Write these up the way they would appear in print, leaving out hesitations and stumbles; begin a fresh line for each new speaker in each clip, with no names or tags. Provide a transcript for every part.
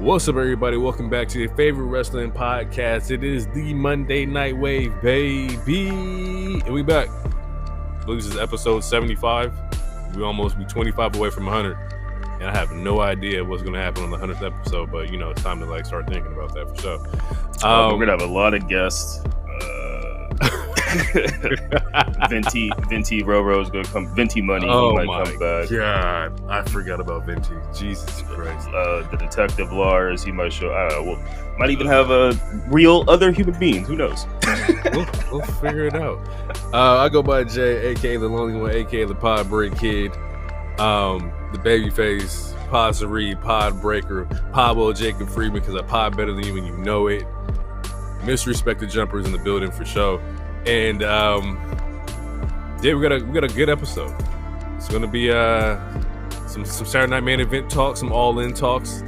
What's up, everybody? Welcome back to your favorite wrestling podcast. It is the Monday Night Wave, baby. And we back. I believe this is episode 75. We almost be 25 away from 100. And I have no idea what's going to happen on the 100th episode, but, it's time to, start thinking about that for sure.
We're going to have a lot of guests. Venti Roro's going to come. Venti Money might come back.
God, I forgot about Venti. Jesus Christ.
The Detective Lars, he might show. Might even have real other human beings. Who knows?
We'll figure it out. I go by Jay, aka the Lonely One, aka the Pod Break Kid, the Babyface, Pod Cerie, Pod Breaker, Pablo Jacob Freeman, because I pod better than you when you know it. Misrespected Jumpers in the building for show. And we got a good episode. It's gonna be some Saturday Night Main Event talk, some all-in talks,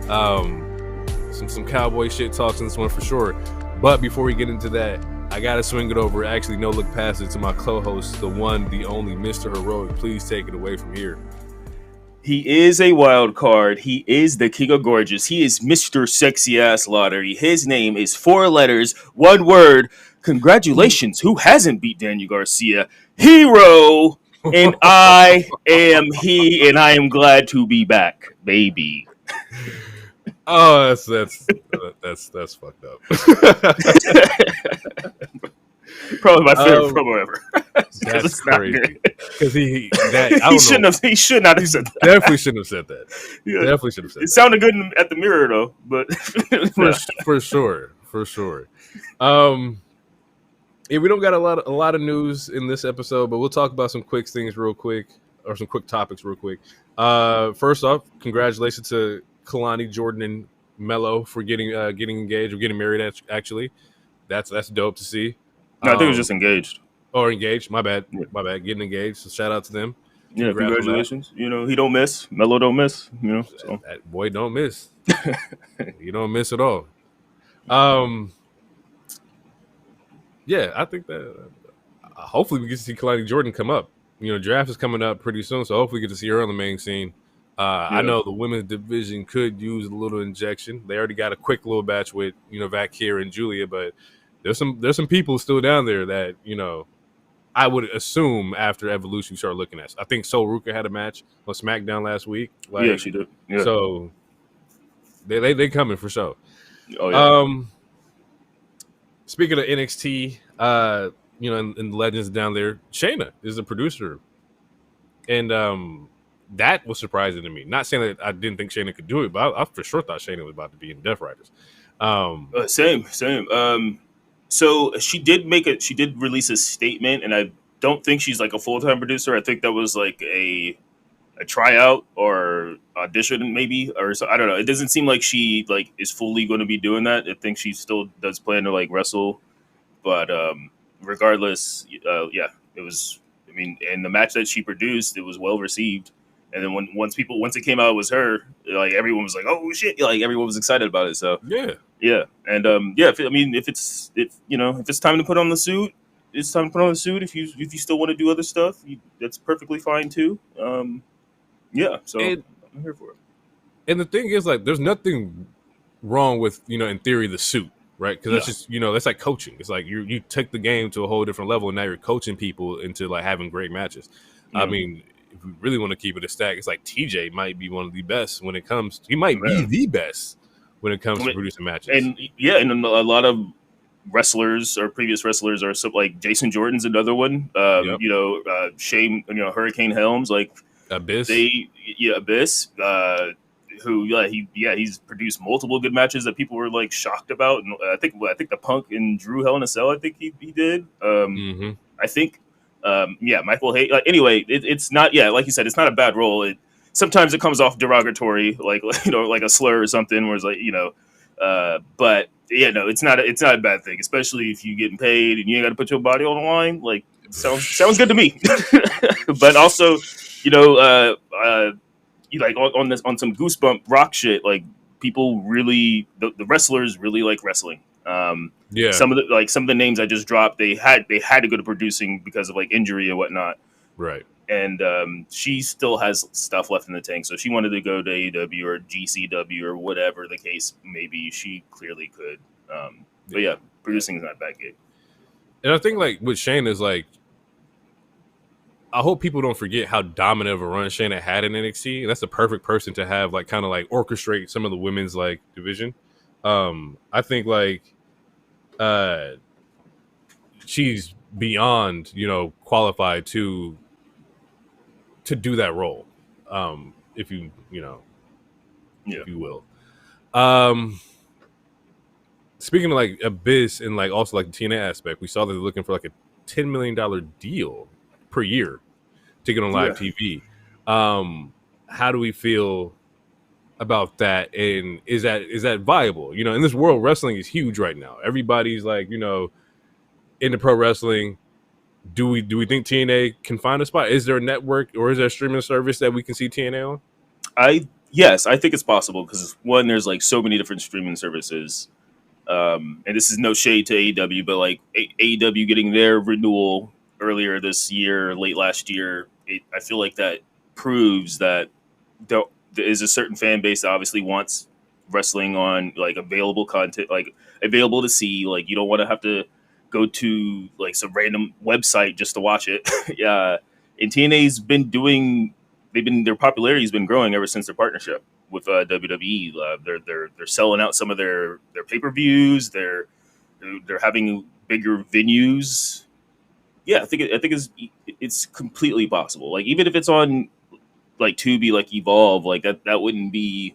some cowboy shit talks in this one for sure. But before we get into that, I gotta swing it over. Actually, no, look past it to my co-host, the one, the only, Mr. Heroic. Please take it away from here.
He is a wild card. He is the king of gorgeous. He is Mr. Sexy Ass Lottery. His name is 4 letters, 1 word. Congratulations. Who hasn't beat Daniel Garcia? Hero. And I am he, and I am glad to be back, baby.
Oh, that's fucked up.
Probably my favorite promo ever.
That's crazy. Because he
should not have said that.
Definitely shouldn't have said that.
Yeah.
Definitely should have said that.
It sounded good at the mirror though, but
for sure. Yeah, we don't got a lot of news in this episode, but we'll talk about some quick things real quick, or some quick topics real quick. First off, congratulations to Kalani, Jordan, and Mello for getting engaged or getting married. Actually, that's dope to see.
No, I think it was just engaged.
Or engaged. My bad.
Yeah.
Getting engaged. So shout out to them.
Yeah, congratulations. He don't miss. Mello don't miss. So.
That boy don't miss. You don't miss at all. Yeah, I think that hopefully we get to see Kalani Jordan come up. Draft is coming up pretty soon, so hopefully we get to see her on the main scene. I know the women's division could use a little injection. They already got a quick little batch with Vakir and Julia, but there's some people still down there that I would assume after Evolution you start looking at. I think Sol Ruka had a match on SmackDown last week.
Yeah, she did. Yeah.
So they coming for sure.
Oh yeah.
Speaking of NXT, and the legends down there, Shayna is the producer, and that was surprising to me. Not saying that I didn't think Shayna could do it, but I for sure thought Shayna was about to be in Death Riders.
Same. So she did release a statement, and I don't think she's like a full-time producer. I think that was like a tryout or audition maybe, or so. I don't know. It doesn't seem like she is fully going to be doing that. I think she still does plan to wrestle, but regardless, it was. I mean, and the match that she produced, it was well received. And then once it came out, it was her. Everyone was like, "Oh shit!" Everyone was excited about it. So yeah, and if it's time to put on the suit, it's time to put on the suit. If you still want to do other stuff, that's perfectly fine too. So I'm here for it.
And the thing is, there's nothing wrong with in theory the suit, right? Because that's just that's like coaching. It's like you take the game to a whole different level, and now you're coaching people into having great matches. Yeah. I mean, if we really want to keep it a stack, it's like TJ might be one of the best when it comes. He might be the best when it comes to producing matches.
And and a lot of wrestlers or previous wrestlers are like Jason Jordan's another one. Shane, Hurricane Helms,
Abyss.
Abyss. He's produced multiple good matches that people were shocked about, and I think the Punk and Drew Hell in a Cell. I think he did. I think. Michael Hayes. Anyway, it's not. Yeah, like you said, it's not a bad role. Sometimes it comes off derogatory, like a slur or something, where it's but yeah, no, it's not a bad thing, especially if you're getting paid and you ain't got to put your body on the line. Sounds good to me. But also, on some goosebump rock shit, people really, the wrestlers really like wrestling. Some of the names I just dropped, they had to go to producing because of injury and whatnot.
Right.
and she still has stuff left in the tank. So if she wanted to go to AEW or GCW or whatever the case may be, she clearly could. But yeah, producing is not that good.
And I think like with Shayna is like, I hope people don't forget how dominant of a run Shayna had in NXT. And that's the perfect person to have like kind of like orchestrate some of the women's like division. I think like she's beyond, qualified to do that role. If you will. Speaking of like Abyss and like also like the TNA aspect, we saw that they're looking for like a $10 million deal per year to get on live TV. How do we feel about that? And is that viable? In this world, wrestling is huge right now. Everybody's like, into pro wrestling. Do we think TNA can find a spot? Is there a network or is there a streaming service that we can see TNA on?
Yes, I think it's possible because one, there's like so many different streaming services. And this is no shade to AEW, but like AEW getting their renewal earlier this year, late last year, I feel like that proves that there is a certain fan base that obviously wants wrestling on like available content, like available to see. Like you don't want to have to go to like some random website just to watch it. Yeah, and TNA's been their popularity has been growing ever since their partnership with WWE. They're selling out some of their pay-per-views. They're having bigger venues. Yeah, I think it's completely possible. Like even if it's on like Tubi, like Evolve, like that wouldn't be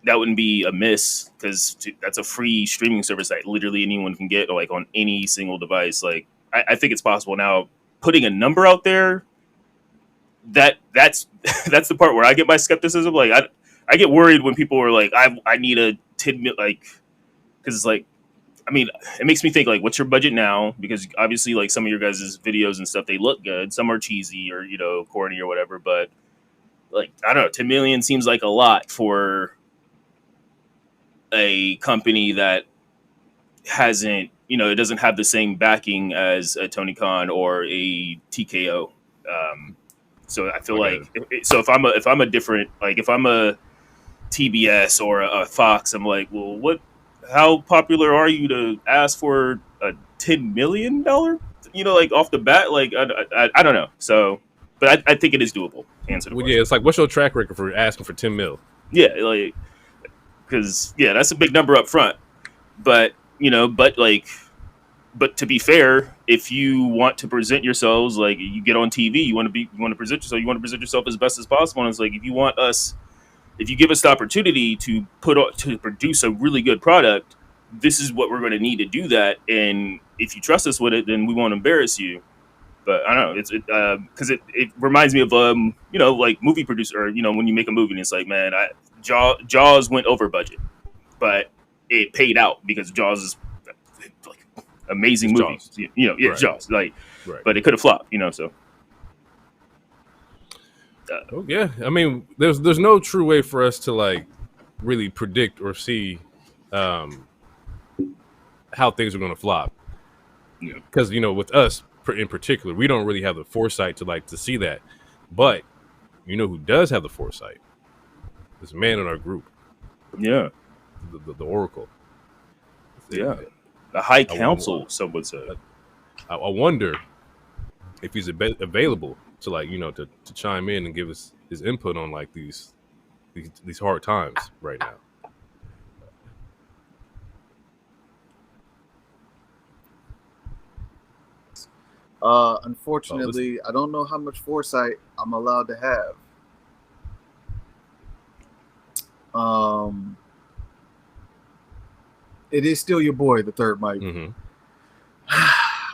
amiss because that's a free streaming service that literally anyone can get like on any single device. Like I think it's possible. Now putting a number out there, that's the part where I get my skepticism. Like I get worried when people are like, I need a 10 mil, like, because it's like, I mean, it makes me think like, what's your budget now? Because obviously, like some of your guys' videos and stuff, they look good. Some are cheesy or corny or whatever. But like, I don't know, 10 million seems like a lot for a company that hasn't, it doesn't have the same backing as a Tony Khan or a TKO. So I feel if I'm a different, like if I'm a TBS or a Fox, I'm like, well, how popular are you to ask for a $10 million? Like off the bat, like I don't know. So, but I think it is doable. Answer the question.
Yeah, it's like, what's your track record for asking for 10 mil?
Yeah, like because that's a big number up front. But but to be fair, if you want to present yourselves like you get on TV, you want to present yourself as best as possible. And it's like if you give us the opportunity to produce a really good product, this is what we're going to need to do that. And if you trust us with it, then we won't embarrass you. But I don't know, because it reminds me of like movie producer, or when you make a movie and it's like, man, Jaws went over budget, but it paid out because Jaws is like amazing movie.
Jaws.
Right. Jaws, like,
right.
But it could have flopped, so.
Yeah, I mean, there's no true way for us to like really predict or see how things are going to flop. Because with us in particular, we don't really have the foresight to see that. But who does have the foresight? This man in our group.
Yeah,
the Oracle.
Yeah, the High Council. Some would say.
I wonder if he's available to to chime in and give us his input on like these hard times right now.
Unfortunately, I don't know how much foresight I'm allowed to have. It is still your boy, the third Mike.
Mm-hmm.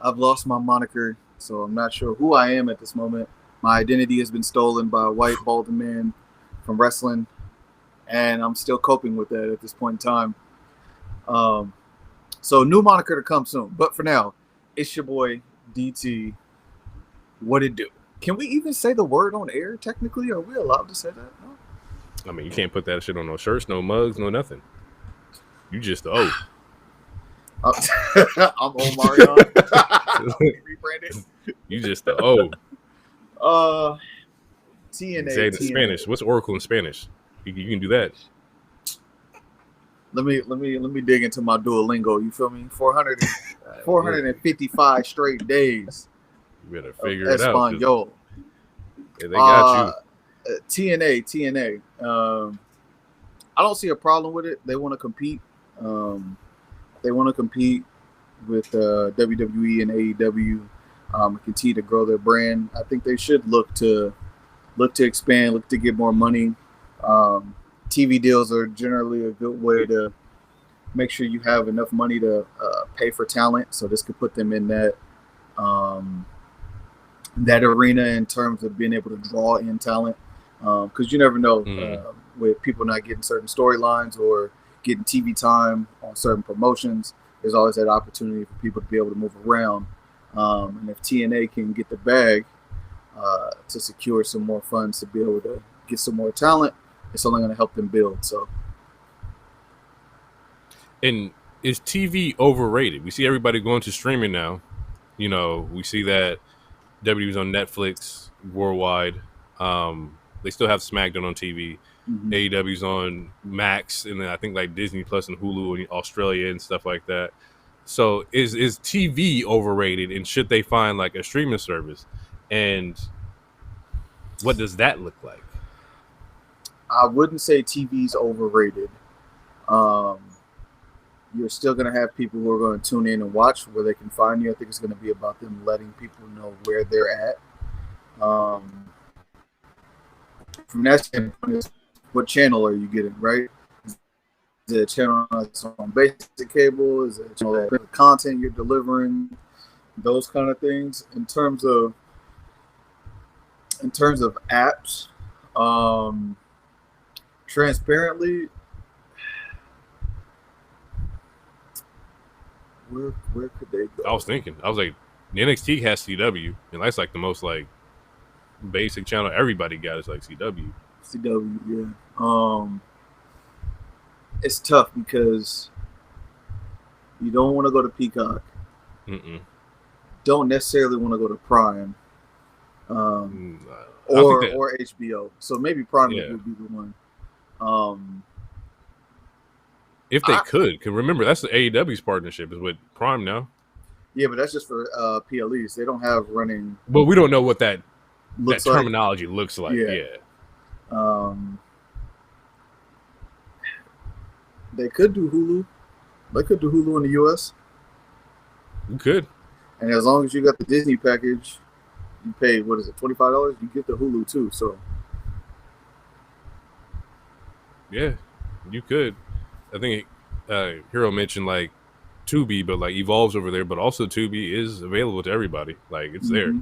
I've lost my moniker, so I'm not sure who I am at this moment. My identity has been stolen by a white balding man from wrestling, and I'm still coping with that at this point in time. So new moniker to come soon. But for now, it's your boy DT. What it do? Can we even say the word on air? Technically, are we allowed to say that? No.
I mean, you can't put that shit on no shirts, no mugs, no nothing. You just the O.
I'm Omarion. Rebranded.
You just the O.
TNA.
Say it in
TNA.
Spanish. What's Oracle in Spanish? You can do that.
Let me dig into my Duolingo. You feel me? 455 straight days.
You better
Of
figure it out. 'Cause
Espanol.
They got
TNA. I don't see a problem with it. They want to compete. They want to compete with WWE and AEW. Continue to grow their brand. I think they should look to expand, look to get more money. TV deals are generally a good way to make sure you have enough money to pay for talent. So this could put them in that arena in terms of being able to draw in talent. Because you never know with people not getting certain storylines or getting TV time on certain promotions. There's always that opportunity for people to be able to move around. And if TNA can get the bag to secure some more funds to be able to get some more talent, it's only going to help them build. So,
and is TV overrated? We see everybody going to streaming now. You know, we see that WWE's on Netflix worldwide. They still have SmackDown on TV. AEW's on Max, and then I think like Disney Plus and Hulu in Australia and stuff like that. So is TV overrated, and should they find like a streaming service? And what does that look like?
I wouldn't say TV's overrated. You're still going to have people who are going to tune in and watch where they can find you. I think it's going to be about them letting people know where they're at. From that standpoint, what channel are you getting, right? Is it a channel that's on basic cable? Is it a channel that the content you're delivering? Those kind of things. In terms of apps, transparently, where could they go?
I was like, the NXT has CW, and that's like the most like basic channel everybody got is like CW.
CW, yeah. It's tough because you don't want to go to Peacock. Don't necessarily want to go to Prime, or HBO. So maybe Prime would be the one.
If they could remember that's the AEW's partnership is with Prime now.
Yeah, but that's just for PLEs. They don't have running.
But we don't know what that
looks like.
Terminology looks like. Yeah.
They could do Hulu. They could do Hulu in the US.
You could.
And as long as you got the Disney package, you pay, what is it, $25? You get the Hulu too. So
yeah, you could. I think Hero mentioned like Tubi, but like Evolve's over there, but also Tubi is available to everybody. Like it's there.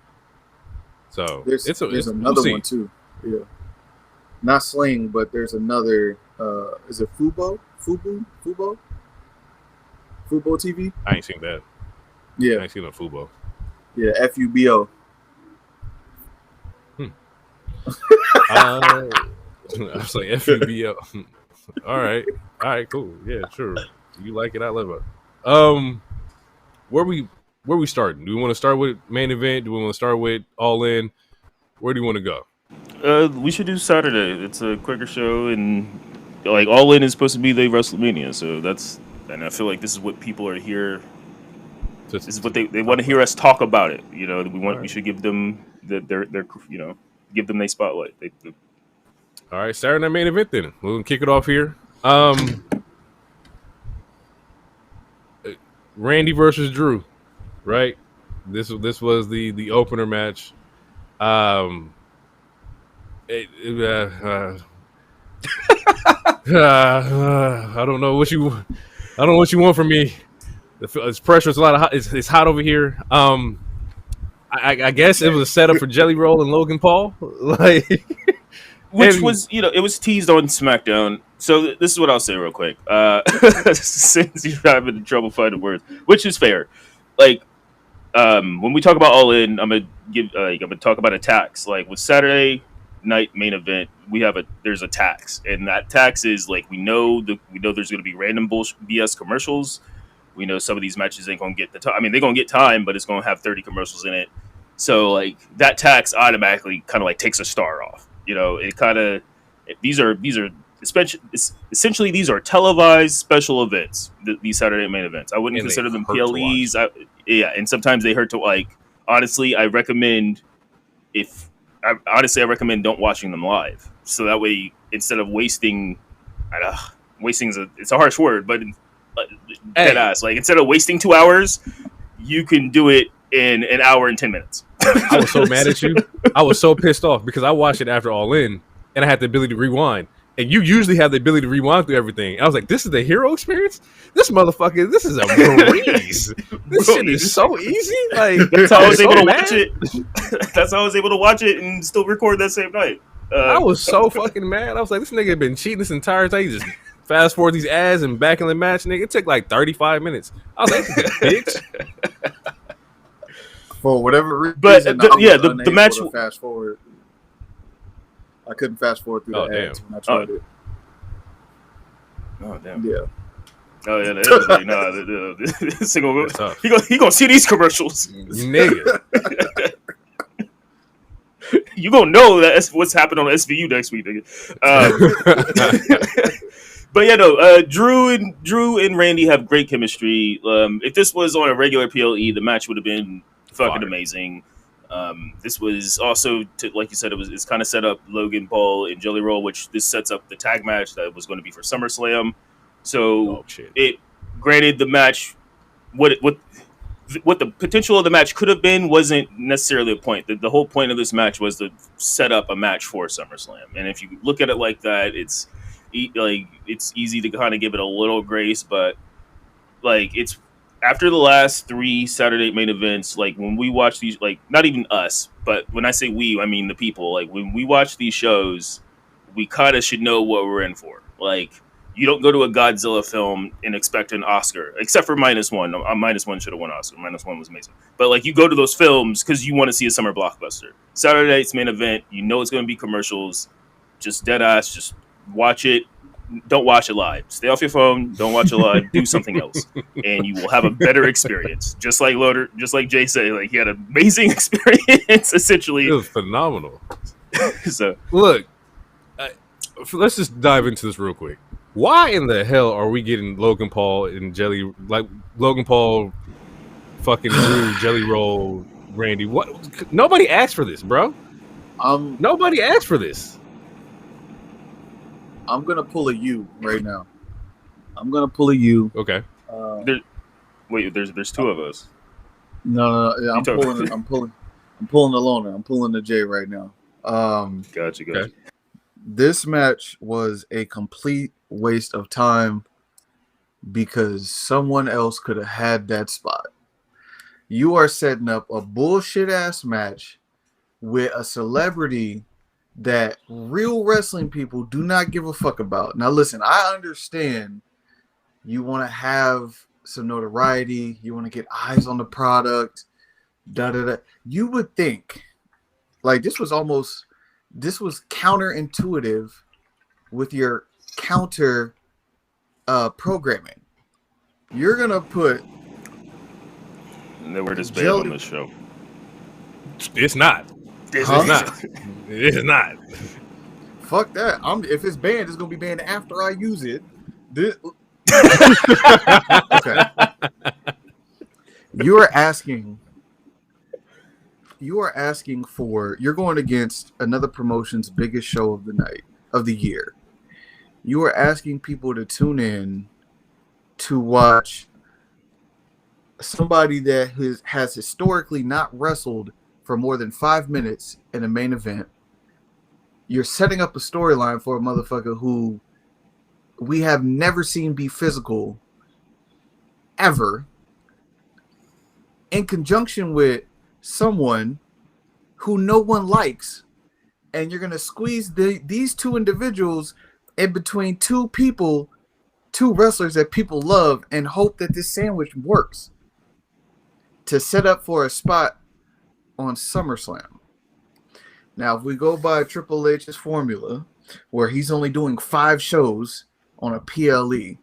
So
there's another one too. Yeah. Not Sling, but there's another. Is it Fubo? Fubo TV?
I ain't seen that.
Yeah.
I ain't seen no Fubo.
Yeah, FUBO.
I was like FUBO. All right, cool. Yeah, sure. You like it, I love it. Where we starting? Do we want to start with main event? Do we want to start with All In? Where do you want to go?
We should do Saturday. It's a quicker show, and like All In is supposed to be the WrestleMania, so and I feel like this is what people are here. This is what they want to hear us talk about it. You know, we should give them their give them their spotlight.
All right, Saturday night main event then. We're gonna kick it off here. Randy versus Drew, right? This was the opener match. I don't know what you want from me. It's pressure. It's a lot of hot. It's hot over here. I guess it was a setup for Jelly Roll and Logan Paul, like.
Which was, it was teased on SmackDown. So this is what I'll say real quick. Since you're having trouble finding words, which is fair. Like, when we talk about All In, I'm gonna talk about a tax. Like with Saturday night main event, there's a tax, and that tax is like we know there's gonna be random BS commercials. We know some of these matches ain't gonna get the time. I mean, they're gonna get time, but it's gonna have 30 commercials in it. So like that tax automatically kind of like takes a star off. It kind of these are essentially these are televised special events. These Saturday main events. I wouldn't
And they
consider them
hurt to
PLEs. Yeah, and sometimes they hurt to like. Honestly, I recommend I recommend don't watching them live. So that way, instead of wasting, wasting it's a harsh word, but dead ass. Like instead of wasting 2 hours, you can do it in an hour and 10 minutes.
I was so mad at you. I was so pissed off because I watched it after All In, and I had the ability to rewind. And you usually have the ability to rewind through everything. I was like, this is the hero experience? This motherfucker, this is a breeze. This shit is so easy. Like
that's how I was able to watch it. That's how I was able to watch it and still record that same night.
I was so fucking mad. I was like, this nigga been cheating this entire time. He just fast forward these ads and back in the match, nigga. It took like 35 minutes. I was like, bitch.
For whatever reason,
but the match
fast forward. I couldn't fast forward through the ads when I tried it.
Oh damn!
Yeah.
Oh yeah, that was like, nah. He gonna see these commercials,
nigga.
You gonna know that's what's happening on SVU next week, nigga. But yeah, no. Drew and Randy have great chemistry. If this was on a regular PLE, the match would have been fucking amazing. This was also, like you said, it's kind of set up Logan Paul and Jelly Roll, which this sets up the tag match that was going to be for SummerSlam. So granted, the match, what the potential of the match could have been wasn't necessarily a point. The whole point of this match was to set up a match for SummerSlam. And if you look at it like that, it's easy to kind of give it a little grace, but like it's. After the last 3 Saturday main events, like when we watch these, like not even us, but when I say we, I mean the people. Like when we watch these shows, we kind of should know what we're in for. Like you don't go to a Godzilla film and expect an Oscar, except for -1. -1 should have won Oscar. -1 was amazing. But like you go to those films because you want to see a summer blockbuster. Saturday's main event, you know it's going to be commercials. Just dead ass. Just watch it. Don't watch it live. Stay off your phone. Don't watch it live. Do something else, and you will have a better experience. Just like Jay said, like he had an amazing experience. Essentially,
it was phenomenal.
So
look, let's just dive into this real quick. Why in the hell are we getting Logan Paul and Logan Paul, fucking Drew, Jelly Roll, Randy? What? Nobody asked for this, bro. Nobody asked for this.
I'm gonna pull a U right now. I'm gonna pull a U.
Okay.
There's 2 of us.
No. Yeah, I'm pulling the loner. I'm pulling the J right now.
Gotcha.
Okay.
This match was a complete waste of time because someone else could have had that spot. You are setting up a bullshit ass match with a celebrity that real wrestling people do not give a fuck about. Now, listen, I understand you want to have some notoriety. You want to get eyes on the product. You would think, like, this was counterintuitive with your counter programming. You're going to put...
And then we're just banned on this show.
It's not. It's not. It is not.
Fuck that. If it's banned, it's gonna be banned after I use it. Okay. You're going against another promotion's biggest show of the year. You are asking people to tune in to watch somebody that has historically not wrestled for more than 5 minutes in a main event. You're setting up a storyline for a motherfucker who we have never seen be physical ever, in conjunction with someone who no one likes, and you're going to squeeze these 2 individuals in between 2 people, 2 wrestlers that people love, and hope that this sandwich works to set up for a spot on SummerSlam. Now, if we go by Triple H's formula, where he's only doing 5 shows on a PLE,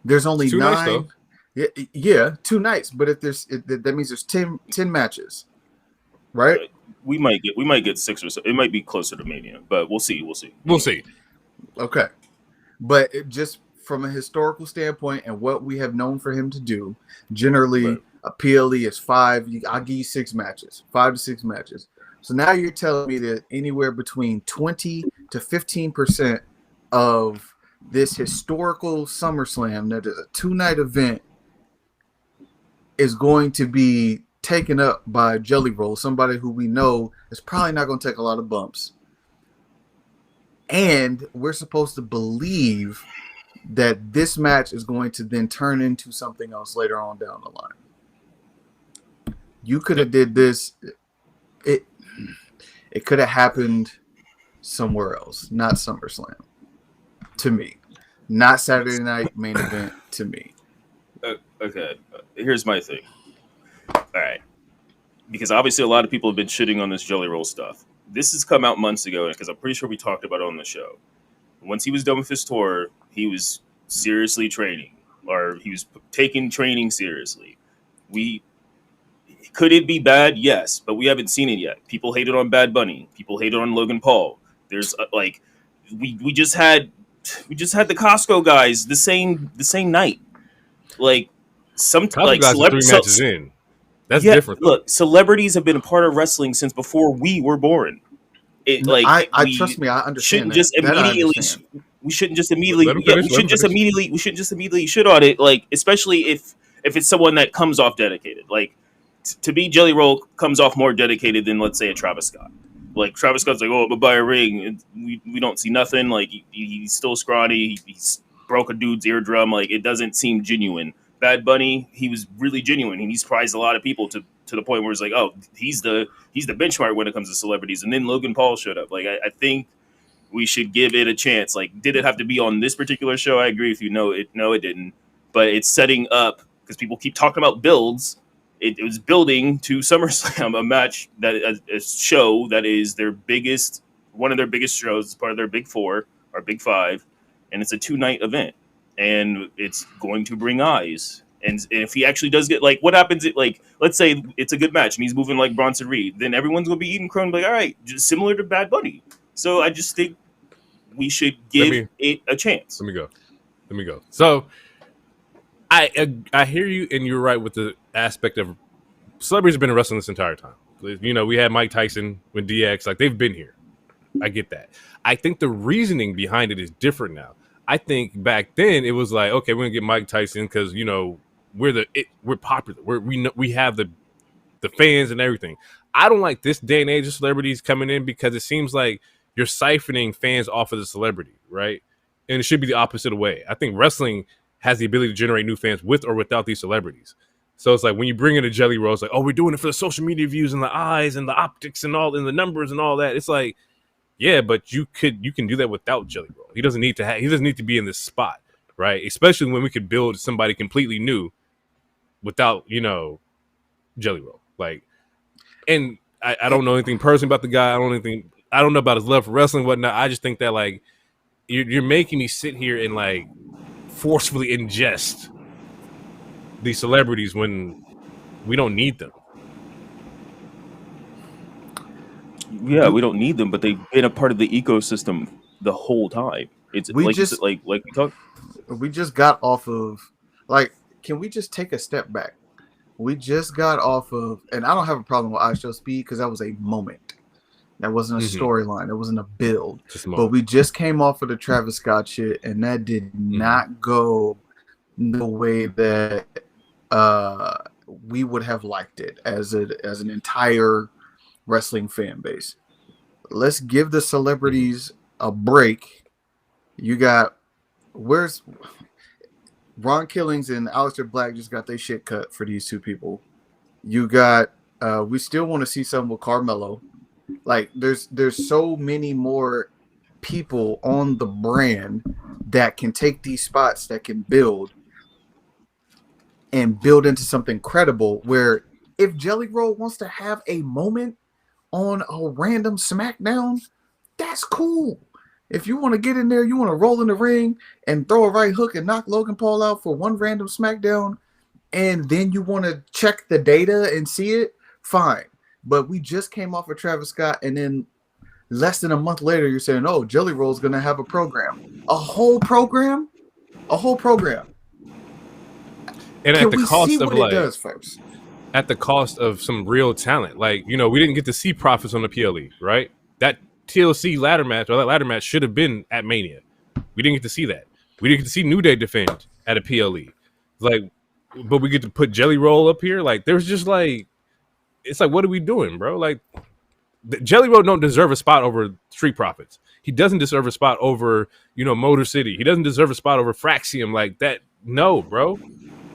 there's only 9.
Nights,
yeah, 2 nights. But that means there's 10 matches. right?
We might get 6 or so. It might be closer to Mania, but we'll see.
We'll see.
Okay. But just from a historical standpoint and what we have known for him to do, generally
Right.
a PLE is 5. I'll give you 6 matches, 5 to 6 matches. So now you're telling me that anywhere between 20 to 15% of this historical SummerSlam, that is a 2-night event, is going to be taken up by Jelly Roll, somebody who we know is probably not going to take a lot of bumps. And we're supposed to believe that this match is going to then turn into something else later on down the line. You could have did this. It could have happened somewhere else, not SummerSlam. To me, not Saturday Night Main Event. To me.
Okay, here's my thing. All right, because obviously a lot of people have been shitting on this Jelly Roll stuff. This has come out months ago, because I'm pretty sure we talked about it on the show. Once he was done with his tour, he was seriously training, or he was taking training seriously. Could it be bad? Yes, but we haven't seen it yet. People hated on Bad Bunny. People hated on Logan Paul. There's we just had the Costco guys the same night. Like some
Costco
like
guys are 3 matches in. That's different. Though.
Look, celebrities have been a part of wrestling since before we were born.
I trust me. I understand.
We shouldn't just immediately shit on it. Like, especially if it's someone that comes off dedicated. Like, to me, Jelly Roll comes off more dedicated than, let's say, a Travis Scott. Like, Travis Scott's like, oh, I'm gonna buy a ring. We don't see nothing. Like, he's still scrawny. He's broke a dude's eardrum. Like, it doesn't seem genuine. Bad Bunny, he was really genuine, and he surprised a lot of people to the point where it's like, oh, he's the benchmark when it comes to celebrities. And then Logan Paul showed up. Like, I think we should give it a chance. Like, did it have to be on this particular show? I agree with you. No, it didn't. But it's setting up, because people keep talking about builds. It was building to SummerSlam, a match that a show that is one of their biggest shows, as part of their Big Four or Big Five, and it's a 2-night event. And it's going to bring eyes. And if he actually does get, like, what happens? Like, let's say it's a good match and he's moving like Bronson Reed, then everyone's going to be eating crow and be like, all right, just similar to Bad Bunny. So I just think we should give it a chance.
Let me go. So I hear you, and you're right with the aspect of celebrities have been wrestling this entire time. You know, we had Mike Tyson with DX, like, they've been here. I get that. I think the reasoning behind it is different now. I think back then it was like, okay, we're gonna get Mike Tyson because, you know, we're popular. We have the fans and everything. I don't like this day and age of celebrities coming in, because it seems like you're siphoning fans off of the celebrity, right? And it should be the opposite way. I think wrestling has the ability to generate new fans with or without these celebrities. So it's like when you bring in a Jelly Roll, it's like, oh, we're doing it for the social media views and the eyes and the optics and all, and the numbers and all that. It's like, yeah, but you can do that without Jelly Roll. He doesn't need to be in this spot, right? Especially when we could build somebody completely new without, you know, Jelly Roll. Like, and I don't know anything personally about the guy. I don't know about his love for wrestling and whatnot. I just think that, like, you're making me sit here and, like, forcefully ingest these celebrities when we don't need them.
Yeah, we don't need them, but they've been a part of the ecosystem the whole time. It's we
just got off of, like, can we just take a step back? We just got off of, and I don't have a problem with I Show Speed because that was a moment. That wasn't a storyline. It wasn't a build. But we just came off of the Travis Scott shit, and that did not go the way that we would have liked it as an entire wrestling fan base. Let's give the celebrities a break. You got, where's Ron Killings and Aleister Black just got their shit cut for these two people. You got we still want to see something with Carmelo. Like, there's so many more people on the brand that can take these spots, that can build into something credible, where if Jelly Roll wants to have a moment on a random SmackDown, that's cool. If you want to get in there, you want to roll in the ring and throw a right hook and knock Logan Paul out for one random SmackDown, and then you want to check the data and see it, fine. But we just came off of Travis Scott, and then less than a month later, you're saying, "Oh, Jelly Roll's gonna have a program, a whole program, a whole program."
And
Can
at the
we see
cost of
what
like,
it does first?
at the cost of some real talent. Like, you know, we didn't get to see Profits on the PLE, right? That TLC ladder match, or that ladder match, should have been at Mania. We didn't get to see that. We didn't get to see New Day defend at a PLE. Like, but we get to put Jelly Roll up here. Like, there's just like, it's like, what are we doing, bro? Like, Jelly Roll don't deserve a spot over Street Profits. He doesn't deserve a spot over, you know, Motor City. He doesn't deserve a spot over Fraxium. Like that, no, bro.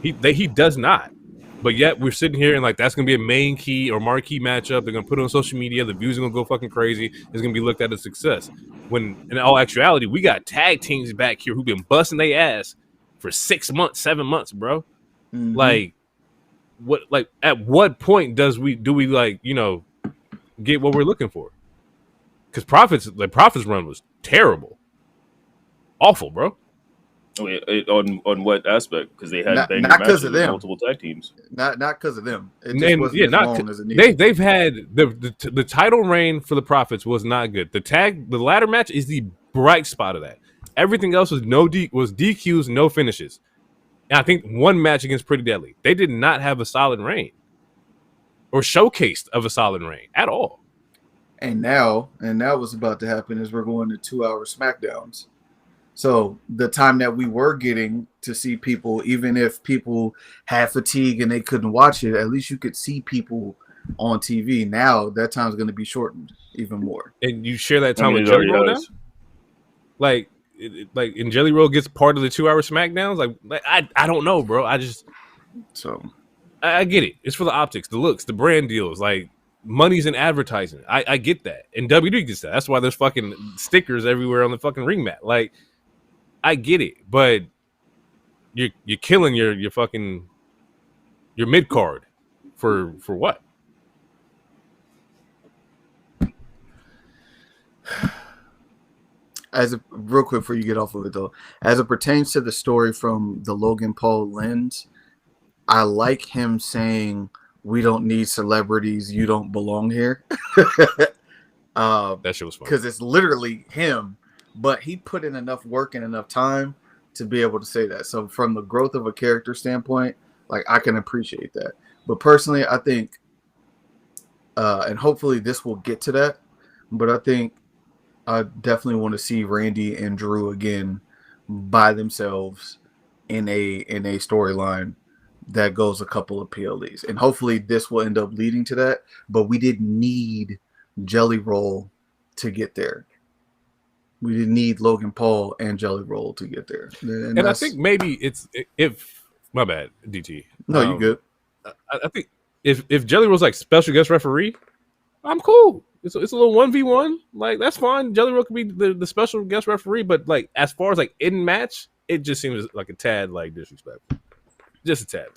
He does not. But yet we're sitting here and like that's gonna be a main key or marquee matchup. They're gonna put it on social media. The views are gonna go fucking crazy. It's gonna be looked at as success. When in all actuality, we got tag teams back here who've been busting their ass for 6 months, 7 months, bro.
Mhm.
Like, what? Like, at what point do we like, you know, get what we're looking for? Because Profits run was terrible, awful, bro.
Wait, on what aspect? Because they had
Not
banger
'cause
matches
of
with
them.
multiple tag teams.
Not because of them. It just
And
wasn't
yeah,
as
not
long as it needed.
they've had the title reign for the Profits was not good. The ladder match is the bright spot of that. Everything else was was DQs, no finishes. And I think one match against Pretty Deadly, they did not have a solid reign or showcased of a solid reign at all.
And now what's about to happen is we're going to 2-hour SmackDowns. So the time that we were getting to see people, even if people had fatigue and they couldn't watch it, at least you could see people on TV. Now that time's going to be shortened even more.
And you share that time
I mean,
with
it
Jelly
already
Roll now?
does.
Like, like, and Jelly Roll gets part of the 2-hour SmackDowns? Like I don't know, bro. I get it. It's for the optics, the looks, the brand deals, like money's in advertising. I get that. And WWE gets that. That's why there's fucking stickers everywhere on the fucking ring mat. Like, I get it, but you're killing your fucking your mid card for what?
Real quick before you get off of it though, as it pertains to the story from the Logan Paul lens, I like him saying we don't need celebrities, you don't belong here.
That shit was fun.
Because it's literally him, but he put in enough work and enough time to be able to say that. So from the growth of a character standpoint, like I can appreciate that. But personally, I think, and hopefully this will get to that, but I think I definitely want to see Randy and Drew again by themselves in a storyline that goes a couple of PLEs. And hopefully this will end up leading to that. But we didn't need Jelly Roll to get there. We didn't need Logan Paul and Jelly Roll to get there.
And I think maybe it's if my bad, DT.
No, you good.
I think if Jelly Roll's like special guest referee, I'm cool. It's a little 1v1. Like, that's fine. Jelly Roll could be the special guest referee, but like as far as like in match, it just seems like a tad like disrespectful. Just a tad.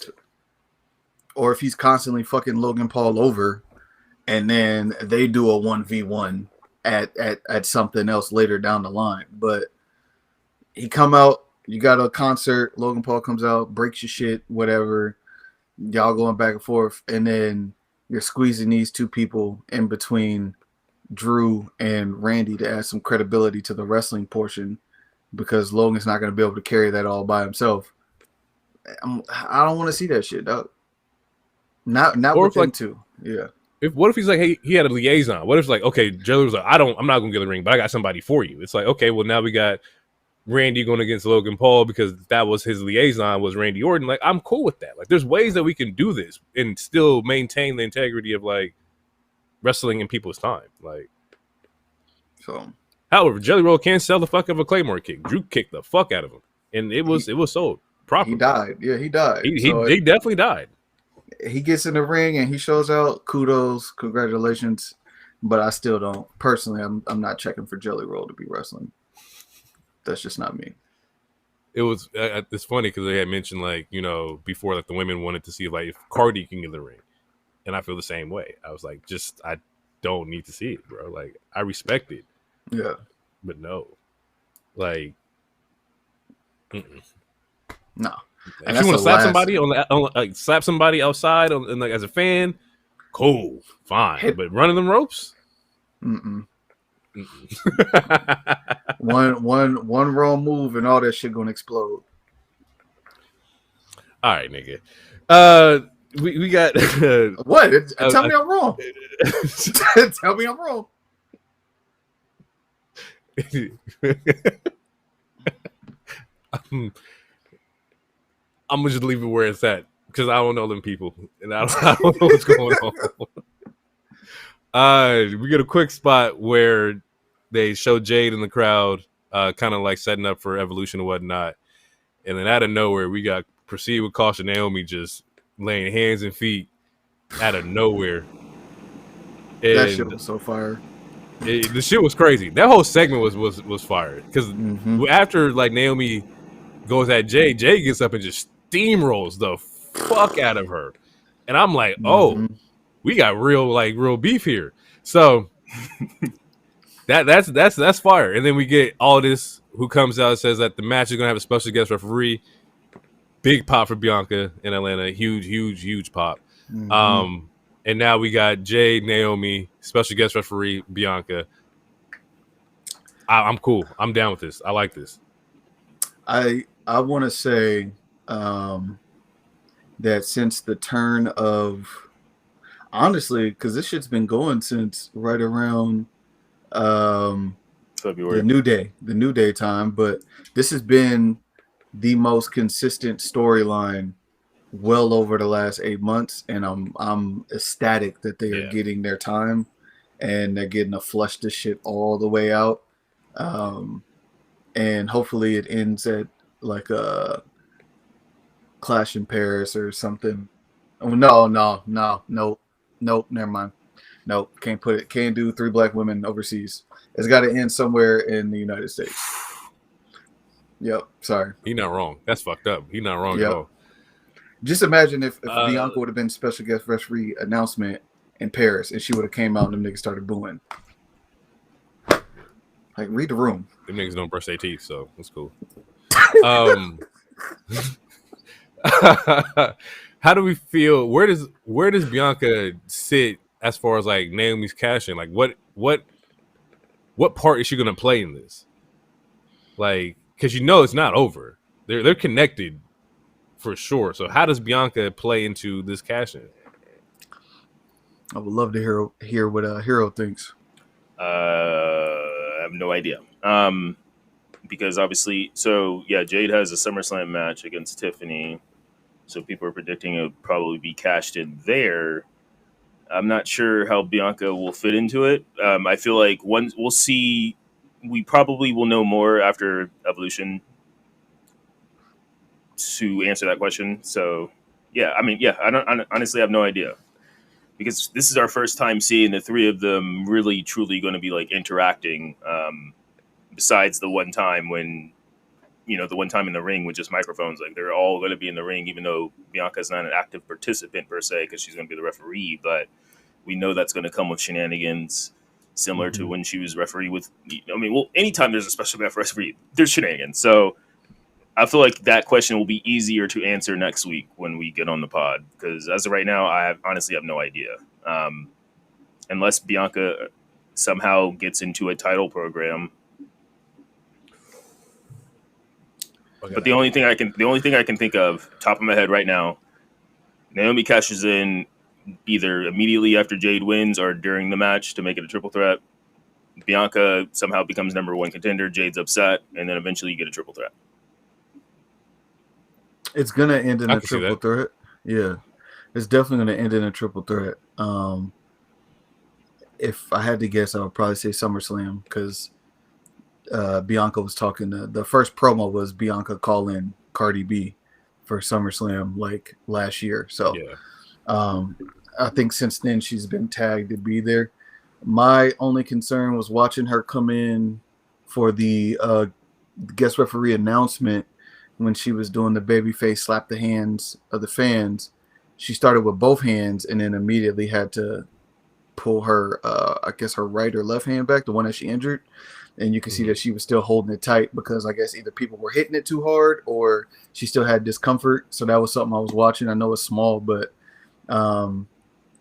Or if he's constantly fucking Logan Paul over and then they do a 1v1 at something else later down the line. But he come out, you got a concert, Logan Paul comes out, breaks your shit, whatever. Y'all going back and forth, and then you're squeezing these two people in between Drew and Randy to add some credibility to the wrestling portion because Logan's not going to be able to carry that all by himself. I don't want to see that shit, dog. Not with them two. Yeah.
What if he's like, hey, he had a liaison? What if it's like, okay, Jelly was like, I'm not gonna get the ring, but I got somebody for you. It's like, okay, well now we got Randy going against Logan Paul because that was his liaison, was Randy Orton. Like, I'm cool with that. Like, there's ways that we can do this and still maintain the integrity of like wrestling in people's time. Like,
so,
however, Jelly Roll can sell the fuck of a Claymore kick. Drew kicked the fuck out of him, and it was sold properly.
He died. Yeah, he died.
He definitely died.
He gets in the ring and he shows out. Kudos, congratulations. But I still don't. Personally, I'm not checking for Jelly Roll to be wrestling. That's just not me.
It was it's funny because they had mentioned, like, you know, before, like, the women wanted to see like if Cardi can get in the ring, and I feel the same way. I was like, I don't need to see it, bro. Like, I respect it,
yeah,
but no, like,
no.
If you want to slap somebody on slap somebody outside, and like as a fan, Cool, fine, but running them ropes.
Mm-mm.
Mm-mm.
One wrong move and all that shit gonna explode.
All right, nigga. We got
What? Tell me I'm wrong. Tell me I'm wrong.
I'm gonna just leave it where it's at because I don't know them people and I don't know what's going on. We get a quick spot where they show Jade in the crowd, kind of like setting up for Evolution and whatnot, and then out of nowhere we got Proceed with Caution Naomi just laying hands and feet out of nowhere. And
that shit was so fire.
The shit was crazy. That whole segment was fire because after like Naomi goes at Jade gets up and just steamrolls the fuck out of her, and I'm like, oh, we got real beef here. So that's fire. And then we get Aldis, who comes out and says that the match is gonna have a special guest referee. Big pop for Bianca in Atlanta. Huge pop. And now we got Jade, Naomi, special guest referee, Bianca. I'm cool. I'm down with this. I like this.
I want to say that since the turn of, honestly, because this shit's been going since right around
February,
the New Day time, but this has been the most consistent storyline well over the last 8 months, and I'm ecstatic that they are getting their time and they're getting to flush this shit all the way out. And hopefully it ends at like a Clash in Paris or something. Oh nope, never mind. Nope, can't do 3 black women overseas. It's got to end somewhere in the United States. Yep, sorry.
He's not wrong. That's fucked up. He's not wrong at all.
Just imagine if Bianca would have been special guest referee announcement in Paris and she would have came out and them niggas started booing. Like, read the room.
Them niggas don't brush their teeth, so that's cool. How do we feel? Where does Bianca sit as far as like Naomi's cash in? Like what part is she gonna play in this? Like, because it's not over. They're connected for sure. So how does Bianca play into this cash in?
I would love to hear what Hero thinks.
I have no idea. Because obviously, Jade has a SummerSlam match against Tiffany. So people are predicting it would probably be cashed in there. I'm not sure how Bianca will fit into it. I feel like we'll see. We probably will know more after Evolution to answer that question. So, I honestly have no idea because this is our first time seeing the 3 of them really, truly going to be like interacting. Besides the one time when, the one time in the ring with just microphones, like they're all going to be in the ring, even though Bianca's not an active participant per se, because she's going to be the referee. But we know that's going to come with shenanigans. Similar to when she was referee with, anytime there's a special guest referee, there's shenanigans. So I feel like that question will be easier to answer next week when we get on the pod. Because as of right now, I honestly have no idea. Unless Bianca somehow gets into a title program. Okay. But the only thing I can think of, top of my head right now, Naomi cashes in either immediately after Jade wins or during the match to make it a triple threat. Bianca somehow becomes number 1 contender. Jade's upset, and then eventually you get a triple threat.
It's gonna end in a triple threat. Yeah, it's definitely gonna end in a triple threat. If I had to guess, I would probably say SummerSlam because Bianca was talking. The first promo was Bianca calling Cardi B for SummerSlam like last year. So. Yeah. I think since then she's been tagged to be there. My only concern was watching her come in for the guest referee announcement when she was doing the babyface slap the hands of the fans. She started with both hands and then immediately had to pull her, I guess her right or left hand back, the one that she injured. And you can see that she was still holding it tight because I guess either people were hitting it too hard or she still had discomfort. So that was something I was watching. I know it's small, but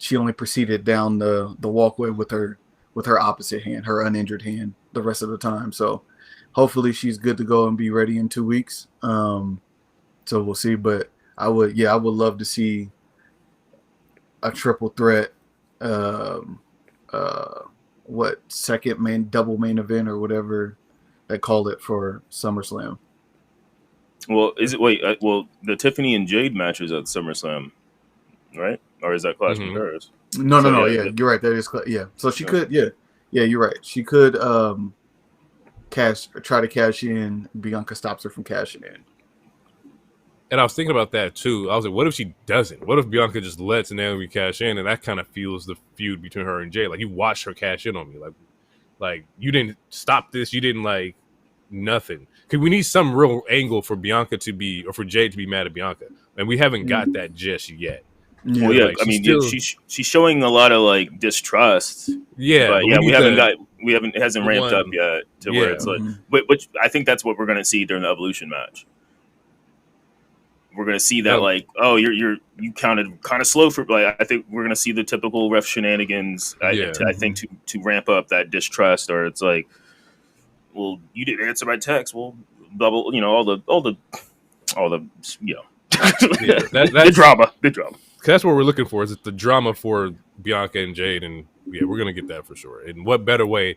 she only proceeded down the walkway with her opposite hand, her uninjured hand, the rest of the time. So hopefully she's good to go and be ready in 2 weeks. So we'll see. But I would love to see a triple threat. Double main event or whatever they called it for SummerSlam.
Well, the Tiffany and Jade matches at SummerSlam, right? Or is that Clash with hers?
No, yeah, you're right. That is, yeah. So she could, yeah, you're right. She could try to cash in. Bianca stops her from cashing in.
And I was thinking about that too. I was like, what if she doesn't? What if Bianca just lets Naomi cash in, and that kind of fuels the feud between her and Jay? Like, you watched her cash in on me. Like you didn't stop this. You didn't like nothing. Because we need some real angle for Bianca to be, or for Jay to be mad at Bianca, and we haven't got that just yet.
Yeah. Well, yeah, like, I mean, she's showing a lot of like distrust.
Yeah,
but it hasn't ramped up yet to where it's like. But I think that's what we're gonna see during the Evolution match. We're gonna see that you counted kind of slow for like I think we're gonna see the typical ref shenanigans. I think to ramp up that distrust, or it's like, well, you didn't answer my text. Well, double, all the the drama.
That's what we're looking for. Is the drama for Bianca and Jade, and we're gonna get that for sure. And what better way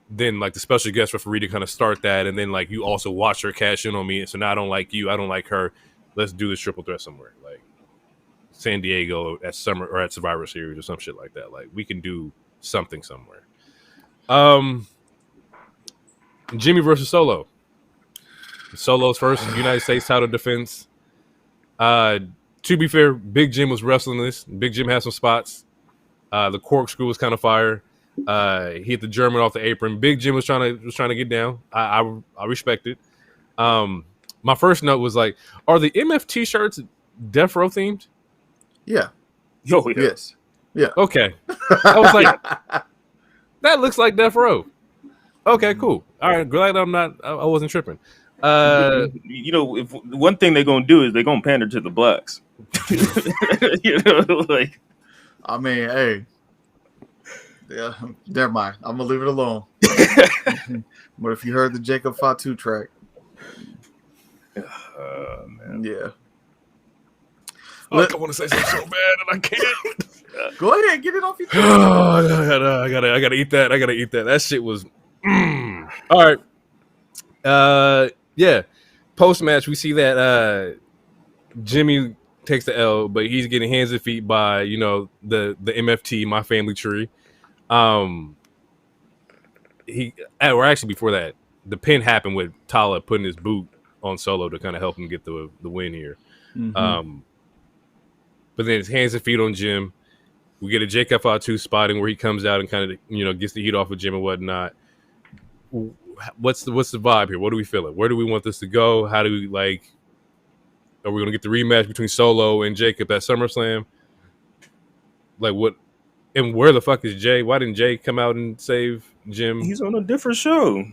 than like the special guest referee to kind of start that, and then like you also watch her cash in on me, and so now I don't like you, I don't like her. Let's do this triple threat somewhere, like San Diego at Summer or at Survivor Series or some shit like that. Like we can do something somewhere. Jimmy versus Solo. Solo's first United States title defense. To be fair, Big Jim was wrestling this. Big Jim had some spots. The corkscrew was kind of fire. He hit the German off the apron. Big Jim was trying to get down. I respect it. My first note was like, are the MF T-shirts Death Row themed?
Yeah.
Oh, yeah.
Yes. Yeah.
Okay. I was like, that looks like Death Row. Okay, cool. All right, glad I wasn't tripping.
If one thing they're gonna do is they're gonna pander to the blacks. Like,
I mean, hey, yeah, never mind. I'm gonna leave it alone. But if you heard the Jacob Fatu track,
man.
Yeah.
I want to say something so bad and I can't.
Go ahead, get it off your chest.
I gotta eat that. That shit was. All right. Yeah. Post match, we see that Jimmy takes the L, but he's getting hands and feet by the MFT, My Family Tree. Or actually before that, the pin happened with Tala putting his boot on Solo to kind of help him get the win here.
Mm-hmm.
But then it's hands and feet on Jim. We get a JKF2 spotting where he comes out and kind of gets the heat off of Jim and whatnot. What's the vibe here? What are we feeling? Where do we want this to go? How do we like? Are we gonna get the rematch between Solo and Jacob at SummerSlam? Like what? And where the fuck is Jay? Why didn't Jay come out and save Jim?
He's on a different show.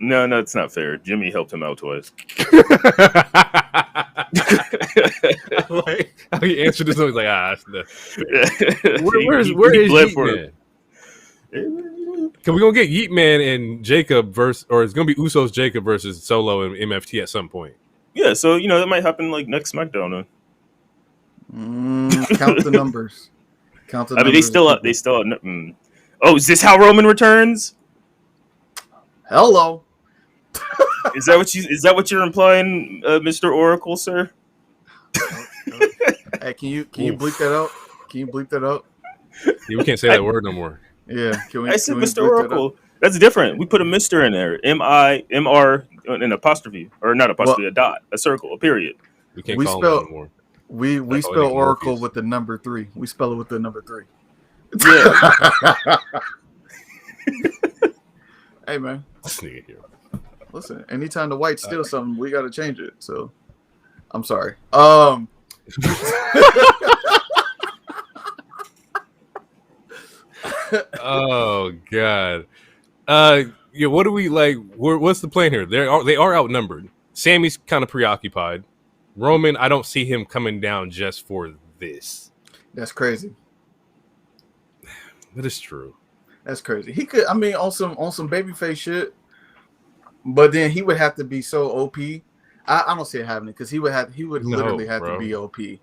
No, it's not fair. Jimmy helped him out twice.
Like, how he answered this, I was like, where is Yeet Man? Because we're going to get Yeet Man and Jacob versus, or it's going to be Usos Jacob versus Solo and MFT at some point.
Yeah, so, that might happen like next SmackDown.
Count the numbers.
I mean, they still. Oh, is this how Roman returns?
Hello.
Is that what you're implying, Mr. Oracle, sir?
Hey, can you bleep that out? Can you bleep that out?
Yeah, we can't say that word no more.
Yeah,
I said Mr. Oracle. That's different. We put a Mr. in there. M-I-M-R, an apostrophe, or not apostrophe, a dot, a circle, a period.
We can't call it anymore.
We spell Oracle with the number 3. We spell it with the number 3.
Yeah.
Hey man,
This nigga here.
Listen, anytime the whites steal something, we got to change it. So, I'm sorry.
Oh god. What do we like? What's the plan here? They are outnumbered. Sammy's kind of preoccupied. Roman, I don't see him coming down just for this.
That's crazy.
That is true.
That's crazy. He could, I mean, on some babyface shit, but then he would have to be so OP. I don't see it happening because he would literally have to be OP. He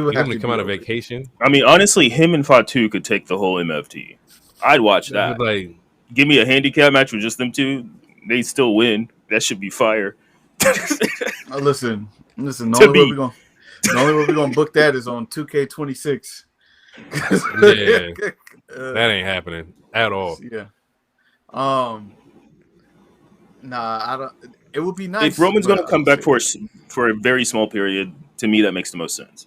would
You
have
want
to
to come
be
out of
OP.
vacation?
I mean, honestly, him and Fatu could take the whole MFT. I'd watch that.
Like,
Give me a handicap match with just them two. They still win. That should be fire.
Listen. The
To
only way
be.
we're gonna book that is on 2K26.
yeah, that ain't happening at all.
Yeah. Nah, I don't. It would be nice
If Roman's
but
going to come back for a very small period, to me that makes the most sense.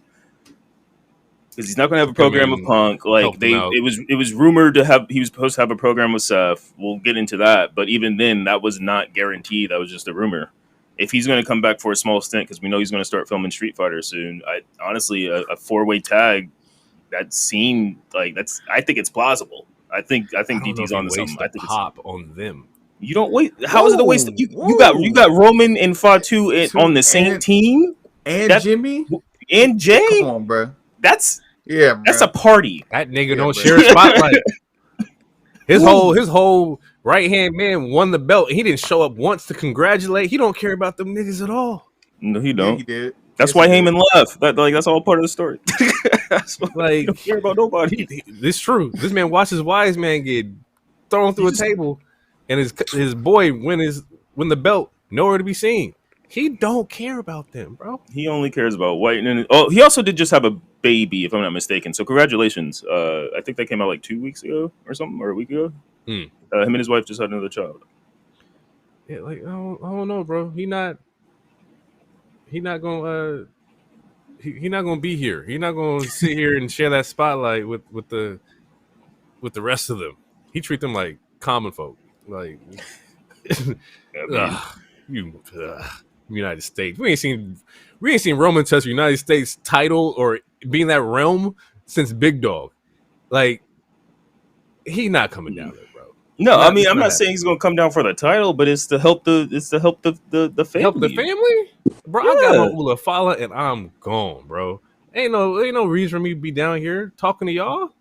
Because he's not going to have a program with Punk. Like it was rumored to have. He was supposed to have a program with Seth. We'll get into that, but even then, that was not guaranteed. That was just a rumor. If he's going to come back for a small stint, because we know he's going to start filming Street Fighter soon, honestly, a 4-way tag that seemed like that's. I think it's plausible. I think DT's on to something. I think
pop on them.
You don't wait. How is it a waste? You got Roman and Fatu on the same team,
and Jimmy
and Jay.
Come on, bro.
That's
a
party.
That nigga don't share a spotlight. His whole right hand man won the belt. He didn't show up once to congratulate. He don't care about them niggas at all.
No, he don't.
Yeah, he did.
That's why Heyman left. That's all part of the story. He don't care about nobody.
This true. This man watched his wise man get thrown through a table, and his boy win the belt. Nowhere to be seen. He don't care about them, bro.
He only cares about White. He also did just have a baby, if I'm not mistaken. So congratulations. I think that came out like 2 weeks ago or something, or a week ago. Him and his wife just had another child.
Yeah, like I don't know, bro. He not gonna be here. He not gonna sit here and share that spotlight with the rest of them. He treat them like common folk. Like United States. We ain't seen Roman touch the United States title or be in that realm since Big Dog. Like he not coming down there, bro.
No, I mean I'm not saying he's gonna come down for the title, but it's to help the family.
Help the family, bro. Yeah. I got my Ula Fala and I'm gone, bro. Ain't no reason for me to be down here talking to y'all.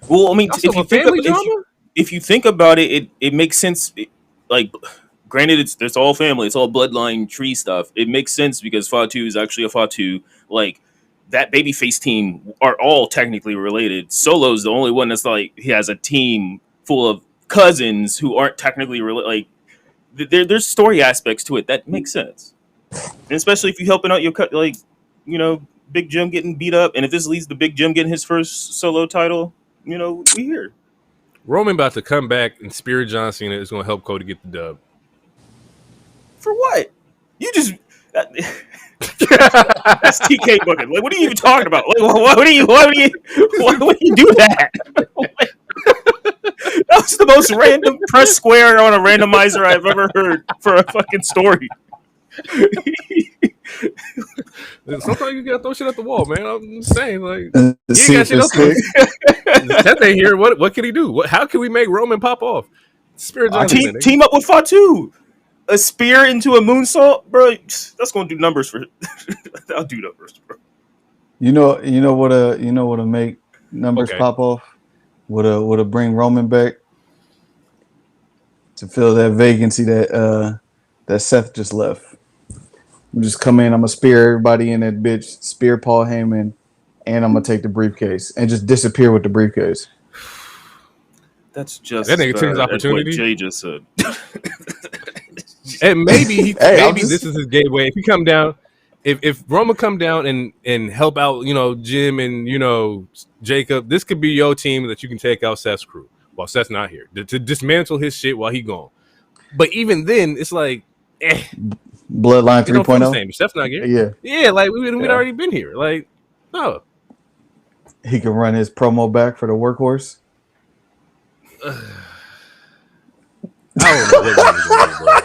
Well, I mean, if you think about it, it makes sense. Like, granted, it's all family, it's all bloodline tree stuff. It makes sense because Fatu is actually a Fatu. Like that babyface team are all technically related. Solo's the only one that's like he has a team full of cousins who aren't technically related. Like there's story aspects to it that makes sense, and especially if you're helping out your Big Jim getting beat up, and if this leads to Big Jim getting his first solo title, we here.
Roman about to come back and Spirit John Cena is going to help Cody get the dub.
For what? You just that's TK booking. Like, what are you even talking about? Like, why would you do that? That was the most random press square on a randomizer I've ever heard for a fucking story.
Sometimes you gotta throw shit at the wall, man. I'm saying, like, you got shit up there. That ain't here. What can he do? How can we make Roman pop off? Spirit
team up with Fatu. A spear into a moonsault, bro. That's gonna do numbers for. That'll do numbers, bro.
You know what'll make numbers pop off? What'll bring Roman back to fill that vacancy that Seth just left. I'm just come in. I'm gonna spear everybody in that bitch. Spear Paul Heyman, and I'm gonna take the briefcase and just disappear with the briefcase.
That's just
that nigga took his opportunity.
What Jay just said.
And maybe this is his gateway. If he come down, if Roman come down and help out, Jim and Jacob, this could be your team that you can take out Seth's crew while Seth's not here to dismantle his shit while he gone. But even then, it's like,
Bloodline 3.0.
Seth's not here. Yeah, like we'd already been here. Like, no,
he can run his promo back for the workhorse.
I don't know what Roman's gonna do, bro.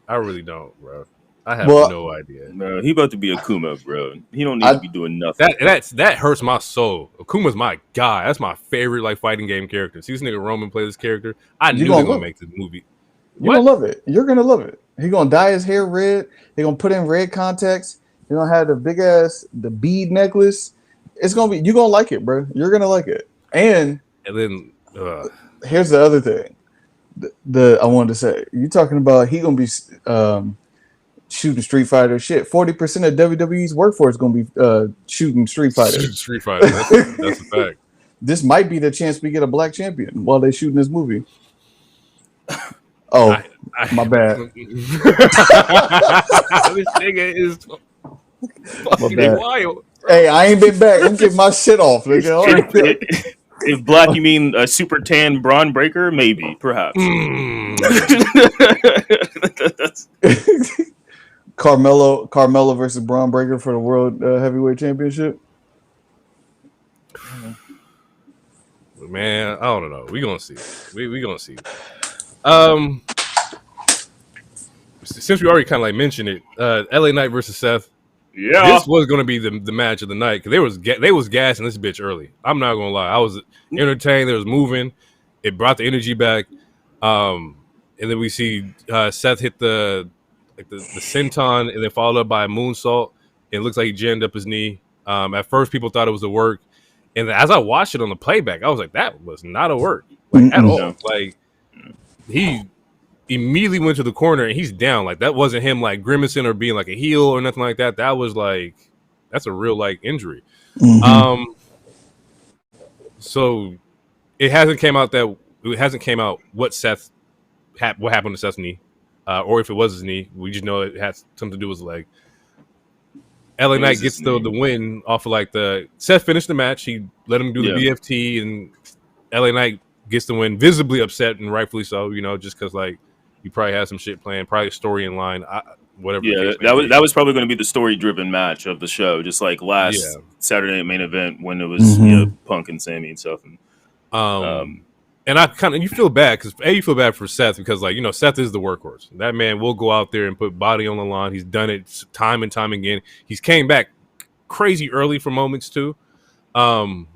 I really don't, bro. I have no idea.
No, he about to be Akuma, bro. He don't need to be doing nothing.
That hurts my soul. Akuma's my guy. That's my favorite fighting game character. See this nigga Roman play this character. I knew they were gonna make this movie.
You're gonna love it. You're gonna love it. He gonna dye his hair red. He gonna put in red contacts. He gonna have the bead necklace. It's gonna be. You gonna like it, bro. You're gonna like it. And
And then
Here's the other thing. The I wanted to say, you talking about he gonna be shooting Street Fighter shit. 40% of WWE's workforce is gonna be shooting Street Fighter.
Street Fighter. That's a fact.
This might be the chance we get a black champion while they shooting this movie. Oh, my bad.
This nigga is
My
fucking
bad.
wild.
Hey, I ain't been back. I'm getting my shit off, nigga. All right.
If black you mean a super tan Braun Breaker, maybe, perhaps. That's-
Carmelo versus Braun Breaker for the World Heavyweight Championship.
Man, I don't know. We gonna see. We gonna see. Since we already kind of like mentioned it, LA Knight versus Seth.
yeah.
This was going to be the match of the night because they was gassing this bitch early. I'm not gonna lie, I was entertained. There was moving. It brought the energy back. And then we see Seth hit the senton and then followed up by a moonsault. It looks like he jammed up his knee. At first, people thought it was a work, and as I watched it on the playback, I was like, that was not a work at all.
No.
Like he immediately went to the corner and he's down. Like that wasn't him like grimacing or being like a heel or nothing like that. That was like that's a real like injury.
Mm-hmm.
So it hasn't came out what what happened to Seth's knee, or if it was his knee. We just know it has something to do with his leg. LA Knight gets the win off of like Seth finished the match. He let him do the BFT, and LA Knight gets the win, visibly upset and rightfully so. You know, just because like he probably had some shit planned, probably a story in line, whatever.
Yeah, that was probably going to be the story-driven match of the show, just like last Saturday night main event when it was Punk and Sammy and stuff.
And I kind of you feel bad because you feel bad for Seth because like Seth is the workhorse. That man will go out there and put body on the line. He's done it time and time again. He's came back crazy early for moments too. And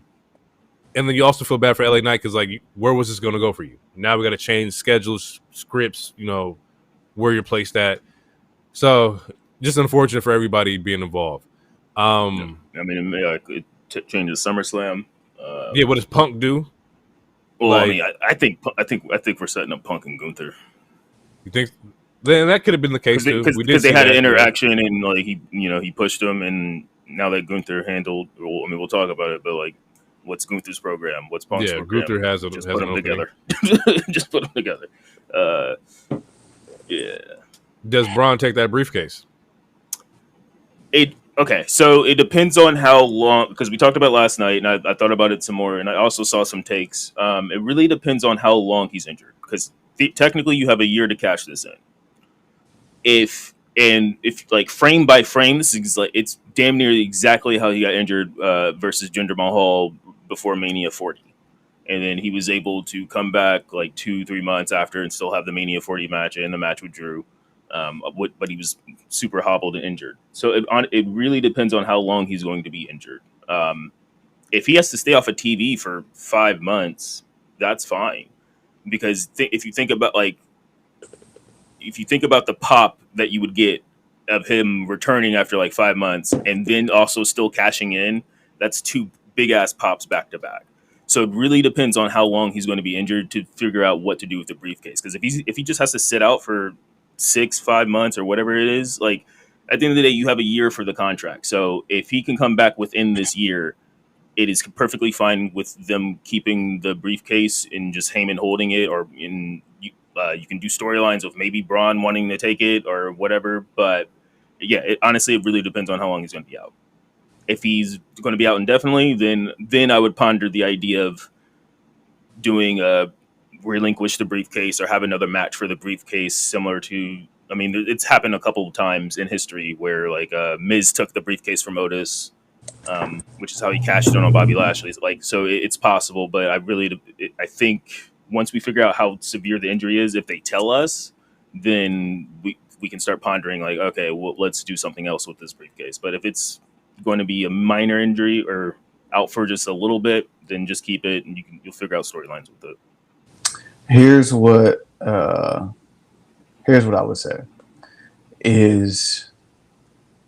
then you also feel bad for LA Knight because like where was this going to go for you? Now we got to change schedules, scripts, where you're placed at. So just unfortunate for everybody being involved.
I mean, it changes SummerSlam.
What does Punk do?
Well, I mean, I think we're setting up Punk and Gunther. You
think? Then that could have been the case too.
Because they had an interaction and like he pushed him, and now that Gunther handled. Well, I mean, we'll talk about it, but like, what's Gunther's program? What's Punk's program?
Gunther has
just put them together. Just put them together. Yeah.
Does Braun take that briefcase?
Okay, so it depends on how long, because we talked about last night, and I thought about it some more, and I also saw some takes. It really depends on how long he's injured, because technically you have a year to cash this in. If like frame by frame, this is like it's damn near exactly how he got injured versus Jinder Mahal before Mania 40, and then he was able to come back like 2-3 months after and still have the Mania 40 match and the match with Drew. But he was super hobbled and injured. So it really depends on how long he's going to be injured. If he has to stay off of TV for 5 months, that's fine. Because if you think about the pop that you would get of him returning after like 5 months and then also still cashing in, that's 2 big ass pops back to back. So it really depends on how long he's going to be injured to figure out what to do with the briefcase. Because if he just has to sit out for 5 months or whatever it is, like at the end of the day, you have a year for the contract. So if he can come back within this year, it is perfectly fine with them keeping the briefcase and just Heyman holding it, or you can do storylines of maybe Braun wanting to take it or whatever. But yeah, honestly, it really depends on how long he's going to be out. If he's going to be out indefinitely, then I would ponder the idea of doing relinquish the briefcase or have another match for the briefcase, similar to, I mean, it's happened a couple of times in history where like Miz took the briefcase from Otis, which is how he cashed it on Bobby Lashley. Like, so it's possible, but I think once we figure out how severe the injury is, if they tell us, then we can start pondering like, okay, well, let's do something else with this briefcase. But if it's going to be a minor injury or out for just a little bit, then just keep it and you'll figure out storylines with it.
Here's what I would say is,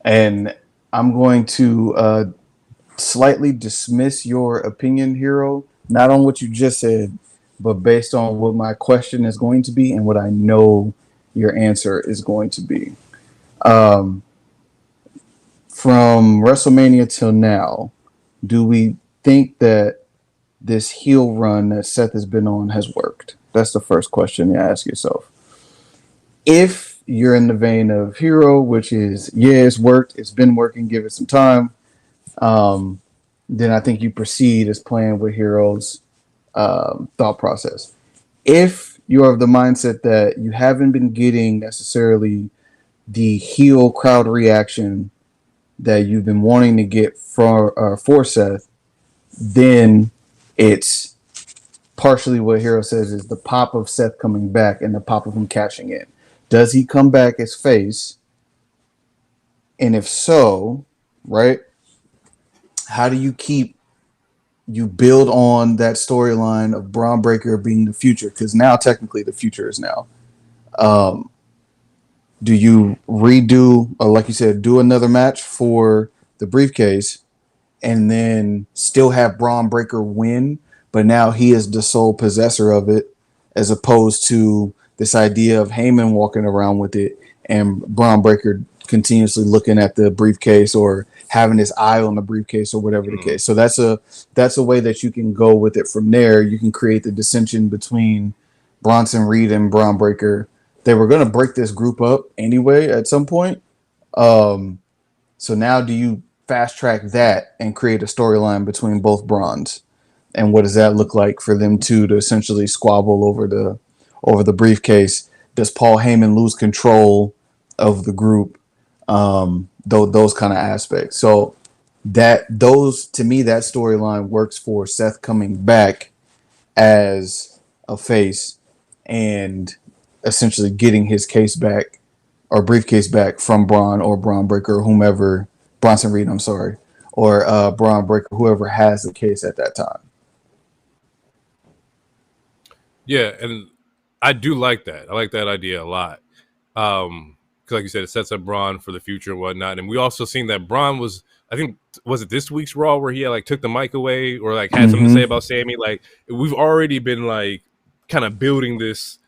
and I'm going to slightly dismiss your opinion, Hero, not on what you just said, but based on what my question is going to be and what I know your answer is going to be. Um, from WrestleMania till now, do we think that this heel run that Seth has been on has worked? That's the first question you ask yourself. If you're in the vein of Hero, which is, yeah, it's worked, it's been working, give it some time, um, then I think you proceed as playing with Hero's thought process. If you're of the mindset that you haven't been getting necessarily the heel crowd reaction that you've been wanting to get for Seth, then it's partially what Hero says is the pop of Seth coming back and the pop of him cashing in. Does he come back as face? And if so, right, how do you build on that storyline of Braun Breaker being the future? Because now technically the future is now. Um, do you redo, or like you said, do another match for the briefcase and then still have Braun Breaker win, but now he is the sole possessor of it, as opposed to this idea of Heyman walking around with it and Braun Breaker continuously looking at the briefcase or having his eye on the briefcase or whatever the case. So that's a way that you can go with it from there. You can create the dissension between Bronson Reed and Braun Breaker. They were going to break this group up anyway at some point. So now do you fast track that and create a storyline between both Brons? And what does that look like for them two to essentially squabble over the briefcase? Does Paul Heyman lose control of the group? Those kind of aspects. So those to me, that storyline works for Seth coming back as a face and essentially getting his case back or briefcase back from Braun or Braun Breaker or whomever, Bronson Reed, I'm sorry, or Braun Breaker, whoever has the case at that time.
Yeah, and I do like that. I like that idea a lot. Because like you said, it sets up Braun for the future and whatnot. And we also seen that Braun was, I think, was it this week's Raw where he had like took the mic away or like had something to say about Sammy? Like we've already been like kind of building this.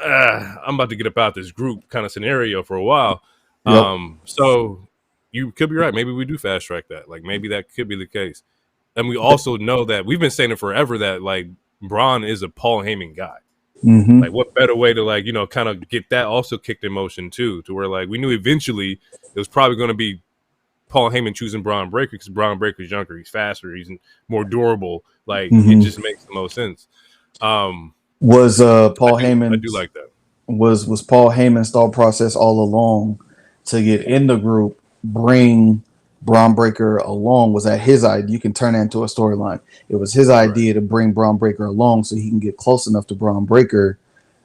I'm about to get about this group kind of scenario for a while.
Yep.
So you could be right. Maybe we do fast track that. Like maybe that could be the case. And we also know that we've been saying it forever that like Braun is a Paul Heyman guy.
Mm-hmm.
Like what better way to like, you know, kind of get that also kicked in motion too, to where like we knew eventually it was probably going to be Paul Heyman choosing Braun Breaker because Braun Breaker's younger, he's faster, he's more durable. Like it just makes the most sense.
Was Paul Heyman?
I do like that.
Was Paul Heyman's thought process all along to get in the group, bring Braun Breaker along? Was that his idea? You can turn that into a storyline. It was his idea to bring Braun Breaker along so he can get close enough to Braun Breaker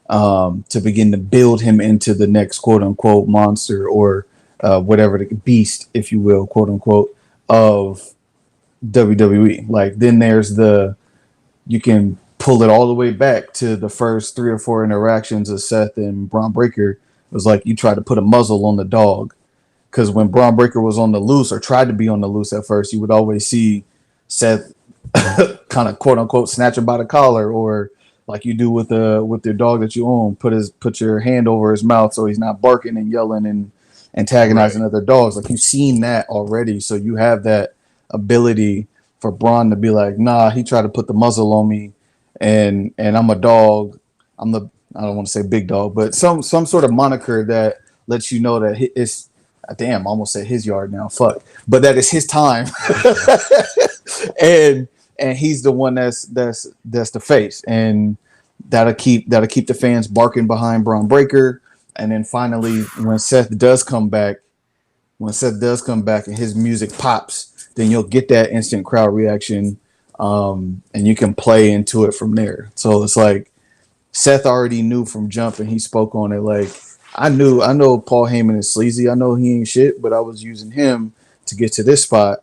to begin to build him into the next quote unquote monster or whatever the beast, if you will, quote unquote, of WWE. Like then there's you can pull it all the way back to the first 3 or 4 interactions of Seth and Braun Breaker. It was like you tried to put a muzzle on the dog. Because when Braun Breaker was on the loose or tried to be on the loose at first, you would always see Seth kind of quote unquote snatch him by the collar, or like you do with your dog that you own, put your hand over his mouth so he's not barking and yelling and antagonizing other dogs. Like you've seen that already, so you have that ability for Braun to be like, nah, he tried to put the muzzle on me, and I'm a dog. I don't want to say big dog, but some sort of moniker that lets you know that it's. Damn, I almost said his yard now. Fuck, but that is his time, and he's the one that's the face, and that'll keep the fans barking behind Braun Breaker, and then finally when Seth does come back and his music pops, then you'll get that instant crowd reaction, and you can play into it from there. So it's like Seth already knew from jump, and he spoke on it like. I know Paul Heyman is sleazy. I know he ain't shit, but I was using him to get to this spot.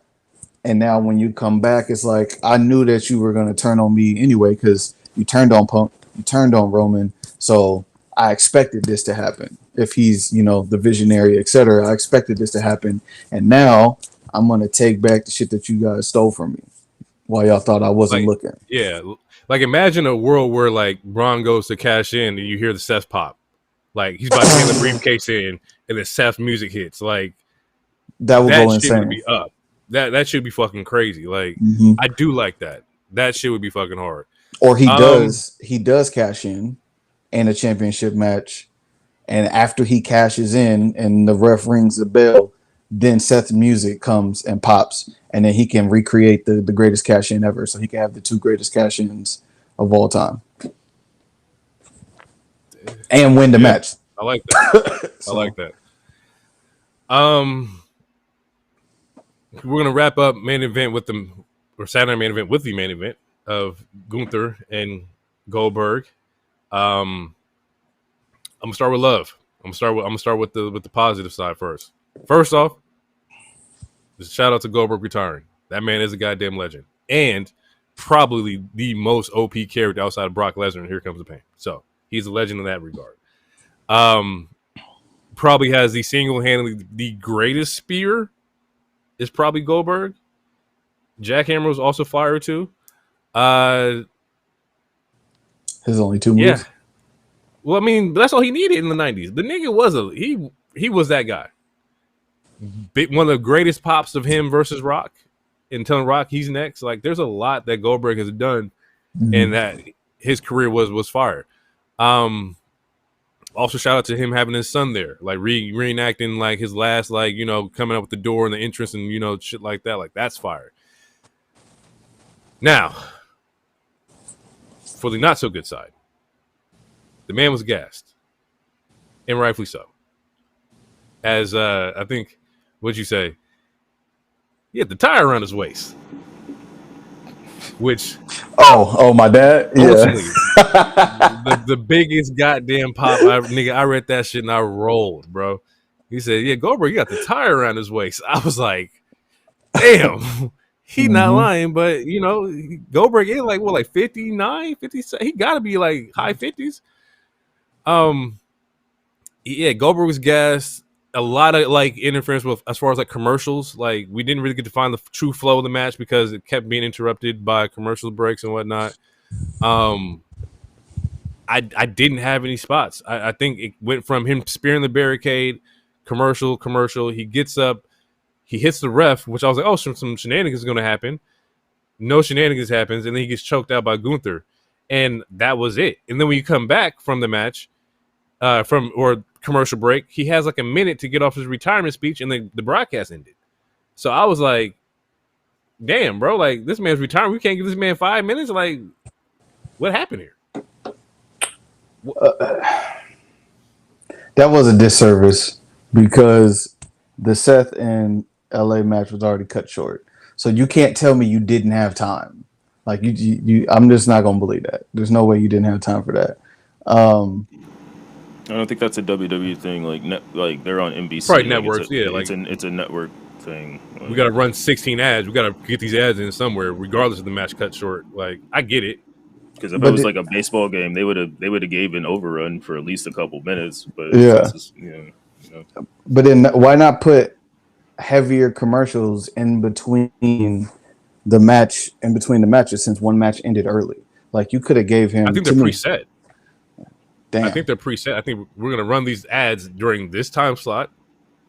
And now when you come back, it's like, I knew that you were going to turn on me anyway, because you turned on Punk, you turned on Roman. So I expected this to happen. If he's, the visionary, etc., I expected this to happen. And now I'm going to take back the shit that you guys stole from me. Why y'all thought I wasn't
Like,
looking?
yeah, like imagine a world where like Braun goes to cash in and you hear the Seth pop, like he's about to hand the briefcase in, and then Seth music hits. Like
That would
that
go
shit would
insane.
be up. That should be fucking crazy. Like
Mhm.
I do like that. That shit would be fucking hard.
Or he
Um,
does cash in a championship match, and after he cashes in and the ref rings the bell, then Seth's music comes and pops, and then he can recreate the greatest cash in ever. So he can have the two greatest cash ins of all time and win the
yeah,
match.
I like that. I
So
like that. We're gonna wrap up main event with the or Saturday main event with the main event of Gunther and Goldberg. Um, I'm gonna start with love. I'm gonna start with the positive side first. First off, just shout out to Goldberg retiring. That man is a goddamn legend, and probably the most OP character outside of Brock Lesnar. And Here Comes the Pain. So he's a legend in that regard. Um, probably has the single-handedly the greatest spear. Is probably Goldberg. Jackhammer was also fire too.
his only two
Yeah.
moves.
Well, I mean, that's all he needed in the '90s. The nigga was he was that guy. One of the greatest pops of him versus Rock, and telling Rock he's next. Like, there's a lot that Goldberg has done, and that his career was fire. Also, shout out to him having his son there, like reenacting like his last, like coming up with the door and the entrance and shit like that. Like that's fire. Now, for the not so good side, the man was gassed, and rightfully so. As I think, what'd you say? He had the tire around his waist, which
Oh, my dad.
ultimately
Yeah.
the biggest goddamn pop. I read that shit and I rolled, bro. He said, "Yeah, Goldberg, you got the tire around his waist." I was like, "Damn." He not lying, but Goldberg is like 59, 50. He got to be like high 50s. Yeah, Goldberg was gassed. A lot of like interference with as far as like commercials. Like we didn't really get to find the true flow of the match because it kept being interrupted by commercial breaks and whatnot. I didn't have any spots. I think it went from him spearing the barricade, commercial. He gets up, he hits the ref, which I was like, oh, some shenanigans is going to happen. No shenanigans happens, and then he gets choked out by Gunther, and that was it. And then when you come back from the match, from or commercial break, he has like a minute to get off his retirement speech, and the broadcast ended. So I was like, damn, bro, like this man's retiring. We can't give this man 5 minutes. Like, what happened here?
That was a disservice because the Seth and LA match was already cut short. So you can't tell me you didn't have time. Like you I'm just not gonna believe that. There's no way you didn't have time for that.
I don't think that's a WWE thing. Like they're on NBC.
Probably
like
networks,
it's
yeah.
it's a network thing. Like,
We got to run 16 ads. We got to get these ads in somewhere, regardless of the match cut short. Like, I get it.
because if it was like a baseball game, they would have gave an overrun for at least a couple minutes. But
Yeah. But then why not put heavier commercials in between the matches since one match ended early? Like you could have gave him.
I think they're preset.
Damn.
I think they're preset. I think we're gonna run these ads during this time slot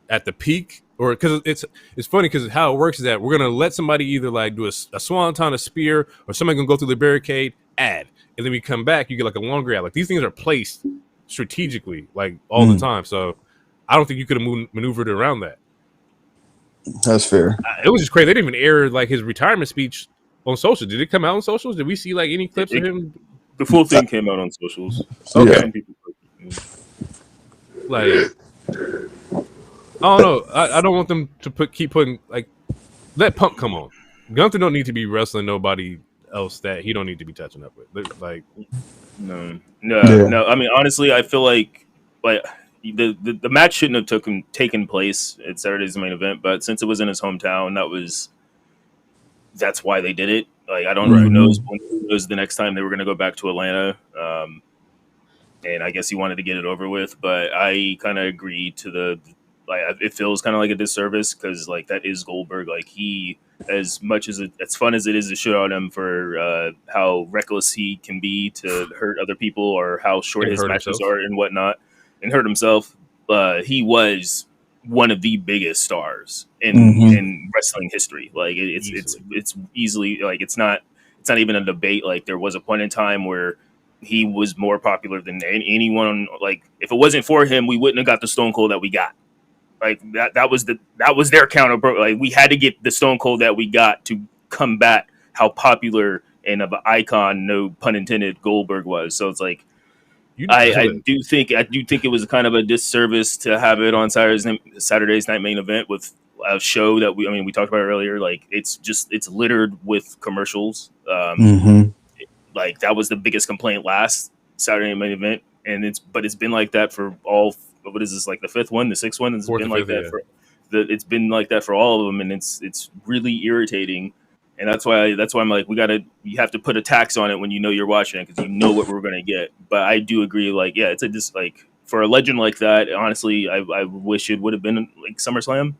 at the peak, or because it's funny because how it works is that we're gonna let somebody either like do a swanton, a spear, or somebody gonna go through the barricade, ad, and then we come back. You get like a longer ad. Like these things are placed strategically, like all the time. So I don't think you could have maneuvered around that.
That's fair.
It was just crazy. They didn't even air like his retirement speech on social. Did it come out on socials? Did we see like any clips of him?
The full thing came out on socials.
Okay.
Yeah.
Like, I don't know. I don't want them to keep putting like let Punk come on. Gunther don't need to be wrestling nobody else that he don't need to be touching up with. Like,
No. I mean, honestly, I feel like the match shouldn't have taken place at Saturday's main event, but since it was in his hometown, that's why they did it. Like, I don't know who knows the next time they were going to go back to Atlanta. And I guess he wanted to get it over with, but I kind of agree to like it feels kind of like a disservice because like that is Goldberg. Like he, as much as as fun as it is to shit on him for how reckless he can be to hurt other people or how short
And
his
hurt
matches
himself.
are and whatnot, and hurt himself, he was one of the biggest stars in wrestling history. Like it's easily like it's not even a debate. Like there was a point in time where he was more popular than anyone. Like if it wasn't for him, we wouldn't have got the Stone Cold that we got. Like that was their counter. Like we had to get the Stone Cold that we got to combat how popular and of an icon, no pun intended, Goldberg was. So it's like I do think it was kind of a disservice to have it on Saturday's night main event with a show that we talked about earlier. Like it's littered with commercials. Like that was the biggest complaint last Saturday night main event, and it's been like that for all. What is this, like the fifth one, the sixth one? It's been like that it's been like that for all of them, and it's really irritating. And that's why I'm like, you have to put a tax on it when you know you're watching it because you know what we're gonna get. But I do agree, like, yeah, it's like for a legend like that, honestly, I wish it would have been like SummerSlam,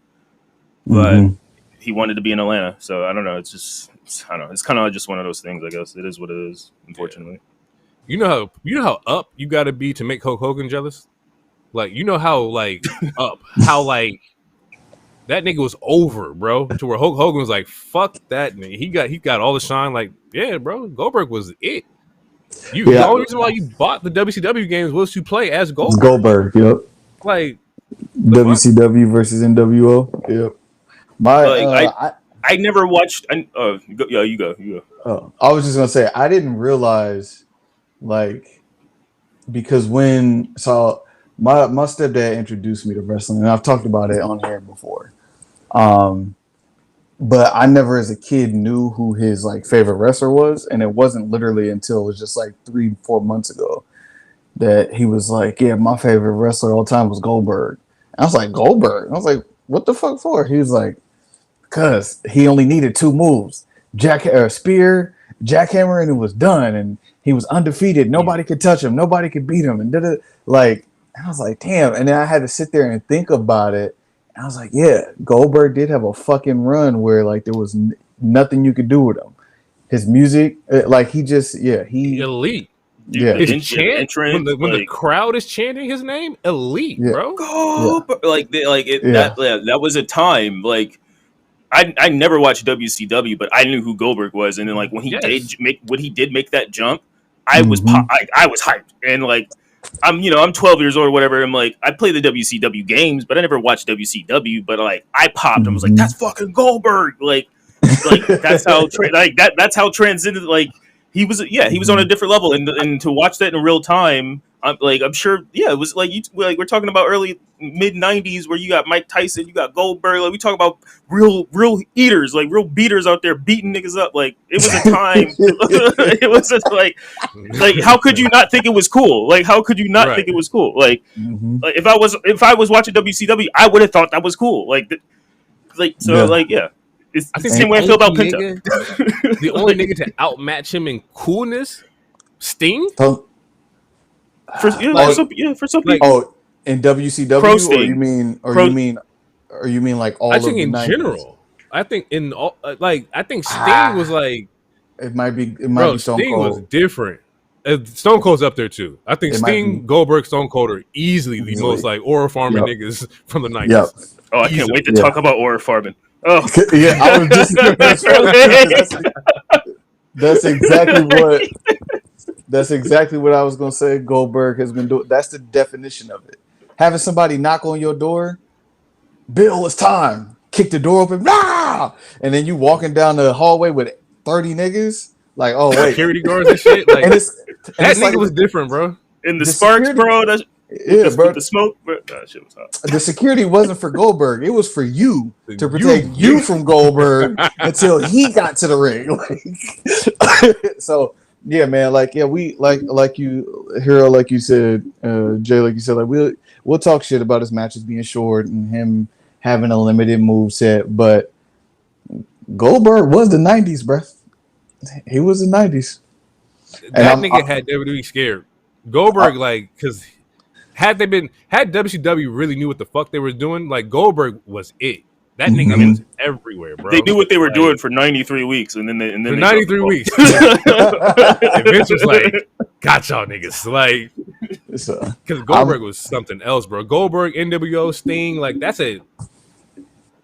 but he wanted to be in Atlanta, so I don't know. It's kind of just one of those things. I guess it is what it is, unfortunately.
You know how up you got to be to make Hulk Hogan jealous. Like you know how like up how like that nigga was over, bro. To where Hulk Hogan was like, "Fuck that nigga." He got all the shine. Like, yeah, bro. Goldberg was it. The only reason why you bought the WCW games was to play as Goldberg.
Goldberg, yep.
Like
WCW versus NWO, yep.
I never watched. You go.
Oh, I was just gonna say I didn't realize, like, because my stepdad introduced me to wrestling, and I've talked about it on here before. But I never, as a kid, knew who his like favorite wrestler was, and it wasn't literally until it was just like 3-4 months ago that he was like, "Yeah, my favorite wrestler all time was Goldberg." And I was like, "Goldberg?" I was like, "What the fuck for?" He was like, "Cause he only needed 2 moves: spear, jackhammer, and it was done, and he was undefeated. Nobody could touch him. Nobody could beat him." And did it like. And I was like, damn. And then I had to sit there and think about it. And I was like, yeah, Goldberg did have a fucking run where like there was nothing you could do with him. His music, like he
elite.
Yeah,
his chant when the crowd is chanting his name, elite, bro.
Goldberg, that was a time. Like I never watched WCW, but I knew who Goldberg was. And then like when he did make that jump, I was I was hyped and like. I'm 12 years old or whatever. I'm like, I play the WCW games, but I never watched WCW. But like, I popped and was like, that's fucking Goldberg. Like that's how that's how transcended. Like he was on a different level, and to watch that in real time, I'm sure, it was like we're talking about early mid 90s where you got Mike Tyson, you got Goldberg. Like we talk about real eaters, like real beaters out there beating niggas up. Like it was a time. It was just like how could you not think it was cool? Like how could you not think it was cool? Like, like if I was watching WCW, I would have thought that was cool. Like It's I think the same way I feel about Penta.
The only nigga to outmatch him in coolness, Sting.
For some people.
Oh, in WCW, or you mean like all?
I think
of
in
90s?
General. I think in all, I think Sting was like.
It might be Stone
Sting
Cold.
was different. Stone Cold's up there too. I think Sting, Goldberg, Stone Cold are easily the most like aura farmer niggas from the 90s.
Yep.
Oh, I can't wait to talk about aura farming. Oh
yeah, I was just that's exactly what I was gonna say. Goldberg has been doing. That's the definition of it. Having somebody knock on your door, Bill, it's time. Kick the door open, rah! And then you walking down the hallway with 30 niggas. Like, oh wait,
security guards and shit. Like that nigga
like,
was different, bro.
And the sparks, bro.
Bro.
The smoke, bro. That shit was hot.
The security wasn't for Goldberg; it was for you to protect you from Goldberg until he got to the ring. Like, so yeah, man. Like, yeah, we like you, Hero, like you said, Jay, like you said, like we'll talk shit about his matches being short and him having a limited move set, but Goldberg was the 90s, bro. He was the 90s.
That nigga had WWE scared. Goldberg, like, because had WCW really knew what the fuck they were doing, like Goldberg was it. That nigga was everywhere, bro.
They knew what they were doing for 93 weeks, and then they
93 weeks. And Vince was like, "Got y'all niggas," like, because Goldberg was something else, bro. Goldberg, NWO, Sting, like that's it.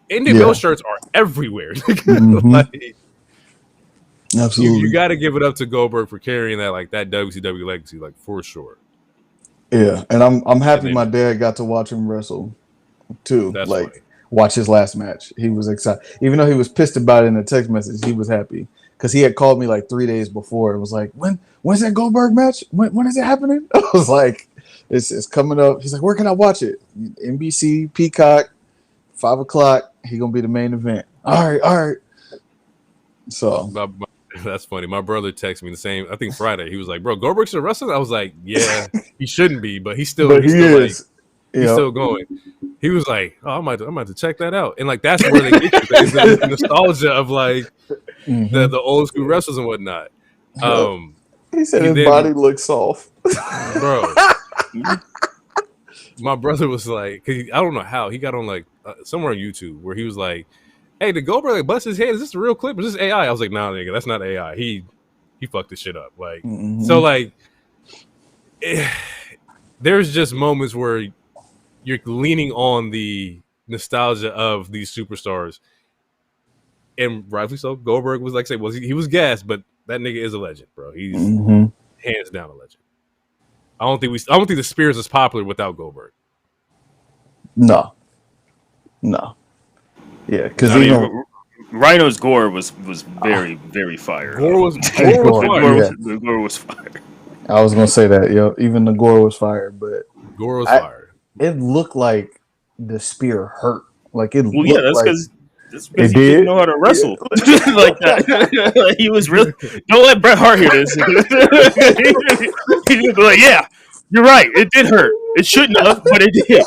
NWO shirts are everywhere. Like,
absolutely,
you got to give it up to Goldberg for carrying that, like that WCW legacy, like for sure.
Yeah, and I'm happy my dad got to watch him wrestle too.
That's
like.
funny.
Watch his last match. He was excited. Even though he was pissed about it in the text message, he was happy. Because he had called me like 3 days before. It was like, when's that Goldberg match? When is it happening? I was like, it's coming up. He's like, where can I watch it? NBC, Peacock, 5 o'clock. He going to be the main event. All right. So.
That's funny. My brother texted me the same, I think Friday. He was like, bro, Goldberg's a wrestler? I was like, yeah, he shouldn't be, but he's still
is.
Like, he's still going. He was like, "Oh, I'm about to check that out," and like that's where they get you. It's the nostalgia of like the old school wrestlers and whatnot.
He said his body looks soft,
bro. My brother was like, cause I don't know how he got on like somewhere on YouTube where he was like, "Hey, did Goldberg like bust his head? Is this a real clip? Is this AI?" I was like, "Nah, nigga, that's not AI. He fucked this shit up." Like, so like, there's just moments where you're leaning on the nostalgia of these superstars, and rightfully so. Goldberg was like, say, well, he was gassed, but that nigga is a legend, bro. He's hands down a legend. I don't think the Spears is popular without Goldberg.
No. Yeah, because
Rhino's gore was very very fire.
Gore was
fire.
I was gonna say that, yo. Even the gore was fire, but
gore was fire.
It looked like the spear hurt. Like it.
Well, yeah, that's because he didn't know how to wrestle like that. Like, he was really. Don't let Bret Hart hear this. He'd be like, "Yeah, you're right. It did hurt. It shouldn't have, but it did."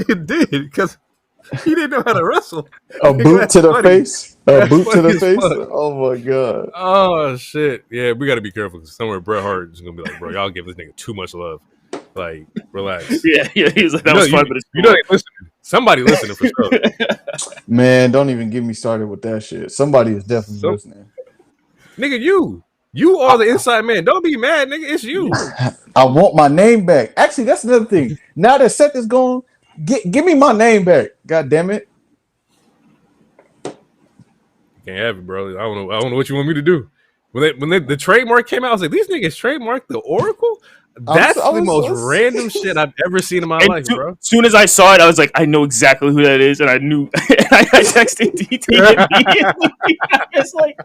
It did because he didn't know how to wrestle.
A boot to the face. A boot to the face. Oh my god.
Oh shit. Yeah, we got to be careful because somewhere Bret Hart is gonna be like, bro, y'all give this nigga too much love. Like, relax.
Yeah. He's like, that was fun, but it's
you know they listening. Somebody listening for sure.
Man, don't even get me started with that shit. Somebody is definitely listening.
Nigga, you are the inside man. Don't be mad, nigga. It's you.
I want my name back. Actually, that's another thing. Now that Seth is gone, give me my name back. God damn it.
Can't have it, bro. I don't know what you want me to do. When the trademark came out, I was like, these niggas trademarked the Oracle? That's the most random shit I've ever seen in my life, bro.
As soon as I saw it, I was like, I know exactly who that is, and I knew. I texted DT immediately. I was like,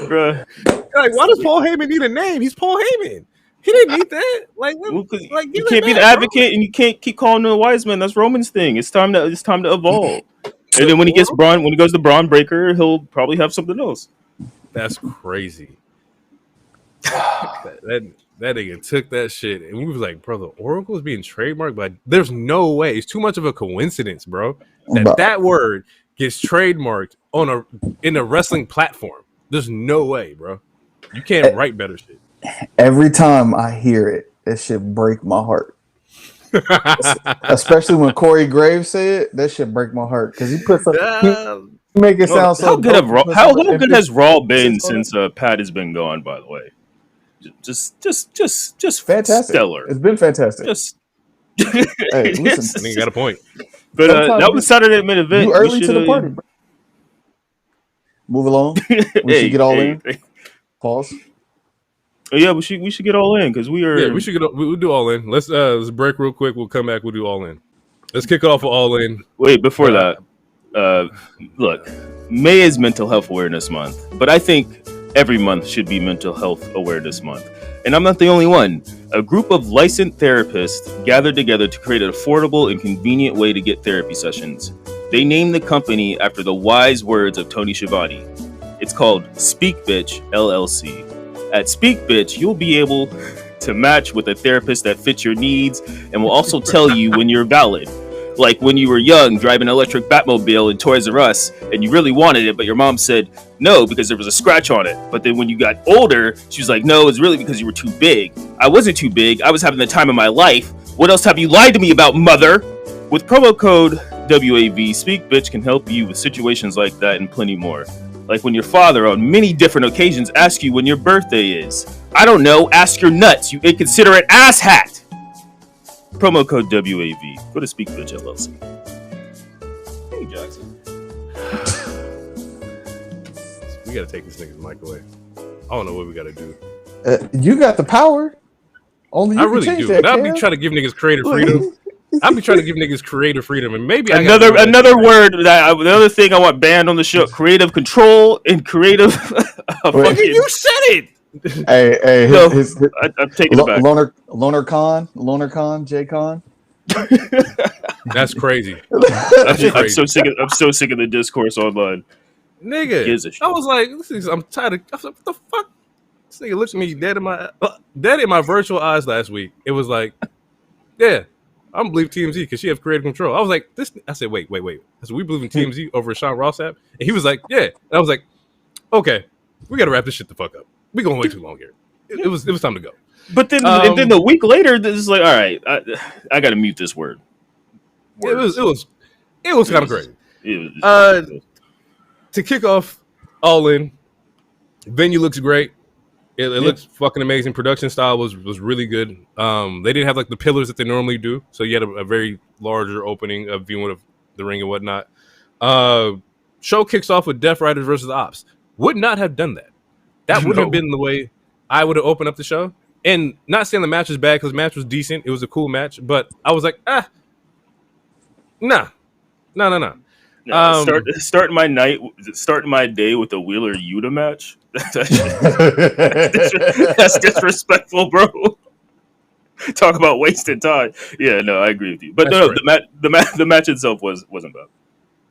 bro.
Like, why does Paul Heyman need a name? He's Paul Heyman. He didn't need that. Like,
you can't be the advocate, and you can't keep calling him a wise man. That's Roman's thing. It's time to evolve. And then when he goes to Braun Breaker, he'll probably have something else.
That's crazy. That nigga took that shit, and we was like, bro, the Oracle is being trademarked, but there's no way. It's too much of a coincidence, bro. That word gets trademarked in a wrestling platform. There's no way, bro. You can't write better shit.
Every time I hear it, that shit break my heart. Especially when Corey Graves say it, that shit break my heart because he puts make it sound so.
How good has Raw been since Pat has been gone? By the way, just
fantastic.
Stellar.
It's been fantastic.
Hey, listen, I think you got a point.
But that was Saturday main event.
You early to the party. Bro. Move along. We should get all in. Pause.
Oh, yeah, we should get all in because we are.
Yeah, we'll do all in. Let's break real quick. We'll come back. We'll do all in. Let's kick it off with all in.
Wait, before that, look, May is Mental Health Awareness Month, but I think every month should be Mental Health Awareness Month. And I'm not the only one. A group of licensed therapists gathered together to create an affordable and convenient way to get therapy sessions. They named the company after the wise words of Tony Schiavone. It's called Speak Bitch LLC. At Speak Bitch, you'll be able to match with a therapist that fits your needs and will also tell you when you're valid. Like when you were young, driving an electric Batmobile in Toys R Us, and you really wanted it, but your mom said no because there was a scratch on it. But then when you got older, she was like, no, it's really because you were too big. I wasn't too big. I was having the time of my life. What else have you lied to me about, mother? With promo code WAV, Speak Bitch can help you with situations like that and plenty more. Like when your father, on many different occasions, asks you when your birthday is. I don't know. Ask your nuts, you inconsiderate asshat. Promo code WAV. Go to Speak Bitch LLC. Hey, Jackson.
We gotta take this nigga's mic away. I don't know what we gotta do.
You got the power. Only you
I
can
really
change
do.
that,
But I'll be
Cam.
trying to give niggas creative freedom. I'll be trying to give niggas creative freedom, and maybe
Another word another thing I want banned on the show: creative control and creative.
Fucking you said it.
Hey,
No,
his
I'm taking it back.
Loner Con, J Con.
That's crazy.
I'm so sick. I'm so sick of the discourse online.
Nigga,
Gives a shit.
I was like, I'm tired of. I was like, what the fuck? This nigga looked at me dead in my virtual eyes last week. It was like, yeah, I don't believe TMZ because she has creative control. I was like, this. I said, wait. I said, we believe in TMZ over Sean Ross app, and he was like, yeah. And I was like, okay, we got to wrap this shit the fuck up. We going way too long here. It was time to go.
But then, and then a week later, this is like, all right, I got to mute this word.
It was kind of crazy.
It was
To kick off All In, venue looks great. It looks fucking amazing. Production style was really good. They didn't have like the pillars that they normally do, so you had a very larger opening of viewing of the ring and whatnot. Show kicks off with Death Riders versus Ops. Would not have done that. That wouldn't have been the way I would have opened up the show. And not saying the match was bad because the match was decent. It was a cool match, but I was like, nah.
No, starting my day with a Wheeler Yuta match. That's disrespectful, bro. Talk about wasting time. Yeah, no, I agree with you. But
That's right.
the match itself wasn't bad.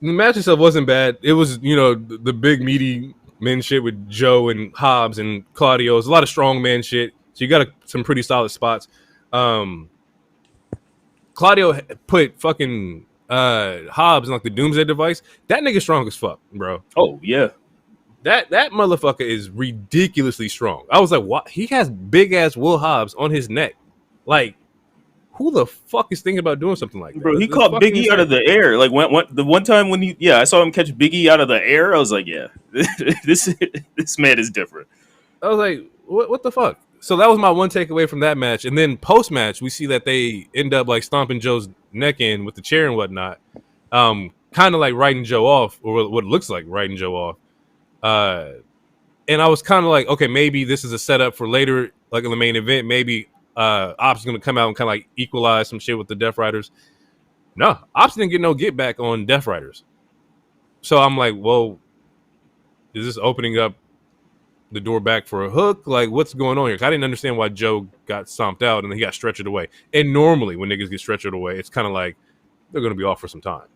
The match itself wasn't bad. It was, the big meaty men shit with Joe and Hobbs and Claudio. It's a lot of strong man shit. So you got some pretty solid spots. Claudio put fucking Hobbs in like the Doomsday device. That nigga strong as fuck, bro.
Oh yeah,
that motherfucker is ridiculously strong. I was like, what? He has big ass Will Hobbs on his neck. Like, who the fuck is thinking about doing something like that?
Bro, he caught Big E out of the air. Like the one time when I saw him catch Big E out of the air. I was like, yeah, this man is different.
I was like, what the fuck? So that was my one takeaway from that match. And then post match, we see that they end up like stomping Joe's neck in with the chair and whatnot. Kind of like writing Joe off, or what looks like writing Joe off. And I was kind of like, okay, maybe this is a setup for later, like in the main event. Maybe Ops is going to come out and kind of like equalize some shit with the Death Riders. No, Ops didn't get no get back on Death Riders. So I'm like, well, is this opening up the door back for a hook? Like, what's going on here? I didn't understand why Joe got stomped out and then he got stretchered away. And normally when niggas get stretchered away, it's kind of like they're going to be off for some time.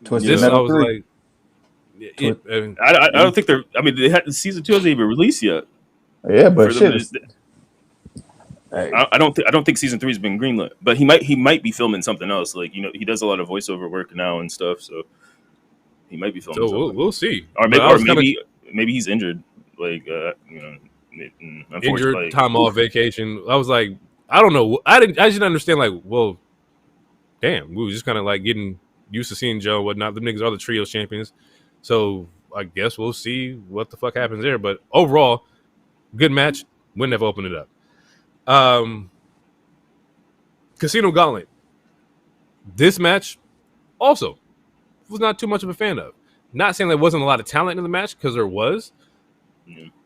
Twisted
I
Metal
was
3.
like,
I don't think they're. I mean, they had season 2 hasn't even released yet.
Yeah, but shit.
I don't think season 3 has been greenlit, but he might be filming something else. Like, he does a lot of voiceover work now and stuff, so he might be filming.
So we'll see.
Or maybe he's injured. Like,
injured, time off, vacation. I was like, I don't know. I didn't understand. Like, well, damn, we were just kind of like getting used to seeing Joe and whatnot. The niggas are the trios champions, so I guess we'll see what the fuck happens there. But overall, good match. Wouldn't have opened it up. Casino Gauntlet. This match also was not too much of a fan of. Not saying there wasn't a lot of talent in the match, because there was.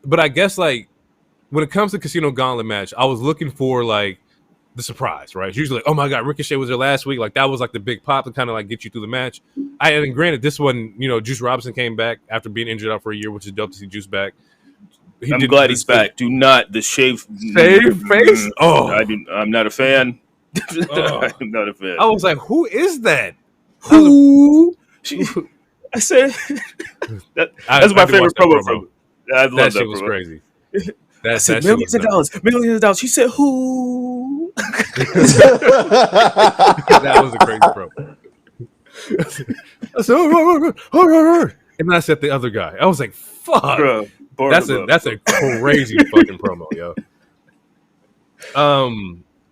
But I guess like when it comes to Casino Gauntlet match, I was looking for like the surprise, right? It's usually like, oh my god, Ricochet was there last week. Like that was like the big pop to kind of like get you through the match. And granted, this one, Juice Robinson came back after being injured out for a year, which is dope to see Juice back.
I'm glad he's back. Do not the shave
face. Oh,
I'm not a fan. I'm not a fan.
I was like, who is that?
Who? I said that's my favorite promo from. I love that
shit
promo.
Was crazy.
I said millions of dollars. She said who?
That was a crazy promo. I said, oh, and then I said the other guy. I was like, fuck.
Bro,
That's a crazy fucking promo, yo.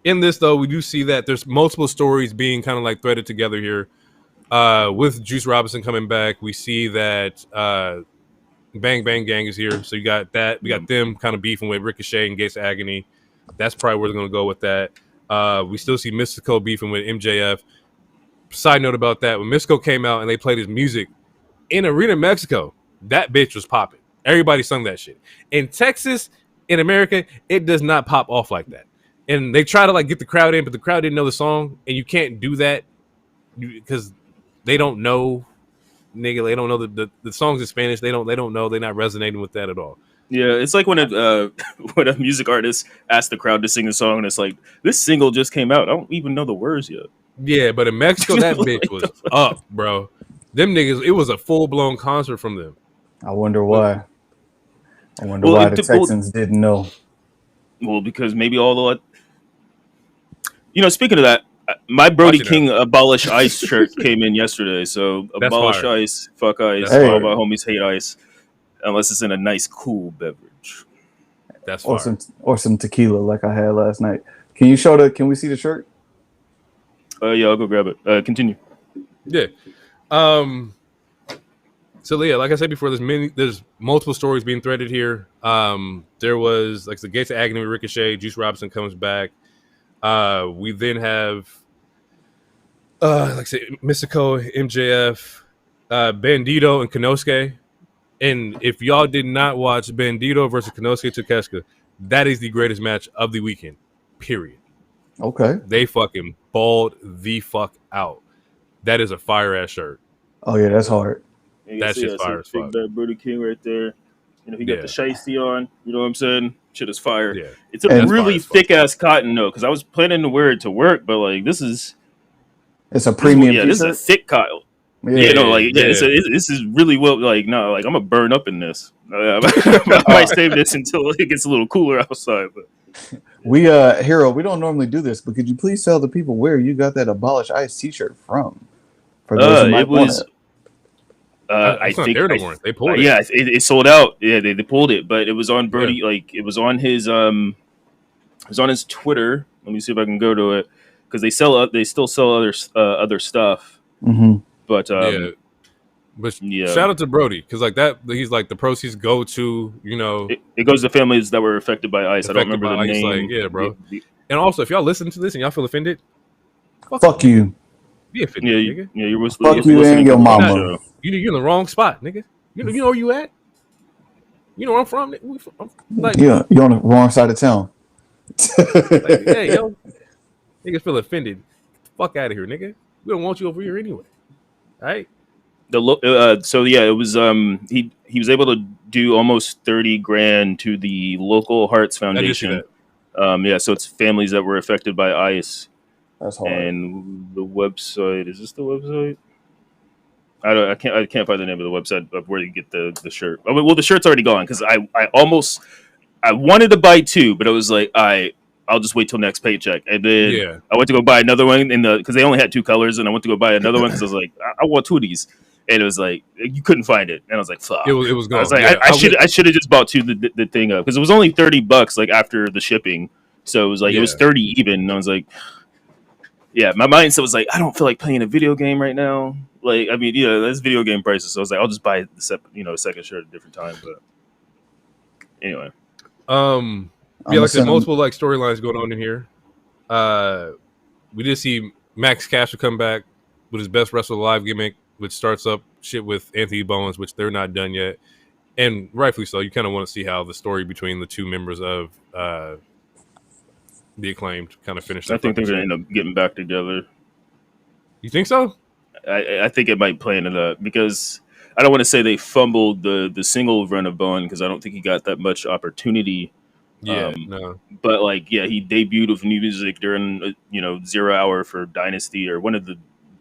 In this though, we do see that there's multiple stories being kind of like threaded together here. With Juice Robinson coming back, we see that Bang Bang Gang is here. So you got that. We got them kind of beefing with Ricochet and Gates of Agony. That's probably where they're going to go with that. We still see Mystico beefing with MJF. Side note about that, when Mystico came out and they played his music in Arena, Mexico, that bitch was popping. Everybody sung that shit. In Texas, in America, it does not pop off like that. And they try to like get the crowd in, but the crowd didn't know the song, and you can't do that because they don't know, nigga. They don't know the songs in Spanish. They don't know. They're not resonating with that at all.
Yeah, it's like when when a music artist asks the crowd to sing a song, and it's like, this single just came out. I don't even know the words yet.
Yeah, but in Mexico, that bitch was up, bro. Them niggas, it was a full blown concert from them.
I wonder why. Why the Texans didn't know.
Well, because maybe all the, speaking of that, my Brody King Abolish Ice shirt came in yesterday. So abolish ice, fuck ice. All my homies hate ice, unless it's in a nice, cool beverage.
That's
or some tequila like I had last night. Can we see the shirt?
Yeah, I'll go grab it. Continue.
Yeah. So yeah, like I said before, there's multiple stories being threaded here. There was like the Gates of Agony with Ricochet, Juice Robinson comes back. We then have like I said, Mystico, MJF, Bandito, and Konosuke. And if y'all did not watch Bandito versus Konosuke Takeshita, that is the greatest match of the weekend. Period.
Okay.
They fucking balled the fuck out. That is a fire ass shirt.
Oh yeah, that's hard.
That's just fire as fuck.
Big Brody King right there. He got the shiesty on. You know what I'm saying? Shit is fire.
Yeah.
It's a really thick ass cotton though, because I was planning to wear it to work, but like this is.
It's a premium.
This is a thick cotton. This is really well. Like no, like I'm gonna burn up in this. I might save this until it gets a little cooler outside. But
we Hero, we don't normally do this, but could you please tell the people where you got that Abolish Ice T-shirt from? For those who might want it.
I think
they pulled it.
Yeah, it sold out. Yeah, they pulled it, but it was on Brody. Yeah. Like it was on his it was on his Twitter. Let me see if I can go to it because they still sell other stuff.
Mm-hmm.
But
shout out to Brody because like that he's like the proceeds go to
it goes to families that were affected by ice. I don't remember the name.
Like, yeah, bro. And also, if y'all listen to this and y'all feel offended,
fuck you.
Be offended, nigga.
Yeah, you're
fuck you and your mama.
You're in the wrong spot, nigga. You know where you at. You know where I'm from. Like,
you're on the wrong side of town.
Like, hey, yo, niggas feel offended. Get the fuck out of here, nigga. We don't want you over here anyway. All right.
It was he was able to do almost $30,000 to the local Hearts Foundation. So it's families that were affected by ice.
That's hard.
And the website, is this the website? I can't find the name of the website of where you get the shirt. Well, the shirt's already gone because I wanted to buy two, but it was like I'll just wait till next paycheck. And then I went to go buy another one because they only had two colors, and I went to go buy another one because I was like, I want two of these. And it was like you couldn't find it, and I was like, "Fuck!" It was gone. I was like, I should have just bought the thing up because it was only $30 like after the shipping, so it was like it was 30 even. And I was like, "Yeah," my mindset was like, I don't feel like playing a video game right now. Like, I mean, that's video game prices. So I was like, I'll just buy the second shirt at a different time. But anyway,
like I said, multiple like storylines going on in here. We did see Max Caster come back with his Best Wrestler Alive gimmick, which starts up shit with Anthony Bowens, which they're not done yet, and rightfully so. You kind of want to see how the story between the two members of the Acclaimed kind of finish.
I think they're going to end up getting back together.
You think so?
I think it might play into that because I don't want to say they fumbled the single run of Bowen because I don't think he got that much opportunity.
No.
But he debuted with new music during 0 Hour for Dynasty or one of the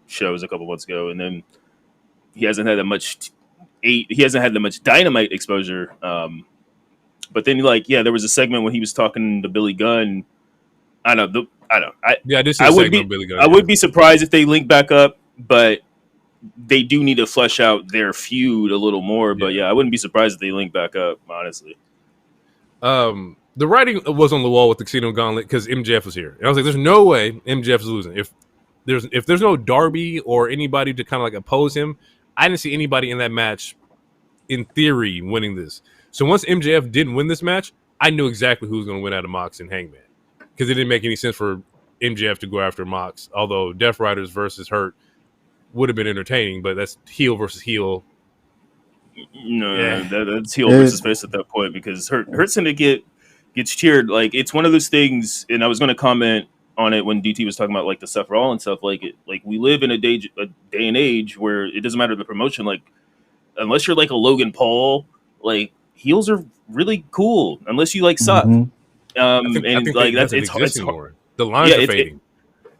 shows a couple months ago, and then he hasn't had that much Dynamite exposure. But then there was a segment when he was talking to Billy Gunn. I would be surprised if they link back up, but they do need to flesh out their feud a little more. But
Yeah.
yeah, I wouldn't be surprised if they link back up, honestly.
The writing was on the wall with the Casino Gauntlet because MJF was here, and I was like, "There's no way MJF is losing. If there's no Darby or anybody to kind of like oppose him, I didn't see anybody in that match, in theory, winning this. So once MJF didn't win this match, I knew exactly who was going to win out of Mox and Hangman because it didn't make any sense for MJF to go after Mox. Although Death Riders versus Hurt would have been entertaining, but that's heel versus heel.
No, that's heel versus face at that point because Hurt Syndicate gets cheered. Like it's one of those things, and I was going to comment on it when DT was talking about like the Seth Rollins stuff. Like we live in a day and age where it doesn't matter the promotion. Like unless you're like a Logan Paul, like heels are really cool unless you like suck.
I think like it's hard. The lines are fading.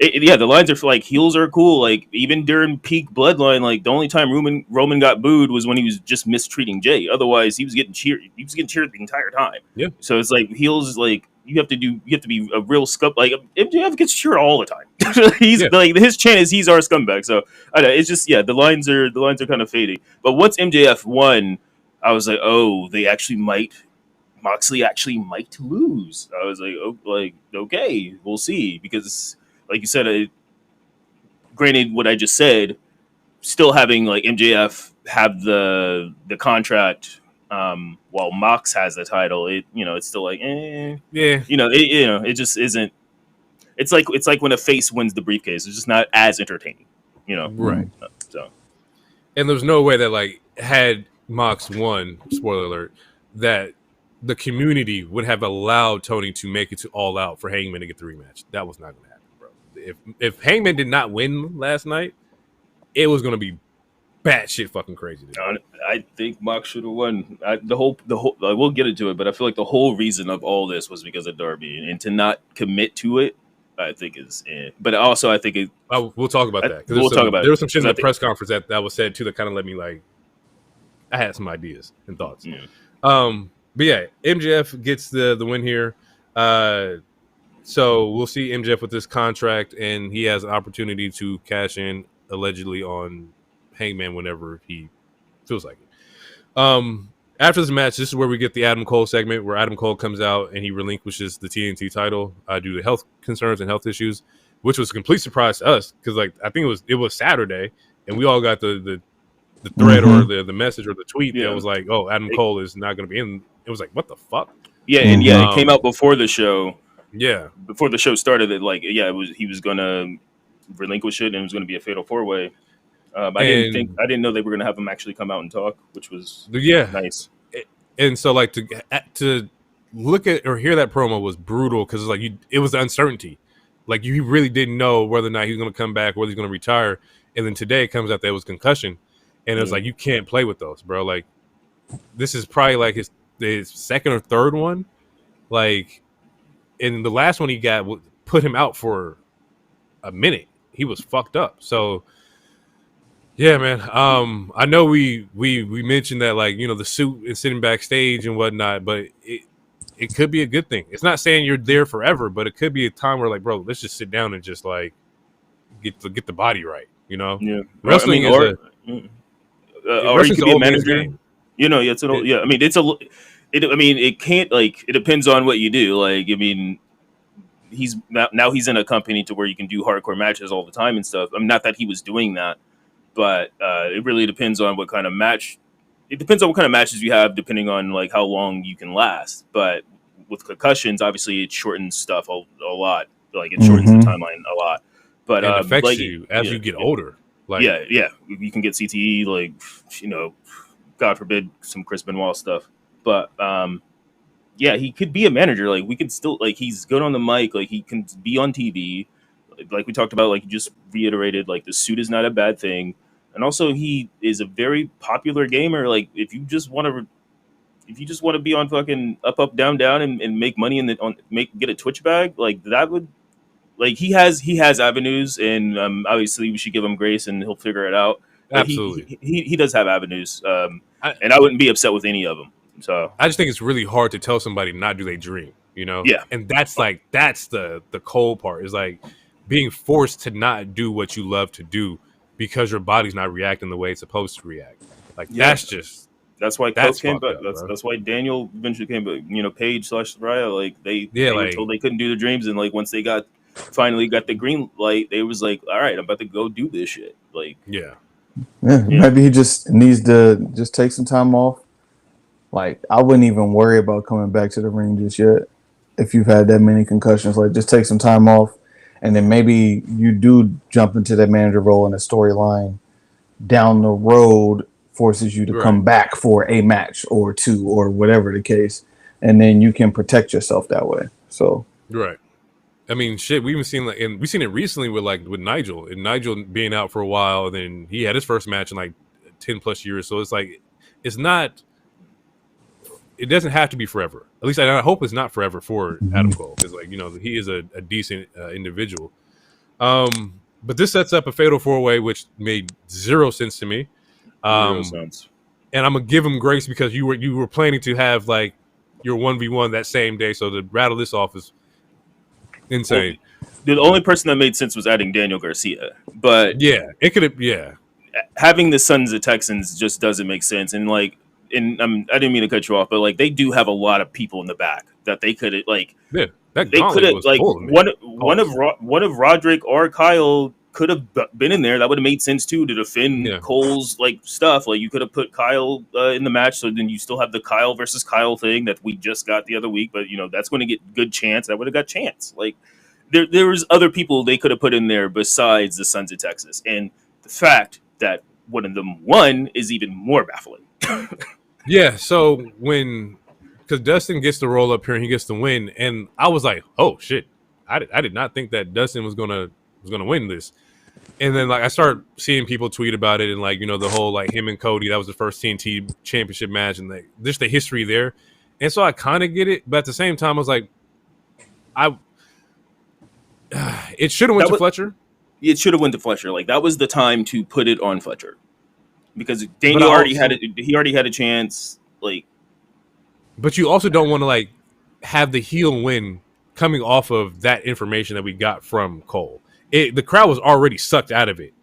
The lines are like heels are cool. Like even during peak Bloodline, like the only time Roman got booed was when he was just mistreating Jay. Otherwise, he was getting cheered. He was getting cheered the entire time.
Yeah.
So it's like heels. Like you have to be a real scum. Like MJF gets cheered all the time. Like his chant is he's our scumbag. So I don't know, it's just the lines are kind of fading. But once MJF won, I was like, oh, Moxley actually might lose. I was like, oh, like okay, we'll see because. Like you said, granted, what I just said, still having like MJF have the contract while Mox has the title, it's still like, it just isn't. It's like when a face wins the briefcase, it's just not as entertaining,
Right.
So,
and there's no way that like had Mox won, spoiler alert, that the community would have allowed Tony to make it to All Out for Hangman to get the rematch. That was not going to happen. If Hangman did not win last night, it was going to be batshit fucking crazy.
I think Mox should have won. The whole we'll get into it, but I feel like the whole reason of all this was because of Darby, and to not commit to it, I think is. But also, I think
we'll talk about that.
We'll talk about it.
There was some shit in the press conference that was said too that kind of let me like. I had some ideas and thoughts.
Yeah.
But yeah, MJF gets the win here. So we'll see MJF with this contract, and he has an opportunity to cash in allegedly on Hangman whenever he feels like it. After this match, this is where we get the Adam Cole segment, where Adam Cole comes out and he relinquishes the TNT title due to health concerns and health issues, which was a complete surprise to us because, like, I think it was Saturday, and we all got the thread or the message or the tweet that was like, "Oh, Adam Cole is not going to be in." It was like, "What the fuck?"
Yeah, and it came out before the show.
Yeah,
before the show started, that he was gonna relinquish it and it was gonna be a fatal 4-way. I didn't know they were gonna have him actually come out and talk, which was nice.
And so like to look at or hear that promo was brutal because it was the uncertainty, like you really didn't know whether or not he was gonna come back, whether he's gonna retire, and then today it comes out that it was concussion, and it was like you can't play with those, bro. Like this is probably like his second or third one, like. And the last one he got put him out for a minute. He was fucked up. So, yeah, man. I know we mentioned that, like, the suit and sitting backstage and whatnot, but it could be a good thing. It's not saying you're there forever, but it could be a time where, like, bro, let's just sit down and just like get the body right.
Yeah.
Wrestling
or you could be a manager. I mean, it can't, like, it depends on what you do. Like, I mean, he's in a company to where you can do hardcore matches all the time and stuff. I mean, not that he was doing that, but it really depends on what kind of match. It depends on what kind of matches you have, depending on like how long you can last. But with concussions, obviously, it shortens stuff a lot. Like it shortens the timeline a lot. But
it affects you as you get older. Like
you can get CTE. Like God forbid, some Chris Benoit stuff. But he could be a manager. Like we can still like he's good on the mic. Like he can be on TV. Like we talked about. Like you just reiterated. Like the suit is not a bad thing. And also he is a very popular gamer. Like if you just want to be on fucking up down and make money get a Twitch bag, like that would. Like he has avenues, and obviously we should give him grace, and he'll figure it out. But
absolutely,
he does have avenues, and I wouldn't be upset with any of them. So
I just think it's really hard to tell somebody not do they dream,
Yeah,
and that's the cold part is like being forced to not do what you love to do because your body's not reacting the way it's supposed to react. Like
Yeah. That's why
that's
Coke came
fucked
back.
up, bro.
That's why Daniel eventually came back. Paige / Soraya, like they were
like
told they couldn't do the dreams, and like once they finally got the green light, they was like, all right, I'm about to go do this shit. Like,
yeah.
Maybe he just needs to just take some time off. Like, I wouldn't even worry about coming back to the ring just yet. If you've had that many concussions, like, just take some time off, and then maybe you do jump into that manager role in a storyline down the road forces you to come back for a match or two or whatever the case, and then you can protect yourself that way. So
right. I mean, shit. We even seen we've seen it recently with Nigel, and Nigel being out for a while, and then he had his first match in like 10+ years. So it's like it's not. It doesn't have to be forever. At least I hope it's not forever for Adam Cole, because he is a decent individual. But this sets up a fatal 4-way, which made zero sense to me.
Zero sense.
And I'm gonna give him grace because you were planning to have like your 1v1 that same day, so to rattle this off is insane.
Well, the only person that made sense was adding Daniel Garcia, but
yeah, it could have. Yeah,
having the Sons of Texans just doesn't make sense. And like, I didn't mean to cut you off, but like they do have a lot of people in the back that they could have like.
Yeah,
they could have like one of Roderick or Kyle could have been in there. That would have made sense too to defend Cole's like stuff. Like you could have put Kyle in the match, so then you still have the Kyle versus Kyle thing that we just got the other week. But that's going to get good chance. That would have got chance. Like there was other people they could have put in there besides the Sons of Texas, and the fact that one of them won is even more baffling.
Yeah. So because Dustin gets to roll up here and he gets to win, and I was like, oh shit, I did not think that Dustin was gonna win this. And then like I start seeing people tweet about it, and like the whole like him and Cody, that was the first TNT championship match, and like just the history there. And so I kind of get it, but at the same time I was like, it should have went to Fletcher.
It should have went to Fletcher. Like that was the time to put it on Fletcher, because Daniel already had it. He already had a chance. Like,
but you also don't want to like have the heel win coming off of that information that we got from Cole. The crowd was already sucked out of it.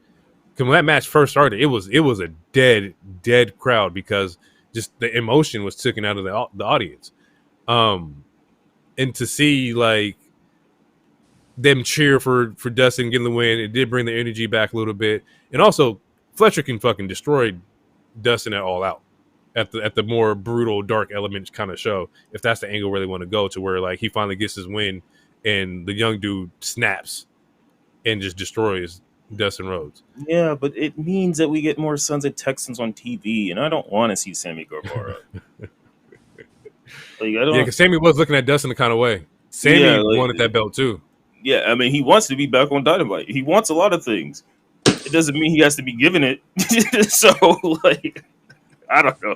Because when that match first started, it was a dead crowd because just the emotion was taken out of the audience. And to see like them cheer for Dustin getting the win, it did bring the energy back a little bit. And also, Fletcher can fucking destroy Dustin at All Out at the more brutal, dark elements kind of show. If that's the angle where they want to go, to where like he finally gets his win and the young dude snaps and just destroys Dustin Rhodes.
Yeah, but it means that we get more Sons of Texans on TV, and I don't want to see Sammy Guevara.
Because Sammy was looking at Dustin the kind of way. Sammy wanted that belt too.
Yeah, I mean, he wants to be back on Dynamite. He wants a lot of things. It doesn't mean he has to be given it. So, like, I don't know.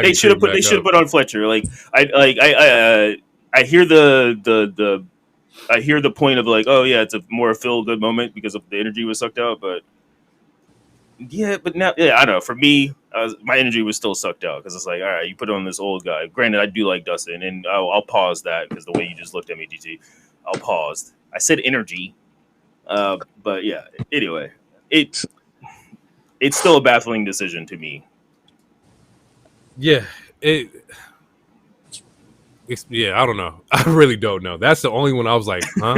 They should have put on Fletcher. Like, I hear I hear the point of like, oh yeah, it's a more feel good moment because of the energy was sucked out. But yeah, but now, I don't know. For me, my energy was still sucked out because it's like, all right, you put on this old guy. Granted, I do like Dustin, and I'll pause that because the way you just looked at me, DT. I'll pause. I said energy, but yeah. Anyway, it's still a baffling decision to me.
Yeah, I don't know. I really don't know. That's the only one I was like, huh?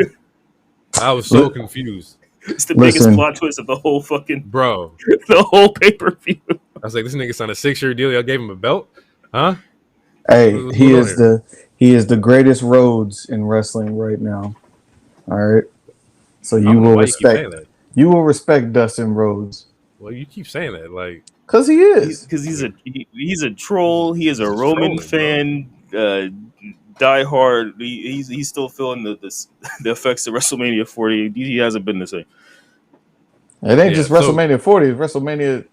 I was so confused.
It's the biggest plot twist of the whole fucking
bro.
The whole pay-per-view.
I was like, this nigga signed a 6-year deal. Y'all gave him a belt, huh?
Hey, he is the greatest Rhodes in wrestling right now. All right, so you will respect Dustin Rhodes.
Well, you keep saying that, like,
because he is.
Because he's a troll. He is a Roman fan. Die hard. He's still feeling the effects of WrestleMania 40. He hasn't been the same.
It ain't just WrestleMania 40. It's WrestleMania.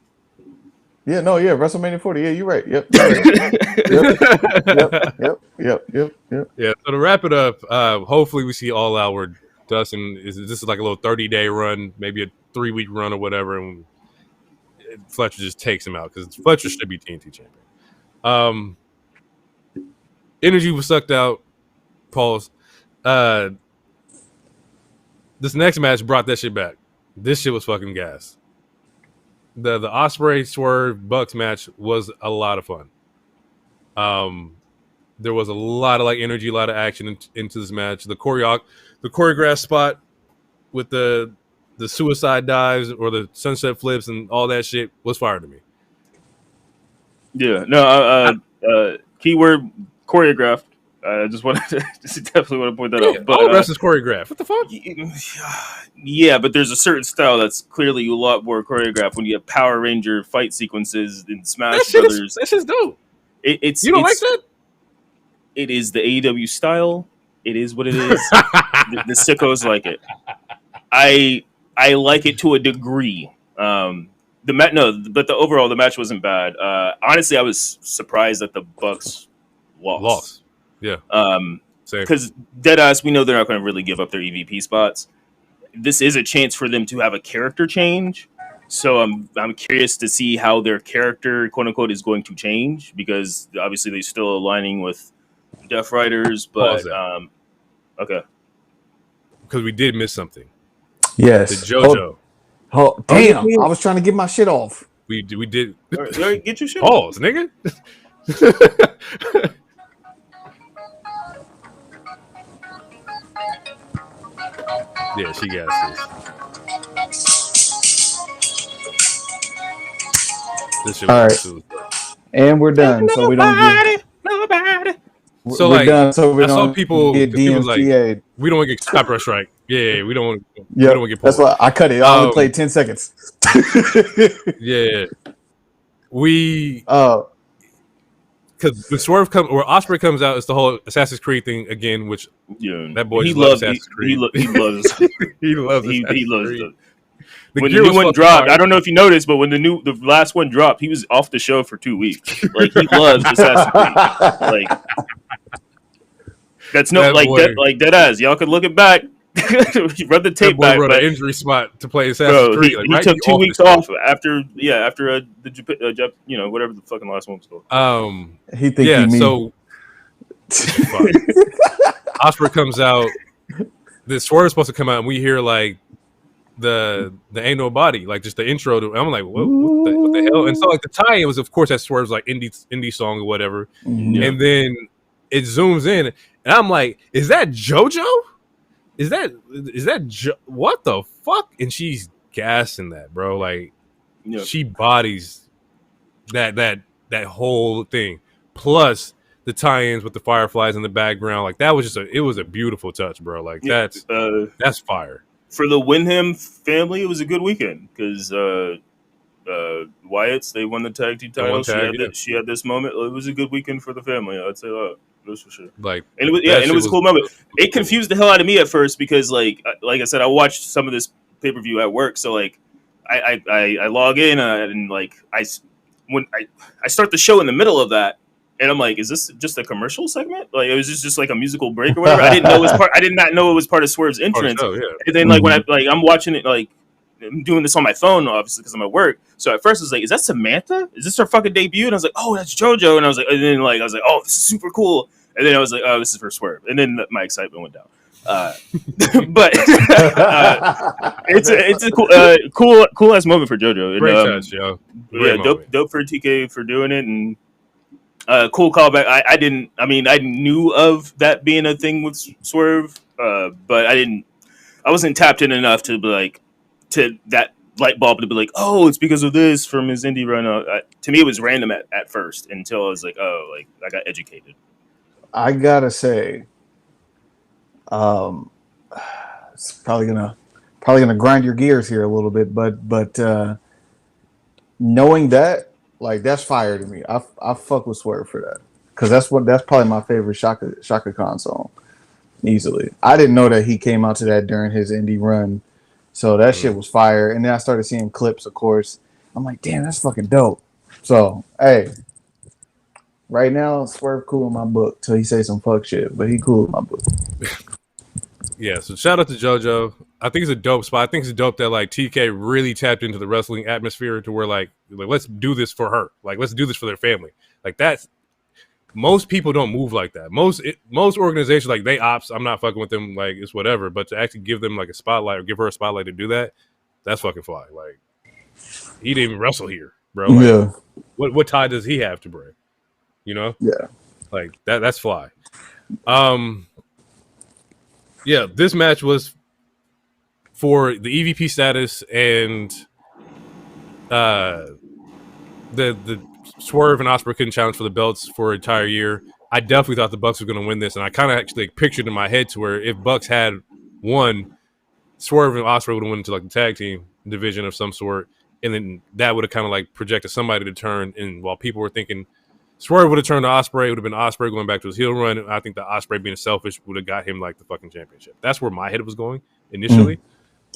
Yeah, WrestleMania 40. Yeah, you're right. Yep. Yep.
Yeah. So to wrap it up, hopefully we see All Out where Dustin this is like a little 30-day run, maybe a 3-week run or whatever, and Fletcher just takes him out because Fletcher should be TNT champion. Energy was sucked out. Pause. This next match brought that shit back. This shit was fucking gas. The Ospreay Swerve Bucks match was a lot of fun. There was a lot of like energy, a lot of action into this match. The choreographed spot with the suicide dives or the sunset flips and all that shit was fire to me.
Yeah, no, keyword choreographed. I just wanted to definitely want to point that out. But
all the rest is choreographed. What the fuck?
Yeah, but there's a certain style that's clearly a lot more choreographed when you have Power Ranger fight sequences in Smash Brothers.
That shit's dope.
It's
you don't like that?
It is the AEW style. It is what it is. the sickos like it. I like it to a degree. But the overall the match wasn't bad. Honestly, I was surprised that the Bucks lost. Yeah. Because deadass, we know they're not going to really give up their EVP spots. This is a chance for them to have a character change. So I'm curious to see how their character, quote unquote, is going to change, because obviously they're still aligning with Death Riders. But okay,
because we did miss something.
Yes,
the JoJo.
Oh damn! I was trying to get my shit off.
We did.
All right, get your shit
off, nigga. Yeah, she got this.
All right, and we're done. So we don't get
nobody.
So
we're
like,
done, so we
I saw people
get DMCA'd.
Like, we don't want to get copyright strike. Yeah, we don't want.
Yeah,
we don't want to get.
That's why I cut it. I only played 10 seconds.
Yeah, we.
Because
the Swerve or Ospreay comes out, it's the whole Assassin's Creed thing again, which that boy loves Assassin's Creed.
He loves.
he loves.
He loves
it.
When the new one dropped, I don't know if you noticed, but when the last one dropped, he was off the show for 2 weeks. Like, he loves Assassin's Creed. Like, that's no like dead ass. Y'all could look it back. Run the tape back.
Wrote an injury spot to play Assassin's Creed.
He took 2 weeks off after the whatever the fucking last one was called.
He think
so Ospreay comes out. The Swerve is supposed to come out, and we hear like the Ain't Nobody, like just the intro to. I'm like, what the hell? And so like the tie-in was, of course, that Swerve's like indie song or whatever, and then it zooms in, and I'm like, is that JoJo? Is that what the fuck? And she's gassing that, bro. Like, she bodies that whole thing. Plus the tie-ins with the fireflies in the background. Like, that was just it was a beautiful touch, bro. Like, that's fire.
For the Wyndham family, it was a good weekend because Wyatt's, they won the tag team title. She had this moment. It was a good weekend for the family. I'd say that. That's for sure.
Like,
and it was a cool moment. It confused the hell out of me at first because, like I said, I watched some of this pay-per-view at work. So like, I log in and like I start the show in the middle of that, and I'm like, is this just a commercial segment? Like, it was just like a musical break or whatever. I did not know it was part of Swerve's entrance. And then like when I'm watching it, like, I'm doing this on my phone, obviously, because I'm at work. So at first I was like, is that Samantha? Is this her fucking debut? And I was like, oh, that's JoJo. And I was like, oh, this is super cool. And then I was like, oh, this is for Swerve. And then my excitement went down. But it's a cool ass moment for JoJo. And,
great touch, yo. Great
dope for TK for doing it, and cool callback. I knew of that being a thing with Swerve, but I wasn't tapped in enough to be like, to that light bulb to be like, oh, it's because of this from his indie run. To me, it was random at first until I was like, oh, like I got educated.
I gotta say, it's probably gonna grind your gears here a little bit, but knowing that, like, that's fire to me. I fuck with Swerve for that, because that's probably my favorite Shaka Khan song, easily. I didn't know that he came out to that during his indie run. So that shit was fire. And then I started seeing clips, of course. I'm like, damn, that's fucking dope. So, hey, right now, Swerve cool in my book till he say some fuck shit, but he cool in my book.
Yeah, so shout out to JoJo. I think it's a dope spot. I think it's dope that like TK really tapped into the wrestling atmosphere to where like let's do this for her. Like, let's do this for their family. Like, that's most people don't move like that. Most organizations, like, they ops, I'm not fucking with them, like, it's whatever. But to actually give them like a spotlight or give her a spotlight to do that, That's fucking fly. Like he didn't even wrestle here, bro. Like,
Yeah.
what tie does he have to Bray? You know?
Yeah.
Like that's fly. Yeah, this match was for the EVP status and the Swerve and Osprey couldn't challenge for the belts for an entire year. I definitely thought the Bucks were going to win this, and I kind of actually pictured in my head to where if Bucks had won, Swerve and Osprey would have went into like the tag team division of some sort, and then that would have kind of like projected somebody to turn. And while people were thinking Swerve would have turned to Osprey, it would have been Osprey going back to his heel run. And I think the Osprey being selfish would have got him like the fucking championship. That's where my head was going initially.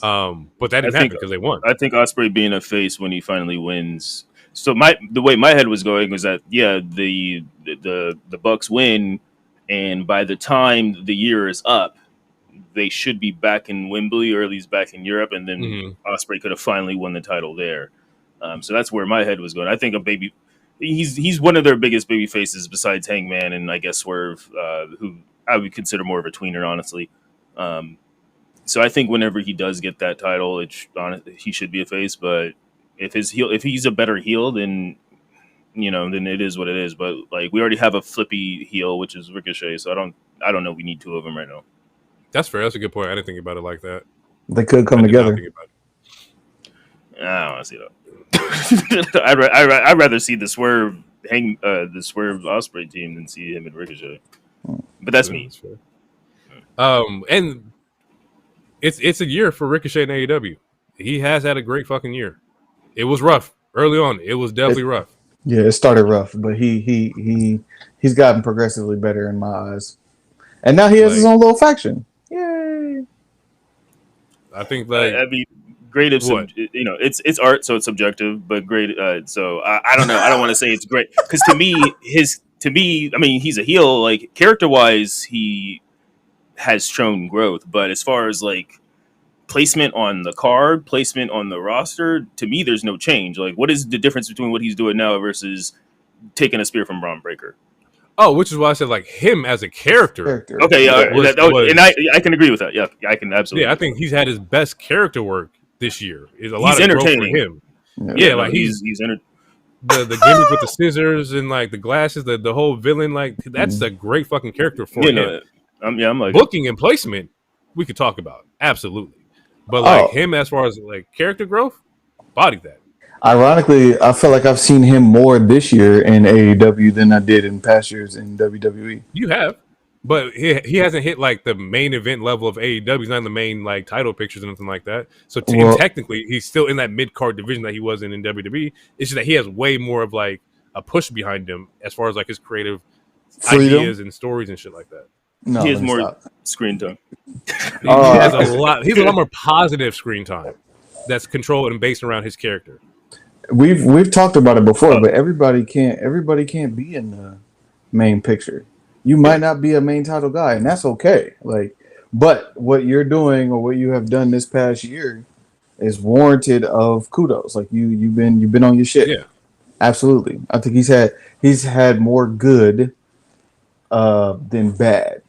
But that didn't happen because they won.
I think Osprey being a face when he finally wins. So the way my head was going was that the Bucks win, and by the time the year is up, they should be back in Wembley or at least back in Europe, and then Osprey could have finally won the title there. So that's where my head was going. I think he's one of their biggest baby faces besides Hangman and I guess Swerve, who I would consider more of a tweener, honestly. So I think whenever he does get that title, he should be a face. But if he's a better heel, then then it is what it is. But like we already have a flippy heel, which is Ricochet. So I don't know. We need two of them right now.
That's fair. That's a good point. I didn't think about it like that.
They could come together.
I don't want to see that. I'd rather see the Swerve Osprey team than see him and Ricochet. But that's me.
And it's a year for Ricochet and AEW. He has had a great fucking year. It was rough early on. It was definitely rough.
Yeah, it started rough, but he's gotten progressively better in my eyes. And now he has his own little faction. Yay!
I think like
great if it's art, so it's subjective, but great. So I don't know. I don't want to say it's great because to me, I mean, he's a heel. Like character wise, he has shown growth, but as far as like placement on the card, placement on the roster, to me, there's no change. Like, what is the difference between what he's doing now versus taking a spear from Braun Breaker?
Oh, which is why I said like him as a character.
Okay, yeah, and I can agree with that. Yeah, I can absolutely.
Yeah, I think he's had his best character work this year. He's
entertaining
for him.
Yeah,
like
he's
the gimmick with the scissors and like the glasses, the whole villain, like that's a great fucking character for him.
I'm like
booking and placement. We could talk about absolutely, but like him as far as like character growth, bodied that.
Ironically, I feel like I've seen him more this year in AEW than I did in past years in WWE.
You have, but he hasn't hit like the main event level of AEW. He's not in the main like title pictures or anything like that. So technically, he's still in that mid card division that he was in WWE. It's just that he has way more of like a push behind him as far as like his creative ideas and stories and shit like that.
No, he has more screen time.
He has a lot. He's a lot more positive screen time that's controlled and based around his character.
We've talked about it before, but everybody can't be in the main picture. You might not be a main title guy, and that's okay. Like, but what you're doing or what you have done this past year is warranted of kudos. Like you've been on your shit.
Yeah,
absolutely. I think he's had more good than bad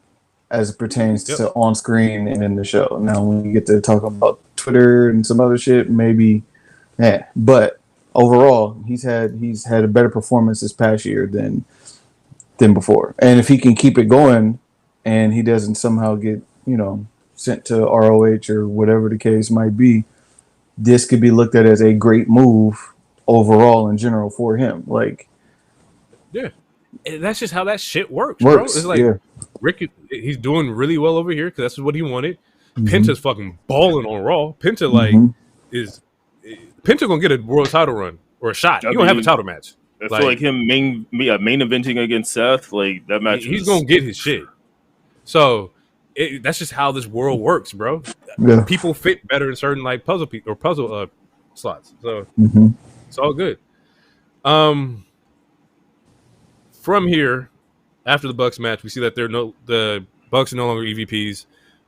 as it pertains to on screen and in the show. Now, when you get to talk about Twitter and some other shit, maybe, but overall, he's had a better performance this past year than before. And if he can keep it going, and he doesn't somehow get sent to ROH or whatever the case might be, this could be looked at as a great move overall in general for him. Like,
yeah. And that's just how that shit works, bro. It's like Rick, he's doing really well over here because that's what he wanted. Penta's fucking balling on Raw. Penta Penta gonna get a world title run or a shot. He gonna have a title match.
I feel like him main eventing against Seth, like that match.
He's gonna get his shit. So that's just how this world works, bro.
Yeah.
People fit better in certain like puzzle slots. So it's all good. From here, after the Bucks match, we see that the Bucks are no longer EVPs.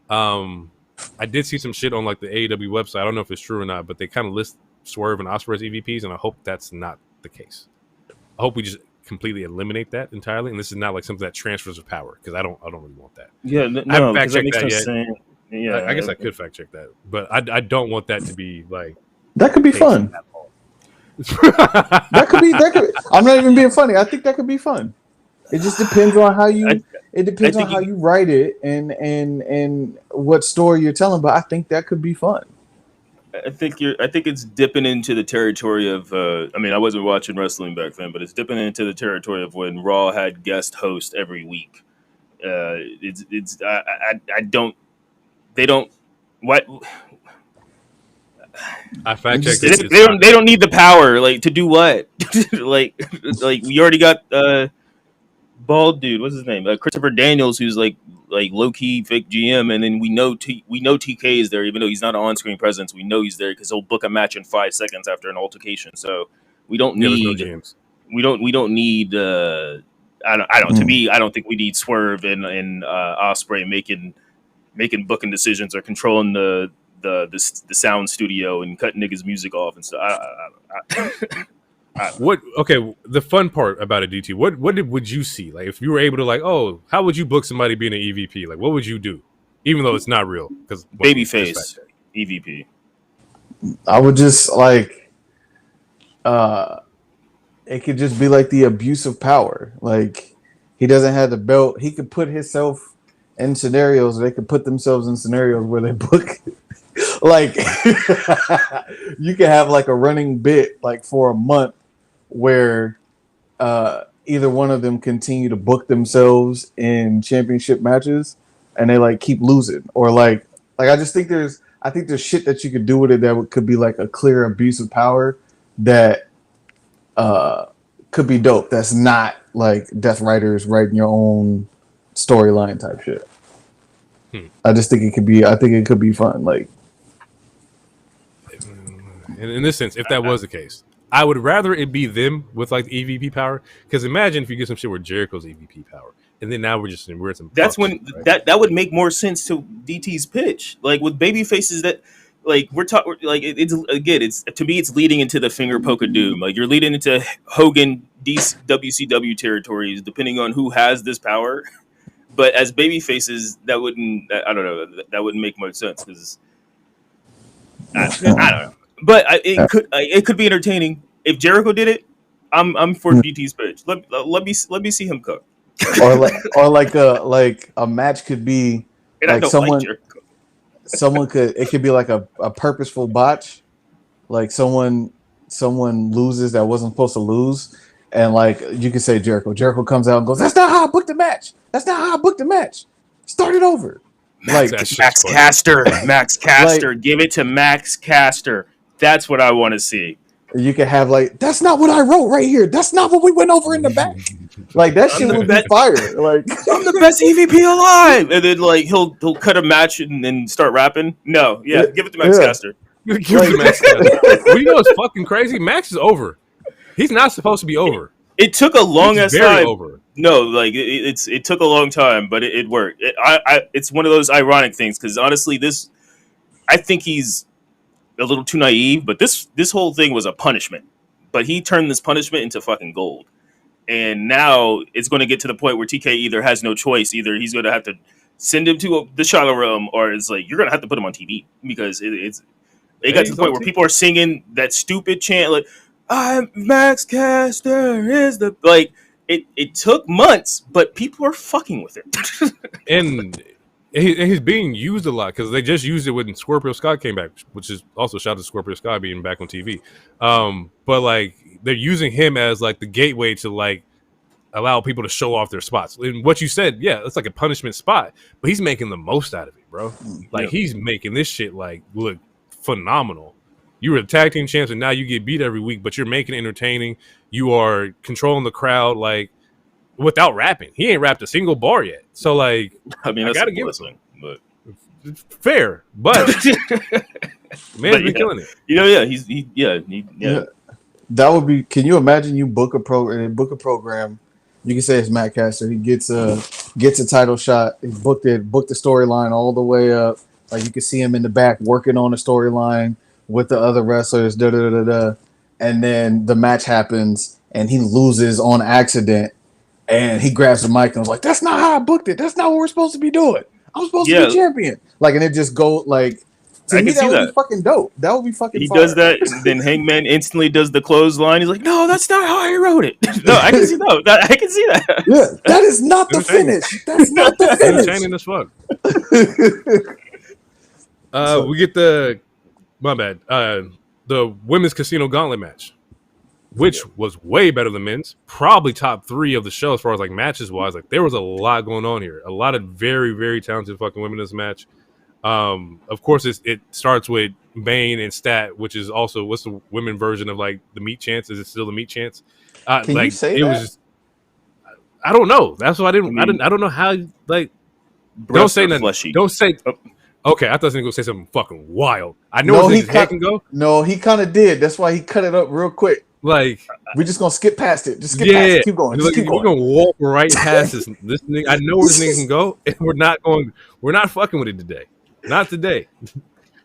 I did see some shit on like the AEW website. I don't know if it's true or not, but they kind of list Swerve and Osprey as EVPs, and I hope that's not the case. I hope we just completely eliminate that entirely, and this is not like something that transfers of power because I don't really want that.
Yeah, no,
I haven't fact checked
that makes
that
no
yet.
sense. Yeah,
I guess I could fact check that, but I don't want that to be like
That could be fun. That could. I'm not even being funny. I think that could be fun. It just depends on how you. It depends on how you write it and what story you're telling. But I think that could be fun.
I think it's dipping into the territory of. I mean, I wasn't watching wrestling back then, but it's dipping into the territory of when Raw had guest host every week. It's. I don't. They don't. What?
I fact checked.
They don't need the power like to do what? like we already got bald dude. What's his name? Christopher Daniels, who's like low key fake GM, and then we know TK is there, even though he's not an on screen presence. We know he's there because he'll book a match in 5 seconds after an altercation. So we don't need
no GMs.
We don't need. I don't. To me, I don't think we need Swerve and Ospreay making booking decisions or controlling the sound studio and cutting niggas' music off and stuff.
What? Okay, the fun part about a DT. What would you see? Like, if you were able to, like, oh, how would you book somebody being an EVP? Like, what would you do? Even though it's not real, because
babyface EVP.
I would just like, it could just be like the abuse of power. Like, he doesn't have the belt. He could put himself in scenarios. They could put themselves in scenarios where they book. Like, you could have like a running bit like for a month where either one of them continue to book themselves in championship matches and they like keep losing, or like I just think there's shit that you could do with it that could be like a clear abuse of power that could be dope. That's not like Death Riders writing your own storyline type shit. I just think it could be. I think it could be fun. Like,
in this sense, if that was the case, I would rather it be them with like the EVP power. Because imagine if you get some shit with Jericho's EVP power, and then now we're in some.
That's when shit, right? that would make more sense to DT's pitch. Like with baby faces that, like we're talking, like it's to me it's leading into the finger poke of doom. Like you're leading into Hogan WCW territories, depending on who has this power. But as baby faces, that wouldn't. I don't know. That wouldn't make much sense because I don't know. But it could be entertaining if Jericho did it. I'm for DT's pitch. Let me see him cook.
or like a match could be
and
like someone could, it could be like a purposeful botch, like someone loses that wasn't supposed to lose, and like you could say Jericho comes out and goes, "That's not how I booked the match. That's not how I booked the match. Start it over."
Max Caster, like, give it to Max Caster. That's what I want to see.
You can have like, "That's not what I wrote right here. That's not what we went over in the back." Like that shit would be fire. Like,
I'm the best EVP alive, and then like he'll cut a match and then start rapping. No, give it to Max Caster.
Give it to Max Caster. Well, you know what's fucking crazy? Max is over. He's not supposed to be over.
It took a long ass time.
Over.
No, like it took a long time, but it worked. It's one of those ironic things because honestly, I think he's a little too naive. But this whole thing was a punishment, but he turned this punishment into fucking gold. And now it's going to get to the point where TK either has no choice. Either he's going to have to send him to the Shadow Realm, or it's like you're going to have to put him on TV because it got to the point where people are singing that stupid chant like "I'm Max Caster is the like." It took months, but people are fucking with it.
And he's being used a lot because they just used it when Scorpio Sky came back, which is also shout out to Scorpio Sky being back on TV. But like they're using him as like the gateway to like allow people to show off their spots. And what you said, yeah, it's like a punishment spot, but he's making the most out of it, bro. Like he's making this shit like look phenomenal. You were the tag team champs, and now you get beat every week, but you're making it entertaining. You are controlling the crowd, like without rapping. He ain't rapped a single bar yet. So, like, I mean, I gotta give it to him. But it's fair, but man's been killing it.
You know,
That would be. Can you imagine you book a program? You can say it's Matt Caster. He gets a title shot. He booked the storyline all the way up. Like you can see him in the back working on the storyline with the other wrestlers, and then the match happens, and he loses on accident, and he grabs the mic and was like, "That's not how I booked it. That's not what we're supposed to be doing. I'm supposed to
Yeah.
be champion. Like, and it just go like to
I
me
can see
that would
that.
be fucking dope. That would be fucking.
He
fire.
does that, and then Hangman instantly does the clothesline. He's like, "No, that's not how I wrote it." No, I can see I can see that.
Yeah, that is not the
Entertaining.
finish. That's not the
Entertaining
finish.
as fuck. We get the my bad. The women's casino gauntlet match, which was way better than men's. Probably top 3 of the show as far as like matches wise. Like there was a lot going on here. A lot of very, very talented fucking women in this match. Of course, it starts with Bane and Stat, which is also what's the women version of like the meat chance? Is it still the meat chance?
Can
like
you say
it
that?
was. Just, I don't know. That's why I don't know how like. Don't say nothing.
Fleshy.
Don't say.
Oh.
Okay, I thought he was gonna say something fucking wild. I know
No,
where
he
his head can go.
No, he kind of did. That's why he cut it up real quick.
Like
We're just gonna skip past it. Just skip past it. Keep going. Just
like,
keep
we're
going.
gonna walk right past this nigga. I know where this nigga can go, and we're not fucking with it today. Not today.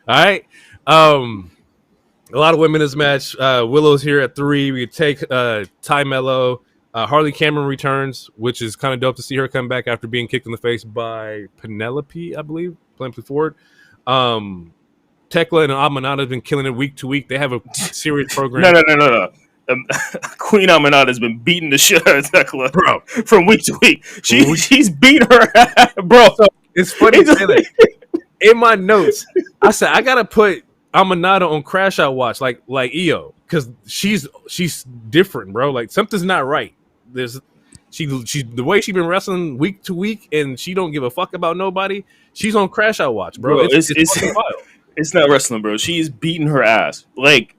All right. A lot of women in this match. Willow's here at 3. We take Ty Mello. Harley Cameron returns, which is kind of dope to see her come back after being kicked in the face by Penelope, I believe. Penelope Ford. Tekla and Amanada have been killing it week to week. They have a serious program.
No. Queen Amanada has been beating the shit out of Tekla,
Bro,
from week to week. She's beating her ass, bro.
So it's funny to say that. In my notes, I said I gotta put Amanada on Crash Out Watch, like EO, because she's different, bro. Like something's not right. She the way she's been wrestling week to week, and she don't give a fuck about nobody. She's on Crash Out Watch, bro. It's fucking wild.
It's not wrestling, bro. She's beating her ass. Like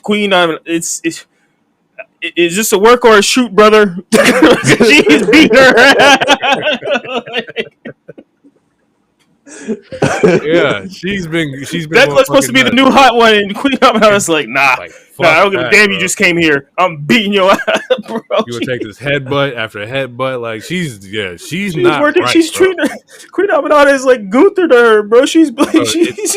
Queen. It's is this a work or a shoot, brother? She's beating her ass.
Yeah, she's been.
Tekla's supposed to be the new hot one, and Queen Amanada's like, nah,
Like,
I don't give a damn.
bro.
You just came here. I'm beating your ass, bro.
You would take this headbutt after headbutt. Like she's not
working.
right,
She's
bro.
treating her. Queen Amanada is like Gunther to her, bro. She's she's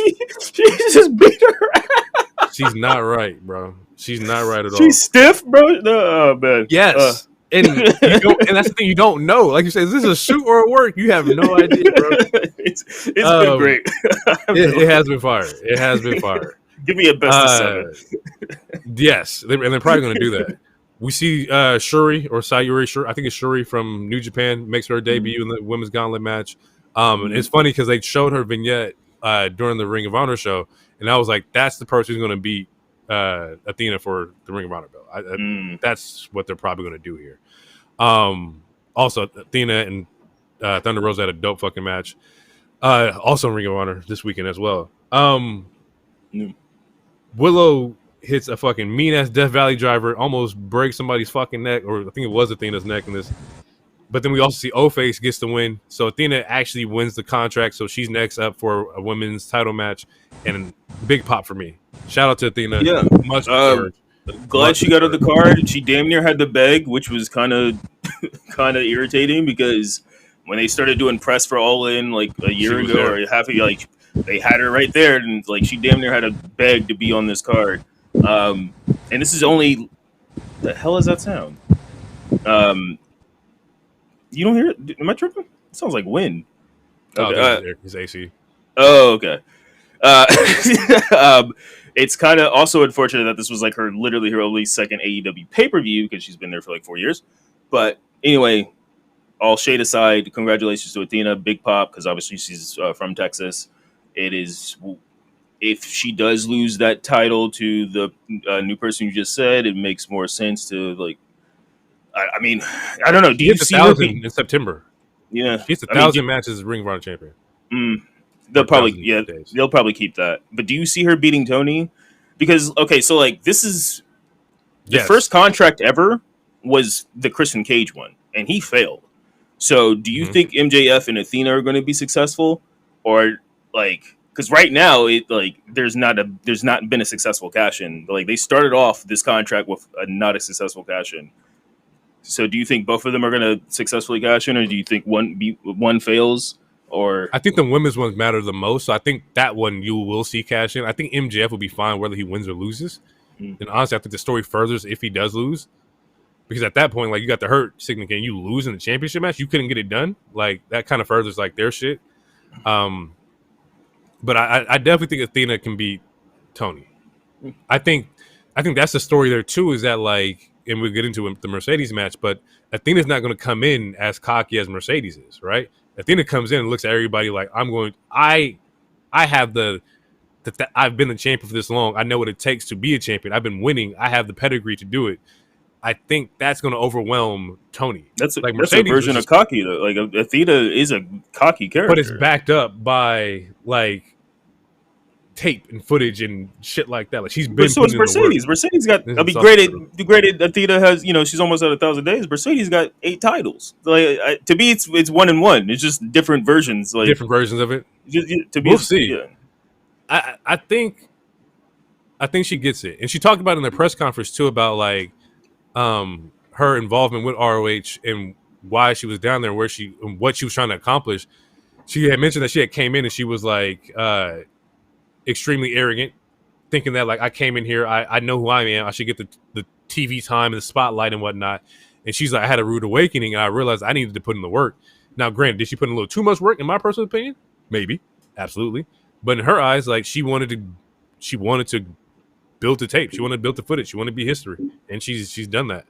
just beating her ass.
She's not right, bro. She's not right at all.
She's stiff, bro. No, oh, man.
Yes. And that's the thing, you don't know. Like you said, is this a shoot or a work? You have no idea, bro.
It's been great.
It has been fire. It has been fire.
Give me a best of 7.
Yes, and they're probably going to do that. We see Shuri or Sayuri. Shuri, I think it's Shuri from New Japan makes her debut in the women's gauntlet match. And it's funny because they showed her vignette during the Ring of Honor show, and I was like, that's the person who's going to beat Athena for the Ring of Honor belt. That's what they're probably going to do here. Also, Athena and Thunder Rosa had a dope fucking match. Also in Ring of Honor this weekend as well. Willow hits a fucking mean ass Death Valley driver, almost breaks somebody's fucking neck, or I think it was Athena's neck in this. But then we also see O-Face gets the win. So Athena actually wins the contract. So she's next up for a women's title match. And big pop for me. Shout out to Athena.
Yeah.
Much deserved.
Glad she got on the card. She damn near had to beg, which was kind of irritating because when they started doing press for All In like a year ago or half a year, like they had her right there, and like she damn near had to beg to be on this card. And this is only the hell is that sound? You don't hear it? Am I tripping? It sounds like wind.
Okay, his AC.
Oh, okay. It's kind of also unfortunate that this was like literally her only second AEW pay-per-view because she's been there for like 4 years. But anyway, all shade aside, congratulations to Athena, big pop, because obviously she's from Texas. It is, if she does lose that title to the new person you just said, it makes more sense to like. I mean, I don't know. Do you see her
in September?
Yeah,
she's 1,000 matches as Ring of Honor champion.
They'll probably keep that. But do you see her beating Tony? Because so like this is the first contract ever was the Christian Cage one, and he failed. So do you think MJF and Athena are going to be successful, or like because right now it like there's not been a successful cash in. Like they started off this contract with not a successful cash in. So do you think both of them are going to successfully cash in, or do you think one fails? Or
I think the women's ones matter the most. So I think that one you will see cash in. I think MJF will be fine whether he wins or loses. And honestly, I think the story furthers if he does lose. Because at that point, like you got the hurt significant, you lose in the championship match, you couldn't get it done. Like that kind of furthers like their shit. Um, but I definitely think Athena can beat Tony. I think that's the story there too. Is that like, and we'll get into the Mercedes match, but Athena's not going to come in as cocky as Mercedes is, right? Athena comes in and looks at everybody like, I have I've been the champion for this long. I know what it takes to be a champion. I've been winning. I have the pedigree to do it. I think that's going to overwhelm Tony.
That's
Like
a
Mercedes
version of cocky though. Like Athena is a cocky
but it's
character.
backed up by like tape and footage and shit like that. Like she's been
But so is
putting in the work.
Mercedes. Mercedes got. I
This
mean,
is also true.
granted, Athena has. She's almost at 1,000 days. Mercedes got 8 titles. Like to me, it's 1-1. It's just different versions. Like
Different versions of it.
to me,
We'll see.
Yeah.
I think she gets it, and she talked about it in the press conference too about like her involvement with ROH and why she was down there, what she was trying to accomplish. She had mentioned that she had came in and she was like extremely arrogant, thinking that like I came in here, I know who I am, I should get the TV time and the spotlight and whatnot. And she's like, I had a rude awakening and I realized I needed to put in the work. Now, granted, did she put in a little too much work in my personal opinion? Maybe, absolutely. But in her eyes, like she wanted to build the tape, she wanted to build the footage, she wanted to be history, and she's done that.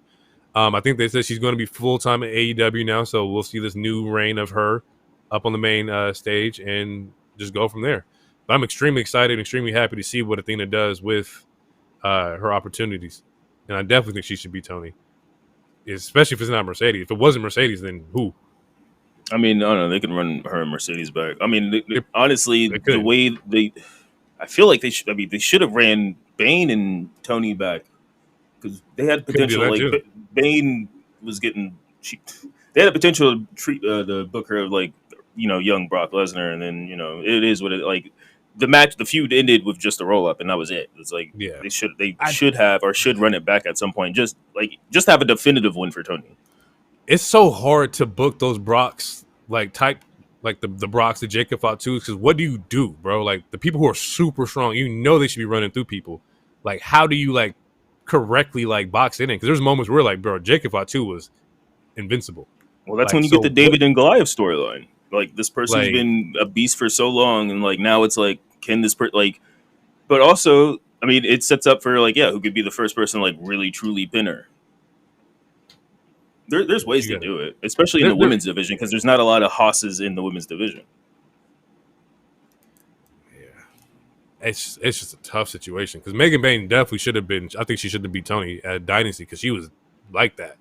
I think they said she's going to be full time at AEW now, so we'll see this new reign of her up on the main stage and just go from there. But I'm extremely excited, extremely happy to see what Athena does with her opportunities, and I definitely think she should be Tony, especially if it's not Mercedes. If it wasn't Mercedes, then who?
I mean, I don't know. They can run her and Mercedes back. I mean, honestly, the way I feel like they should. I mean, they should have ran Bane and Tony back because they had potential. Like Bane was getting. They had the potential to treat the booker of like young Brock Lesnar, and then it is what it like. The feud ended with just a roll up, and that was it. It's like they should have or should run it back at some point. Just have a definitive win for Tony.
It's so hard to book those Brocks like the Brocks that Jacob fought too, because what do you do, bro? Like the people who are super strong, they should be running through people. Like how do you like correctly like box it in? Because there's moments where like, bro, Jacob fought too was invincible.
Well, that's when you get the David and Goliath storyline. Like this person's been a beast for so long, and like now it's like, can this but also, I mean, it sets up for like, who could be the first person to like really truly pin her. There's ways to do it, especially in the women's division, because there's not a lot of hosses in the women's division.
Yeah, it's just a tough situation because Megan Bain definitely should have been. I think she should have beat Tony at Dynasty because she was like that.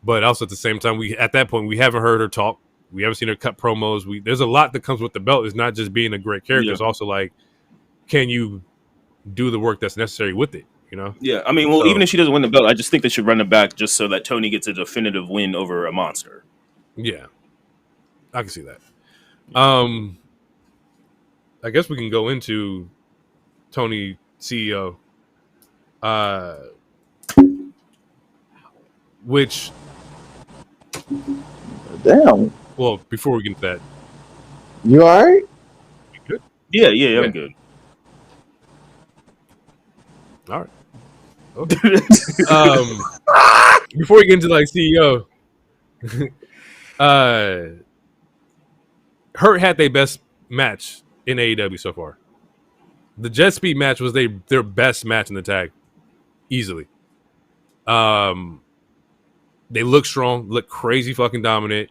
But also at the same time, at that point we haven't heard her talk. We haven't seen her cut promos. There's a lot that comes with the belt. It's not just being a great character. Yeah. It's also like, can you do the work that's necessary with it?
Yeah, I mean, well, even if she doesn't win the belt, I just think they should run it back just so that Tony gets a definitive win over a monster.
Yeah, I can see that. I guess we can go into Tony CEO, which,
damn.
Well, before we get into that,
you all right?
You good? Yeah, I'm good.
All right. Okay. Before we get into like CEO, Hurt had their best match in AEW so far. The Jet Speed match was their best match in the tag, easily. They look strong, look crazy fucking dominant.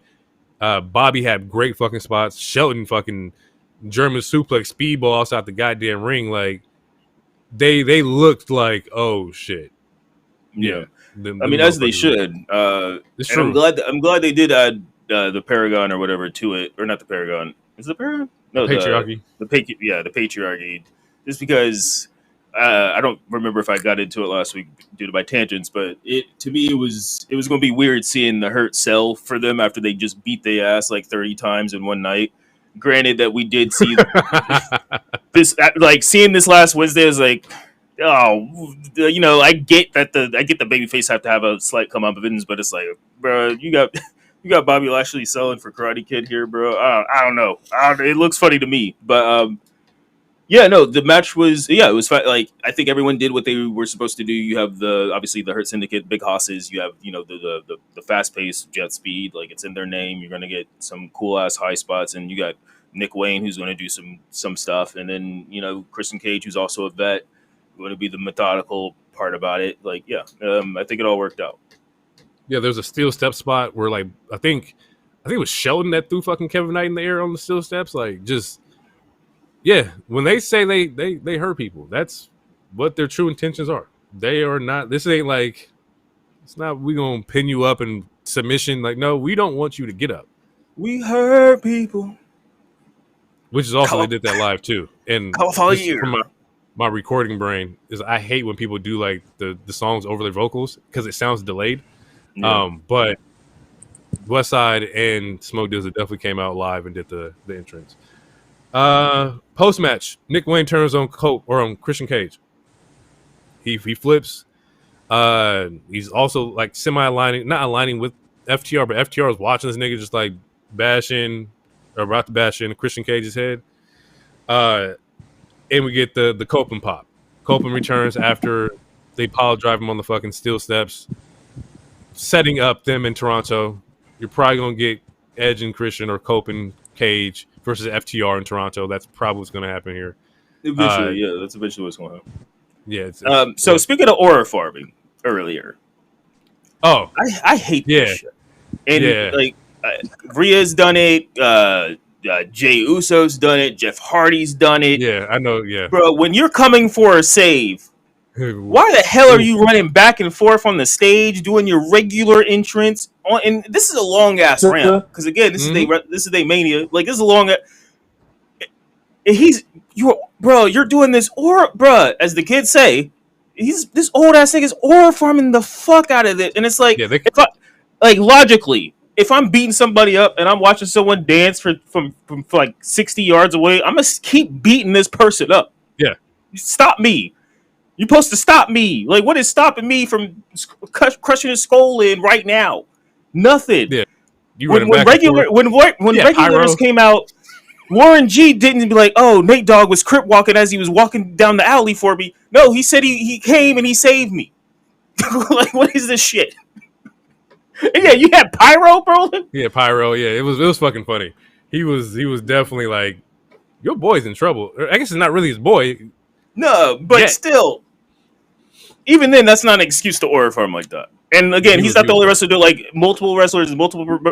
Bobby had great fucking spots. Shelton fucking German suplex speedball outside the goddamn ring. Like they looked like, oh shit. Yeah.
I mean, as they should.
It's true.
I'm glad they did add the Paragon or whatever to it, or not the Paragon. Is it the Paragon? No,
the Patriarchy.
The Patriarchy. Just because I don't remember if I got into it last week due to my tangents, but to me it was going to be weird seeing the Hurt sell for them after they just beat their ass like 30 times in one night. Granted that we did see this, like seeing this last Wednesday is like, oh, I get that the babyface have to have a slight comeuppance, but it's like, bro, you got Bobby Lashley selling for Karate Kid here, bro. I don't know. It looks funny to me, but the match was it was fun. Like I think everyone did what they were supposed to do. You have obviously the Hurt Syndicate, big hosses. You have the fast paced Jet Speed, like it's in their name. You're gonna get some cool ass high spots, and you got Nick Wayne, who's going to do some stuff, and then Kristen Cage, who's also a vet, going to be the methodical part about it. Like, yeah, I think it all worked out.
Yeah, there's a steel step spot where like I think it was Sheldon that threw fucking Kevin Knight in the air on the steel steps. Like, just yeah, when they say they hurt people, that's what their true intentions are. They are not. This ain't like it's not. We gonna pin you up in submission. Like, no, we don't want you to get up.
We hurt people.
Which is also they did that live too. And from my recording brain is I hate when people do like the songs over their vocals because it sounds delayed.
Yeah.
But Westside and Smoke Dizzle definitely came out live and did the entrance. Post match, Nick Wayne turns on Cope or on Christian Cage. He flips. He's also like not aligning with FTR, but FTR is watching this nigga just like bashing or about to bash in Christian Cage's head. And we get the Copeland pop. Copeland returns after they pile drive him on the fucking steel steps, setting up them in Toronto. You're probably gonna get Edge and Christian or Copeland Cage versus FTR in Toronto. That's probably what's gonna happen here.
Eventually, that's eventually what's going to happen.
Yeah.
So speaking of aura farming earlier, I hate this shit. And like Rhea's done it. Jey Uso's done it. Jeff Hardy's done it.
Yeah, I know. Yeah,
bro. When you're coming for a save, why the hell are you running back and forth on the stage doing your regular entrance? And this is a long ass ramp because again, this is they Mania. Like this is a long. You're doing this bruh, as the kids say. This old ass nigga's aura farming the fuck out of it, and it's like, logically, if I'm beating somebody up and I'm watching someone dance from like 60 yards away, I'm gonna keep beating this person up.
Yeah,
stop me. You're supposed to stop me. Like, what is stopping me from crushing his skull in right now? Nothing. Yeah. When regulars came out, Warren G didn't be like, oh, Nate Dogg was crip walking as he was walking down the alley for me. No, he said he came and he saved me. Like, what is this shit? And yeah, you had Pyro, bro.
Yeah, Pyro. Yeah, it was fucking funny. He was definitely like, your boy's in trouble. I guess it's not really his boy.
No, but still, even then, that's not an excuse to aura farm like that. And again, he's not the only wrestler to do like multiple wrestlers,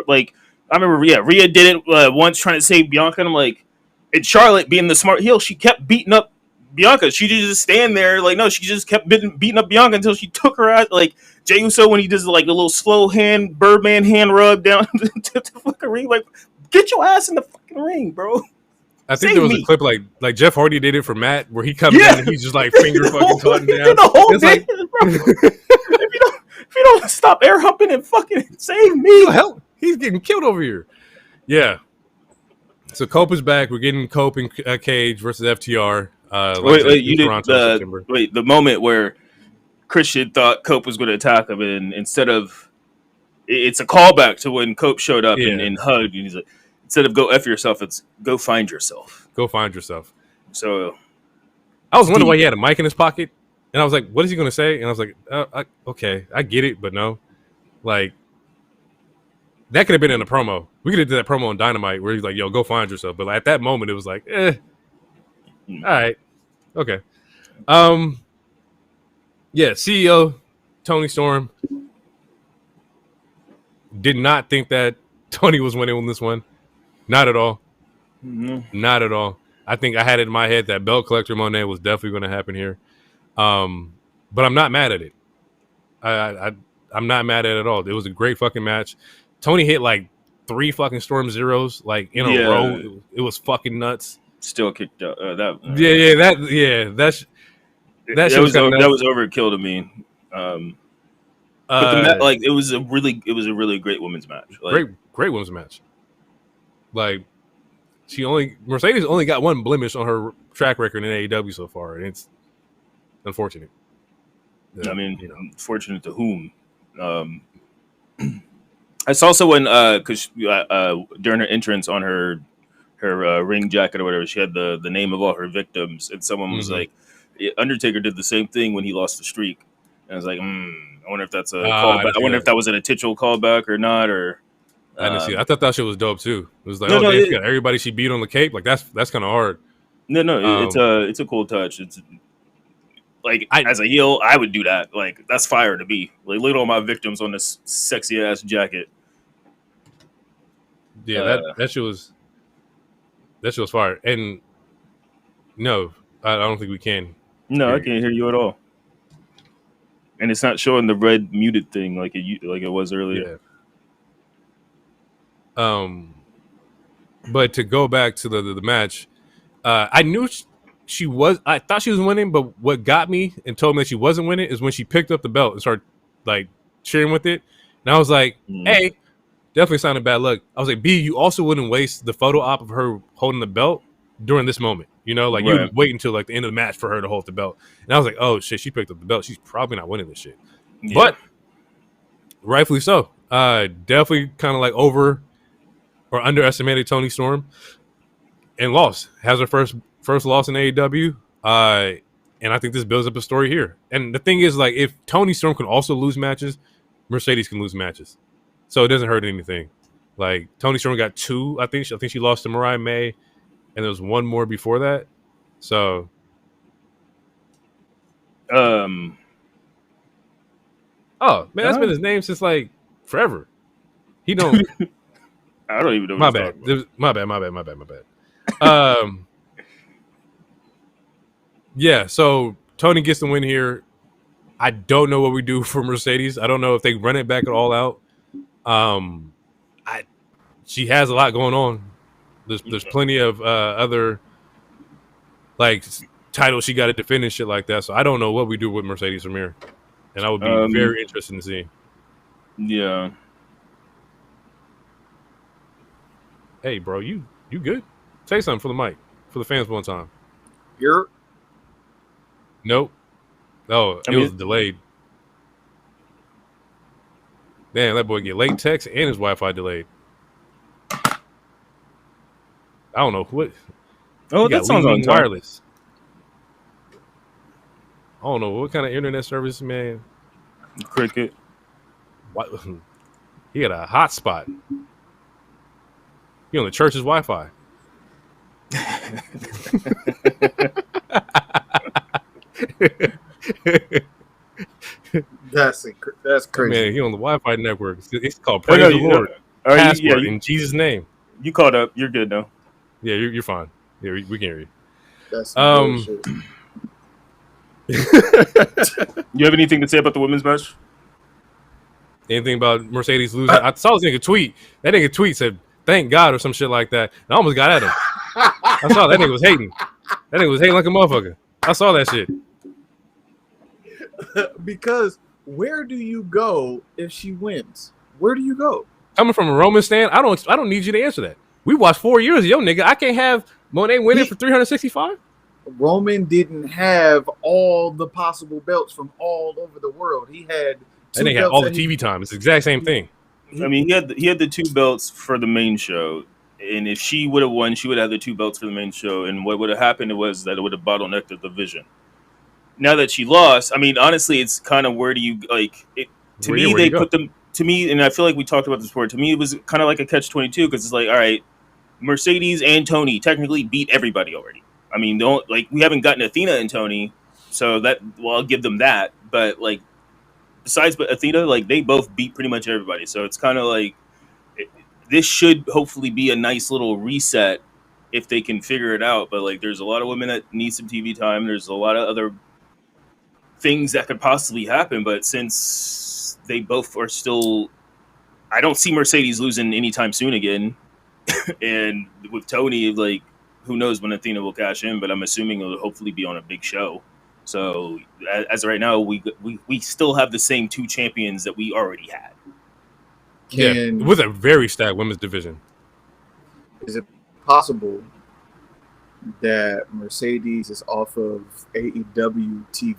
like I remember. Yeah, Rhea did it once trying to save Bianca, and I'm like, and Charlotte being the smart heel, she kept beating up Bianca. She didn't just stand there like no, she just kept beating up Bianca until she took her out. Like Jey Uso when he does like the little slow Birdman hand rub down to the fucking ring, like get your ass in the fucking ring, bro.
I think there was a clip like Jeff Hardy did it for Matt where he comes in and he's just like finger fucking taunting down.
The whole thing, bro. if you don't stop air humping and fucking save me,
hell, he's getting killed over here. Yeah. So Cope is back. We're getting Cope and Cage versus FTR.
The moment where Christian thought Cope was going to attack him, and instead of it's a callback to when Cope showed up and hugged, and he's like, instead of go F yourself, it's go find yourself.
Go find yourself.
So
I was wondering why he had a mic in his pocket, and I was like, what is he going to say? And I was like, okay, I get it, but no. Like, that could have been in a promo. We could have did that promo on Dynamite where he's like, yo, go find yourself. But like, at that moment, it was like, all right. Okay. Yeah, CEO Tony Storm did not think that Tony was winning on this one. Not at all.
Mm-hmm.
Not at all. I think I had it in my head that belt collector Monet was definitely going to happen here. But I'm not mad at it. I'm not mad at it at all. It was a great fucking match. Tony hit like 3 fucking Storm Zeros like in a row. It was fucking nuts.
Still kicked out that was overkill to me. But it was a really great women's match. Like,
great women's match. Like Mercedes only got one blemish on her track record in AEW so far, and it's unfortunate.
I mean, unfortunate to whom? I saw someone because during her entrance on her ring jacket or whatever, she had the name of all her victims, and someone was like, Undertaker did the same thing when he lost the streak. And I was like, I wonder if that's a callback. I wonder if that was an intentional callback or not, or
I didn't see it. I thought that shit was dope too. It was like,
No,
oh,
no,
damn, she got everybody she beat on the cape. Like that's kind of hard.
it's a cool touch. It's like as a heel, I would do that. Like that's fire to me. Like look at all my victims on this sexy ass jacket.
Yeah, that shit was fire. And no, I don't think we can.
No, I can't hear you at all. And it's not showing the red muted thing like it was earlier.
Yeah. But to go back to the match, I knew she was. I thought she was winning, but what got me and told me that she wasn't winning is when she picked up the belt and started like cheering with it, and I was like, "Hey, definitely sounded bad luck." I was like, "B, you also wouldn't waste the photo op of her holding the belt during this moment, you know, like you would wait until like the end of the match for her to hold the belt." And I was like, "Oh shit, she picked up the belt. She's probably not winning this shit," but rightfully so. Definitely kind of like over or underestimated Toni Storm and lost. Has her first loss in AEW. And I think this builds up a story here. And the thing is, like, if Toni Storm can also lose matches, Mercedes can lose matches. So it doesn't hurt anything. Like Toni Storm got 2. I think she lost to Mariah May, and there was one more before that. So, oh man, that's been his name since like forever. He don't.
I don't even know.
My bad. My bad. Yeah. So Tony gets the win here. I don't know what we do for Mercedes. I don't know if they run it back at All Out. She has a lot going on. There's plenty of other like titles she got to defend and shit like that. So I don't know what we do with Mercedes from here, and I would be very interested to see.
Yeah.
Hey, bro, you good? Say something for the mic, for the fans one time.
You're.
Nope. Oh, it was delayed. Damn, that boy get late text and his Wi-Fi delayed. I don't know what.
Oh, that sounds on
wireless. I don't know what kind of internet service, man.
Cricket.
What? He got a hotspot. He on the church's Wi-Fi.
That's crazy.
Man, he on the Wi-Fi network. It's called Praise the Lord. Password in Jesus' name.
You caught up. You're good now.
Yeah, you're fine. Yeah, we can hear you.
That's bullshit.
You have anything to say about the women's match?
Anything about Mercedes losing? I saw this nigga tweet. That nigga tweet said, "Thank God" or some shit like that. And I almost got at him. I saw that nigga was hating. That nigga was hating like a motherfucker. I saw that shit.
Because where do you go if she wins? Where do you go?
Coming from a Roman stand, I don't need you to answer that. We watched 4 years of yo nigga. I can't have Monet winning for 365.
Roman didn't have all the possible belts from all over the world. He had.
And they had all the TV time. It's the exact same thing.
I mean, he had the 2 belts for the main show, and if she would have won, she would have the 2 belts for the main show. And what would have happened was that it would have bottlenecked the division. Now that she lost, I mean, honestly, it's kind of where do you like it? To me, they put them to me, and I feel like we talked about this before. To me, it was kind of like a catch-22 because it's like, all right, Mercedes and Toni technically beat everybody already. I mean, we haven't gotten Athena and Toni, so I'll give them that. But like, besides Athena, like they both beat pretty much everybody. So it's kind of like this should hopefully be a nice little reset if they can figure it out. But like, there's a lot of women that need some TV time. There's a lot of other things that could possibly happen, but since they both are still, I don't see Mercedes losing anytime soon again. And with Toni, like, who knows when Athena will cash in, but I'm assuming it'll hopefully be on a big show. So as of right now, we still have the same 2 champions that we already had.
With a very stacked women's division.
Is it possible that Mercedes is off of AEW TV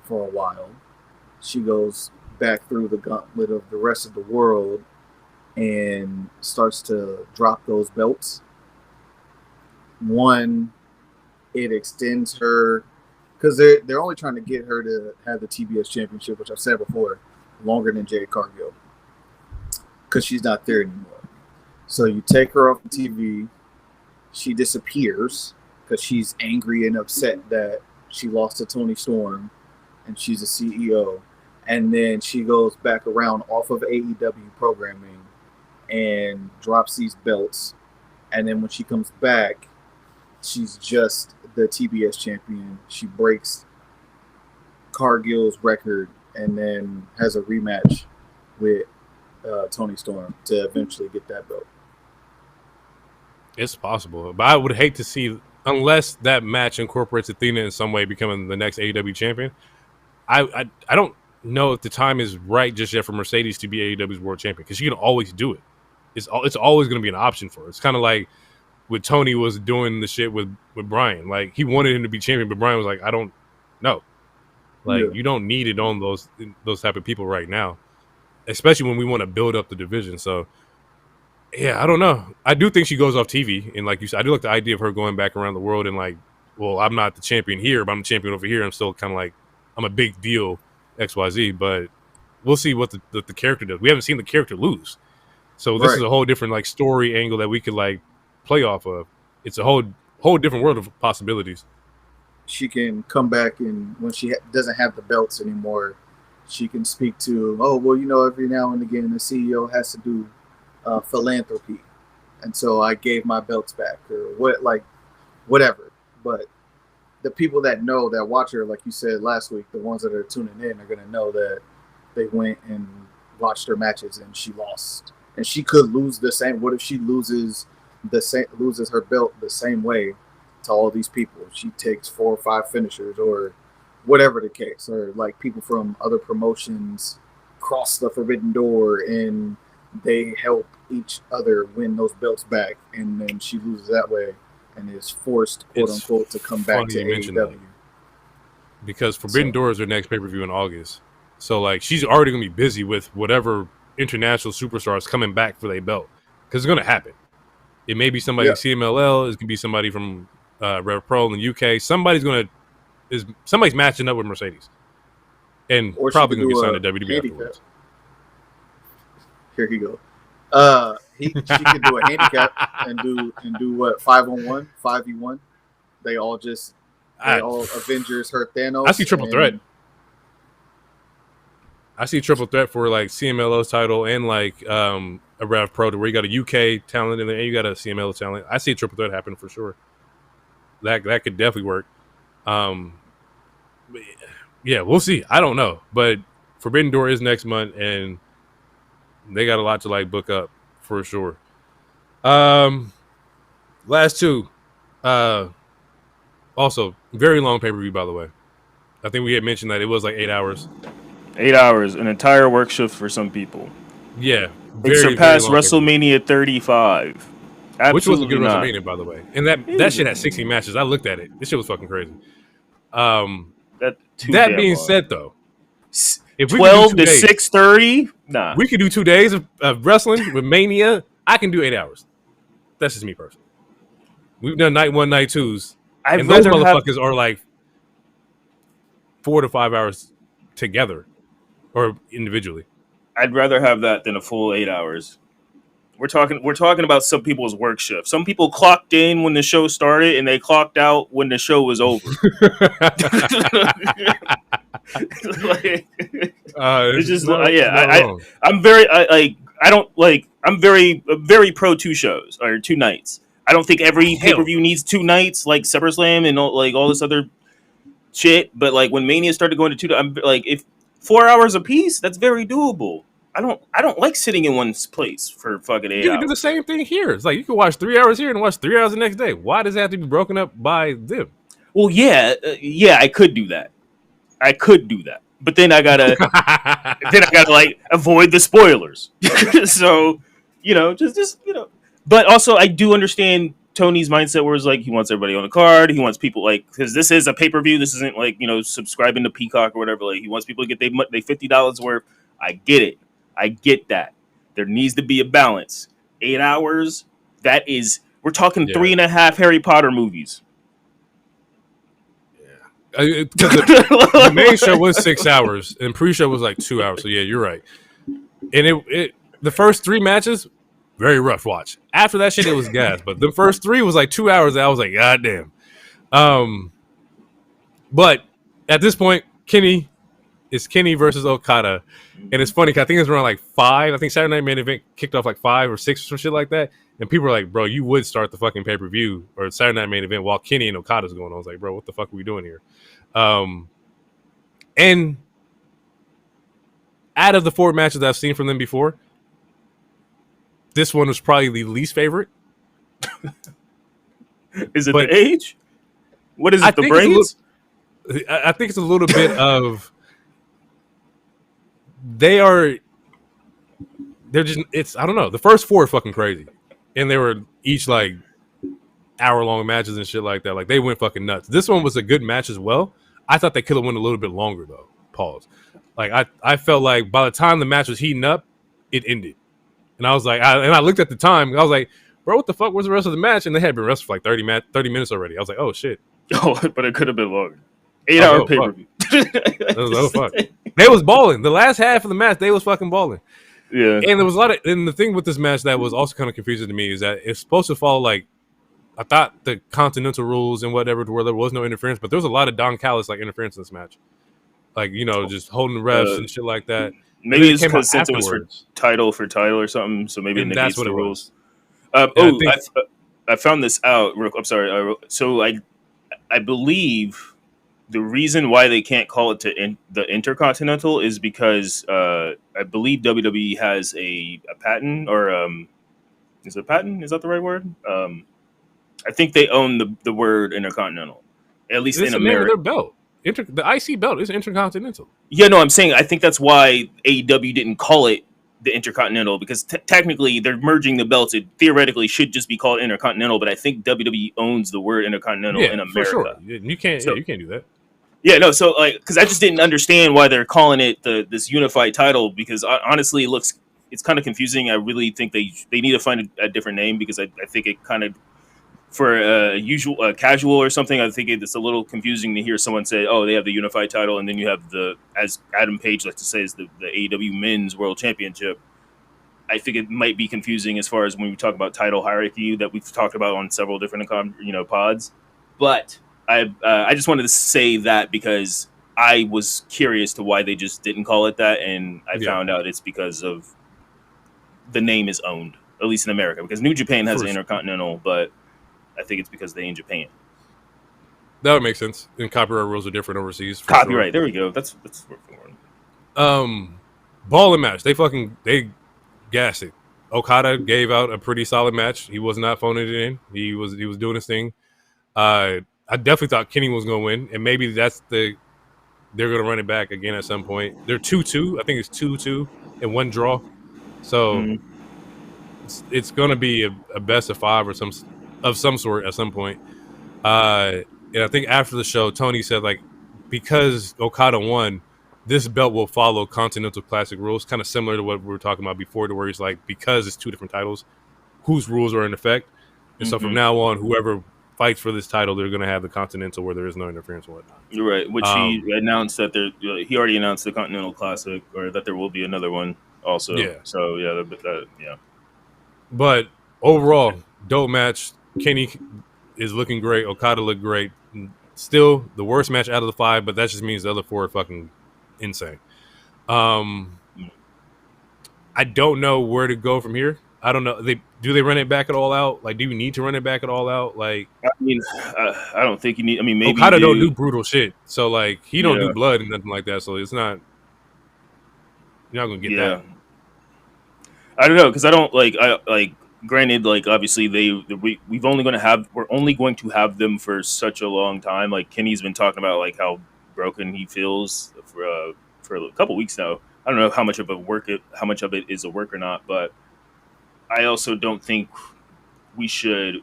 for a while? She goes back through the gauntlet of the rest of the world and starts to drop those belts. One, it extends her because they're only trying to get her to have the TBS championship, which I've said before, longer than Jade Cargill. because she's not there anymore. So you take her off the TV, she disappears because she's angry and upset that she lost to Tony Storm, and she's a CEO. And then she goes back around off of AEW programming and drops these belts. And then when she comes back, she's just the TBS champion. She breaks Cargill's record and then has a rematch with Tony Storm to eventually get that belt.
It's possible, but I would hate to see, unless that match incorporates Athena in some way becoming the next AEW champion. I don't know if the time is right just yet for Mercedes to be AEW's world champion, because she can always do it. It's always going to be an option for her. It's kind of like when Tony was doing the shit with Brian. Like, he wanted him to be champion, but Brian was like, I don't know. Like, you don't need it on those type of people right now, especially when we want to build up the division. So, yeah, I don't know. I do think she goes off TV, and like you said, I do like the idea of her going back around the world and like, well, I'm not the champion here, but I'm the champion over here. I'm still kind of like, I'm a big deal, XYZ. But we'll see what the character does. We haven't seen the character lose, so this is a whole different like story angle that we could like play off of. It's a whole different world of possibilities.
She can come back, and when she doesn't have the belts anymore, she can speak to, oh, well, you know, every now and again the CEO has to do philanthropy, and so I gave my belts back, or whatever. But the people that know, that watch her, like you said last week, the ones that are tuning in are going to know that they went and watched her matches and she lost, and she could lose the same. What if she loses her belt the same way to all these people? She takes 4 or 5 finishers, or whatever the case, or like people from other promotions cross the forbidden door and they help each other win those belts back, and then she loses that way and is forced, quote unquote, to come back to AEW.
Because Forbidden Door is their next pay-per-view in August. So like, she's already gonna be busy with whatever international superstars coming back for their belt, because it's gonna happen. It may be somebody in CMLL, it could be somebody from Rev Pro in the UK. Somebody's matching up with Mercedes, and or probably gonna get signed to WWE afterwards.
Here he go. She can do a handicap and do what, 5-on-1, 5v1. They all Avengers hurt Thanos.
I see triple threat. I see triple threat for like CMLL's title and like a Rev Pro, to where you got a UK talent and then you got a CMLL talent. I see triple threat happen for sure. That could definitely work. Yeah, we'll see. I don't know, but Forbidden Door is next month, and they got a lot to like book up for sure. Last two, also very long pay-per-view, by the way. I think we had mentioned that it was like 8 hours.
8 hours, an entire work shift for some people.
Yeah,
it surpassed WrestleMania 35. Absolutely,
which was a good WrestleMania, by the way. And that shit had 16 matches. I looked at it. This shit was fucking crazy. That being said, though,
if 12 to 6:30, nah,
we could do 2 days of wrestling with Mania. I can do 8 hours. That's just me personally. We've done night 1, night 2s, and those motherfuckers are like 4 to 5 hours together or individually.
I'd rather have that than a full 8 hours. We're talking about some people's work shift. Some people clocked in when the show started and they clocked out when the show was over. It's just I'm very pro 2 shows or 2 nights. I don't think every pay-per-view needs 2 nights like SummerSlam and all this other shit. But like when Mania started going to 2, I'm like, if 4 hours a piece, that's very doable. I don't like sitting in one place for fucking 8 hours.
You can do the same thing here. It's like you can watch 3 hours here and watch 3 hours the next day. Why does it have to be broken up by them?
Well, yeah, I could do that. But then I gotta like avoid the spoilers. So, just. But also, I do understand Tony's mindset, where it's like he wants everybody on the card. He wants people because this is a pay-per-view. This isn't like subscribing to Peacock or whatever. Like he wants people to get they $50 worth. I get it. I get that. There needs to be a balance. 8 hours. We're talking 3.5 Harry Potter movies.
Yeah. The main show was 6 hours, and pre-show was like 2 hours. So yeah, you're right. And the first 3 matches, very rough watch. After that shit, it was gas. But the first 3 was like 2 hours. And I was like, God damn. But at this point, it's Kenny versus Okada. And it's funny, 'cause I think it's around like 5. I think Saturday Night Main Event kicked off like 5 or 6 or some shit like that. And people were like, bro, you would start the fucking pay-per-view or Saturday Night Main Event while Kenny and Okada's going on. I was like, bro, what the fuck are we doing here? And out of the 4 matches that I've seen from them before, this one was probably the least favorite.
Is it the age? What is it, the
I think it's a little bit of they're just it's I don't know. The first 4 are fucking crazy. And they were each like hour-long matches and shit like that. Like they went fucking nuts. This one was a good match as well. I thought they could have went a little bit longer though. Pause. Like I felt like by the time the match was heating up, it ended. And I was like, I looked at the time. And I was like, bro, what the fuck was the rest of the match? And they had been wrestling for like 30 minutes already. I was like, oh shit.
Oh, but it could have been longer. 8-hour pay-per-view.
Oh fuck. They was balling. The last half of the match, they was fucking balling.
Yeah.
And there was a lot of, and the thing with this match that was also kind of confusing to me is that it's supposed to follow like, I thought the continental rules and whatever, where there was no interference, but there was a lot of Don Callis like interference in this match. Like, you know, just holding the refs and shit like that.
Maybe it's because since it was for title or something, so maybe it negates the rules. I found this out. I'm sorry. So I believe the reason why they can't call it the Intercontinental is because I believe WWE has a patent, or is it a patent? Is that the right word? I think they own the word Intercontinental, at least in America.
Their belt. The IC belt is Intercontinental.
Yeah, no, I'm saying I think that's why AEW didn't call it the Intercontinental, because technically they're merging the belts. It theoretically should just be called Intercontinental, but I think WWE owns the word Intercontinental in America. For sure.
You can't do that.
Yeah, no, so like, because I just didn't understand why they're calling it this unified title, because honestly, it's kind of confusing. I really think they need to find a different name, because I think it kind of, for a casual or something, I think it's a little confusing to hear someone say, "Oh, they have the unified title," and then you have as Adam Page likes to say, is the AEW Men's World Championship. I think it might be confusing as far as when we talk about title hierarchy that we've talked about on several different pods. But I just wanted to say that because I was curious to why they just didn't call it that, and I found out it's because of the name is owned, at least in America, because New Japan has an Intercontinental, but I think it's because they in Japan.
That would make sense. And copyright rules are different overseas.
Copyright. Sure. There we go. That's
balling match. They gassed it. Okada gave out a pretty solid match. He was not phoning it in. He was doing his thing. I definitely thought Kenny was going to win, and maybe they're going to run it back again at some point. They're 2-2. I think it's 2-2 and 1 draw. So it's going to be a best of 5 or some sort at some point. And I think after the show, Tony said, like, because Okada won, this belt will follow Continental Classic rules, kind of similar to what we were talking about before, to where he's like, because it's 2 different titles, whose rules are in effect. And so from now on, whoever fights for this title, they're going to have the Continental where there is no interference and whatnot.
You're right. Which he announced that he already announced the Continental Classic, or that there will be another one also. Yeah. So, yeah.
But overall, dope match. Kenny is looking great. Okada looked great. Still the worst match out of the 5, but that just means the other 4 are fucking insane. I don't know where to go from here. I don't know. Do they run it back at All Out? Like, do you need to run it back at All Out? Like,
I mean, I don't think you need. I mean, maybe
Okada don't do brutal shit. So like, he don't do blood and nothing like that. So it's not. You're not gonna get that.
I don't know, because I don't like. Granted, like, obviously we're only going to have them for such a long time. Like, Kenny's been talking about like how broken he feels for a couple weeks now. I don't know how much of it is a work or not, but I also don't think we should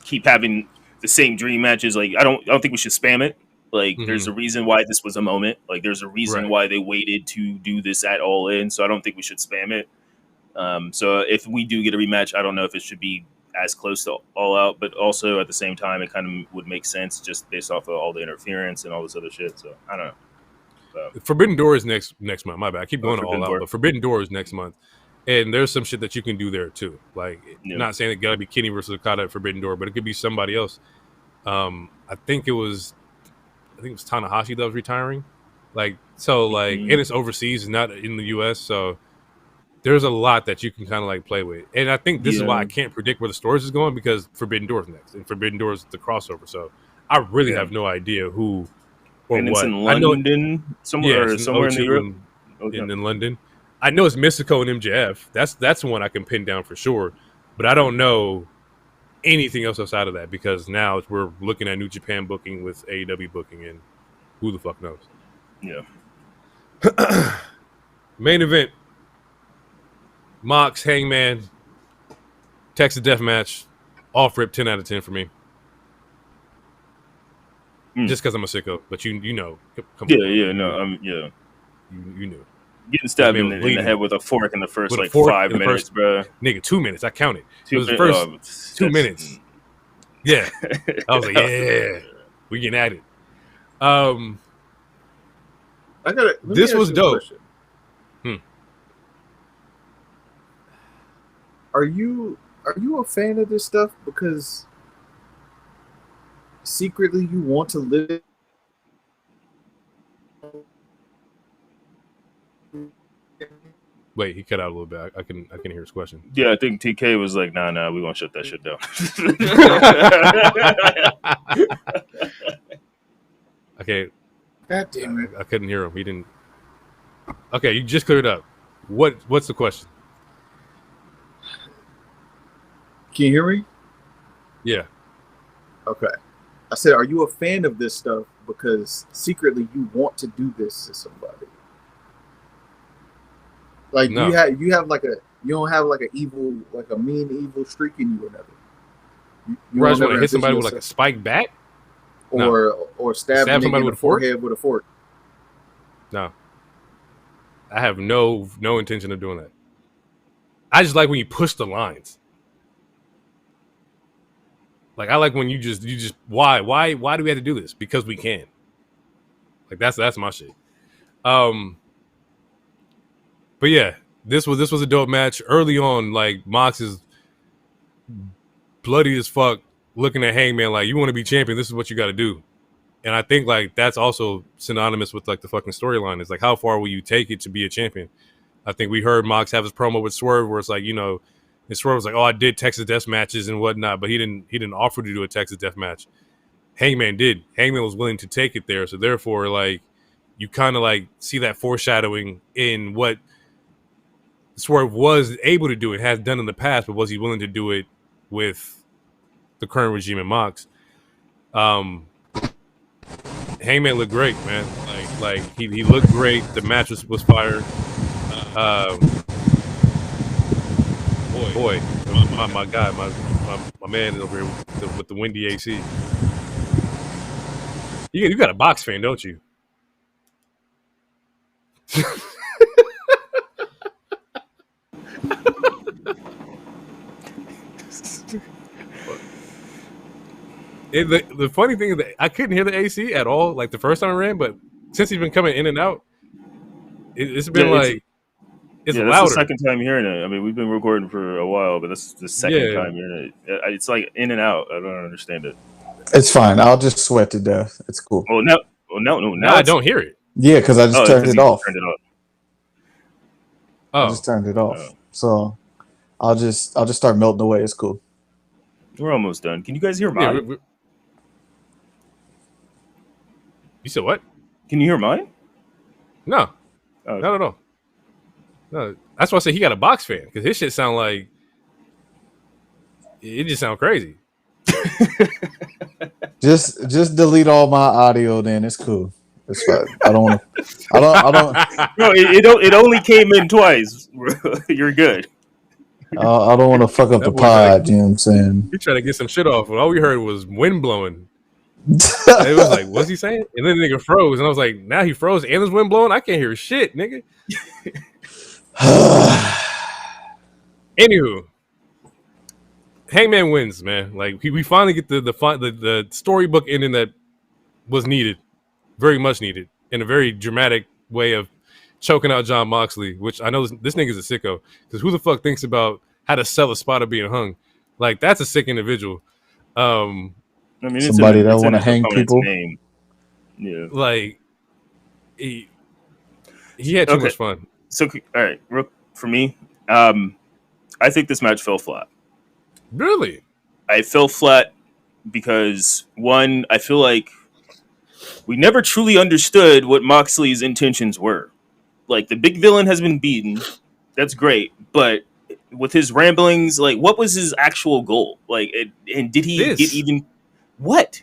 keep having the same dream matches. Like, I don't think we should spam it. Like, there's a reason why this was a moment. Like, there's a reason why they waited to do this at All In. So I don't think we should spam it. So if we do get a rematch, I don't know if it should be as close to All Out, but also at the same time, it kind of would make sense just based off of all the interference and all this other shit. So I don't know.
Forbidden Door is next month. My bad. I keep going
Forbidden
all out,
Door.
but Forbidden Door is next month. And there's some shit that you can do there too. Like, not saying it gotta be Kenny versus Okada at Forbidden Door, but it could be somebody else. I think it was Tanahashi that was retiring. Like, and it's overseas, not in the US. So there's a lot that you can kind of like play with. And I think this is why I can't predict where the stories is going, because Forbidden Door is next, and Forbidden Door is the crossover. So I really have no idea who or
and
what.
It's in London, somewhere in Europe.
In London. I know it's Mystico and MJF. That's one I can pin down for sure. But I don't know anything else outside of that, because now we're looking at New Japan booking with AEW booking, and who the fuck knows?
Yeah.
Main event: Mox, Hangman, Texas Death Match. Off rip, 10 out of 10 for me. Just because I'm a sicko, but you know.
You
knew.
Getting stabbed in the head with a fork in the first 5 minutes, bro.
Nigga, 2 minutes. I counted. It was the first 2 minutes. Yeah. I was like, yeah, we getting at it. This was dope.
Are you a fan of this stuff because secretly you want to live?
Wait, he cut out a little bit. I can hear his question.
Yeah, I think TK was like, nah, we gonna shut that shit down.
Okay.
God damn it.
I couldn't hear him. He didn't. Okay, you just cleared it up. What's the question?
Can you hear me?
Yeah.
Okay. I said, are you a fan of this stuff because secretly you want to do this to somebody? Like, no. you don't have like a mean evil streak in you or nothing. You
want to hit somebody with like a spike bat?
Or stab somebody with a forehead with a fork?
No. I have no intention of doing that. I just like when you push the lines. Like, I like when you just why do we have to do this? Because we can. Like, that's my shit. But yeah, this was a dope match. Early on, like, Mox is bloody as fuck, looking at Hangman like, you want to be champion, this is what you got to do. And I think like that's also synonymous with like the fucking storyline. It's like, how far will you take it to be a champion? I think we heard Mox have his promo with Swerve where it's like, you know, and Swerve was like, oh, I did Texas Death matches and whatnot, but he didn't offer to do a Texas Death match. Hangman did. Hangman was willing to take it there. So therefore, like, you kind of like see that foreshadowing in what Swerve was able to do and has done in the past, but was he willing to do it with the current regime and Mox? Hangman looked great, man. Like he looked great. The match was fire. Boy, my guy, my man over here with the windy AC. You got a box fan, don't you? The funny thing is that I couldn't hear the AC at all, like the first time I ran, but since he's been coming in and out, it's been louder.
That's the second time hearing it. I mean, we've been recording for a while, but that's the second time hearing it. It's like in and out. I don't understand it.
It's fine. I'll just sweat to death. It's cool.
No. Now
I don't hear it.
Yeah, because I just turned it off.
Oh.
I just turned it off. So I'll just start melting away. It's cool.
We're almost done. Can you guys hear mine?
Yeah, you said what?
Can you hear mine?
No. Not at all. No. That's why I said he got a box fan, because his shit sound like it just sound crazy.
Just delete all my audio then. It's cool. It's fine. I don't.
No, it only came in twice. You're good.
I don't want to fuck up the pod. You know what I'm saying?
You trying to get some shit off. All we heard was wind blowing. It was like, what's he saying? And then the nigga froze, and I was like, now he froze and there's wind blowing. I can't hear shit, nigga. Anywho, Hangman wins, man. Like we finally get the storybook ending that was needed, very much needed. in a very dramatic way of choking out John Moxley, which I know this nigga's a sicko. Because who the fuck thinks about how to sell a spot of being hung? Like, that's a sick individual.
I mean,
Somebody that
it's in
want to
his
hang
opponent's
people.
name. Yeah.
Like, he had too much fun.
So, all right, for me, I think this match fell flat.
Really?
I fell flat because, one, I feel like we never truly understood what Moxley's intentions were. Like, the big villain has been beaten. That's great. But with his ramblings, like, what was his actual goal? Like, and did he get even... What?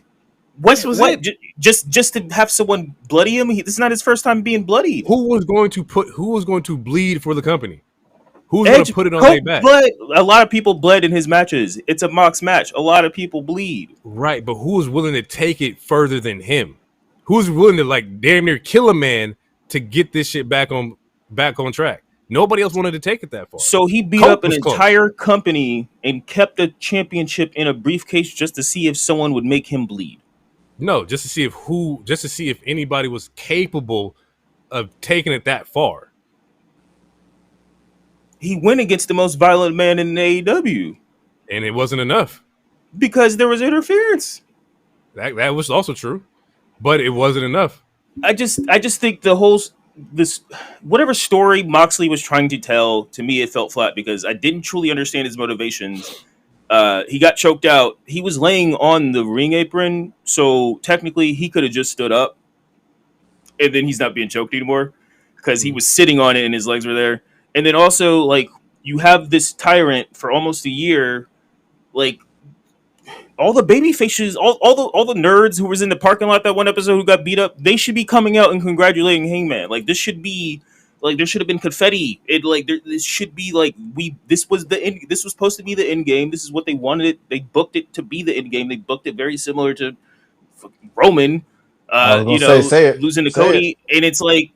This was it.
Just to have someone bloody him? This is not his first time being bloodied.
Who was going to bleed for the company? Who was going to put it on their back?
A lot of people bled in his matches. It's a Mox match. A lot of people bleed.
Right, but who was willing to take it further than him? Who's willing to like damn near kill a man to get this shit back on track? Nobody else wanted to take it that far.
So he beat up an entire company and kept the championship in a briefcase just to see if someone would make him bleed.
No, just to see if anybody was capable of taking it that far.
He went against the most violent man in AEW.
And it wasn't enough.
Because there was interference.
That was also true. But it wasn't enough.
I just think this whatever story Moxley was trying to tell, to me it felt flat because I didn't truly understand his motivations. He got choked out. He was laying on the ring apron, so technically he could have just stood up. And then he's not being choked anymore because he was sitting on it and his legs were there. And then also, like, you have this tyrant for almost a year, like, all the baby faces, all the nerds who was in the parking lot that one episode who got beat up, they should be coming out and congratulating Hangman. Like, this should be, like, there should have been confetti. This should be like this was supposed to be the end game. This is what they wanted it. They booked it to be the end game. They booked it very similar to Roman, losing to Cody, and it's like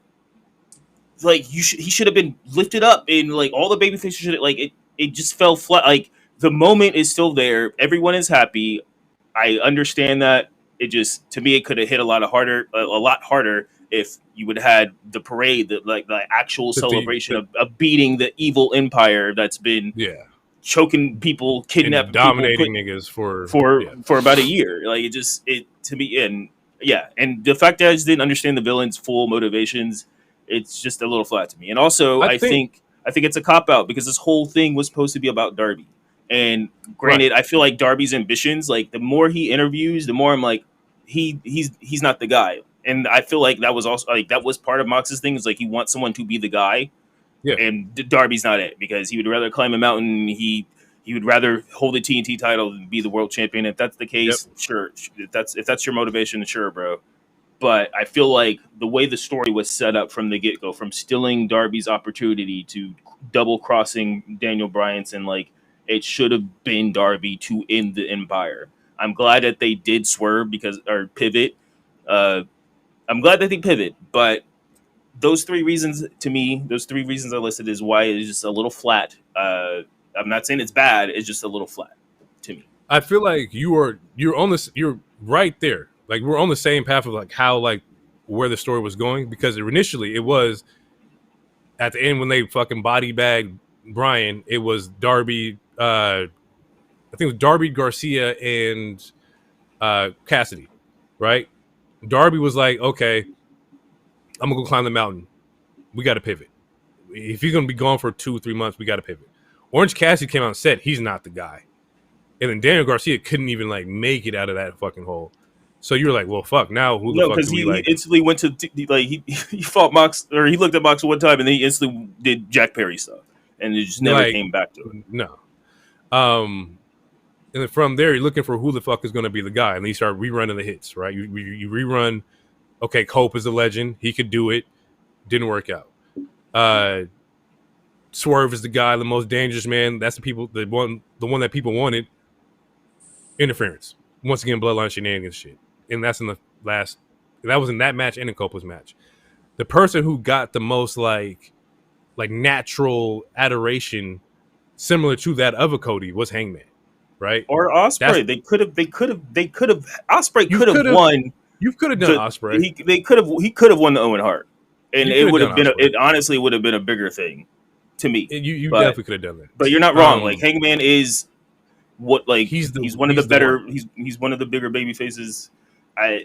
he should have been lifted up, and like all the baby faces should have, like it just fell flat. Like, the moment is still there. Everyone is happy. I understand that. It just, to me, it could have hit a lot harder if you would have had the parade, the actual celebration of beating the evil empire that's been choking people, kidnapping
and dominating niggas
for about a year. Like, it to me, and the fact that I just didn't understand the villain's full motivations, it's just a little flat to me. And also, I think it's a cop out because this whole thing was supposed to be about Darby. And granted, I feel like Darby's ambitions, like, the more he interviews, the more I'm like, he's not the guy. And I feel like that was also, like, that was part of Mox's thing, is like he wants someone to be the guy. Yeah. And Darby's not it, because he would rather climb a mountain. He would rather hold the TNT title than be the world champion. If that's the case, sure. If that's your motivation, sure, bro. But I feel like the way the story was set up from the get-go, from stealing Darby's opportunity to double crossing Daniel Bryanson, like, it should have been Darby to end the empire. I'm glad that they did swerve or pivot. I'm glad that they pivot, but those three reasons I listed is why it's just a little flat. I'm not saying it's bad. It's just a little flat to me.
I feel like you're on this. You're right there. Like, we're on the same path of like how, like, where the story was going, because initially it was at the end when they fucking body bagged Bryan. It was Darby. I think it was Darby, Garcia, and Cassidy, right? Darby was like, okay, I'm gonna go climb the mountain. We got to pivot. If you're gonna be gone for 2-3 months, we got to pivot. Orange Cassidy came out and said he's not the guy, and then Daniel Garcia couldn't even like make it out of that fucking hole. So you're like, well, fuck. Now who the fuck do we like?
He instantly went to like he fought Mox, or he looked at Mox one time, and then he instantly did Jack Perry stuff, and it just never came back to it.
No. And then from there, you're looking for who the fuck is going to be the guy, and then you start rerunning the hits, right? You rerun. Okay, Cope is a legend. He could do it. Didn't work out. Swerve is the guy, the most dangerous man. That's the one that people wanted. Interference. Once again, bloodline shenanigans shit. And that's in the last. That was in that match and in Cope's match. The person who got the most like natural adoration, similar to that of a Cody, was Hangman, right?
Or Ospreay. Ospreay could have won
You could have done Ospreay.
He could have won the Owen Hart, and
You
it
could've
would have
done
been.
Ospreay.
It honestly would have been a bigger thing to me.
You
But-
definitely could have done that.
But you're not wrong.
Um,
Like Hangman is what like
he's
one of the
the
better.
one.
He's one of the bigger baby faces. I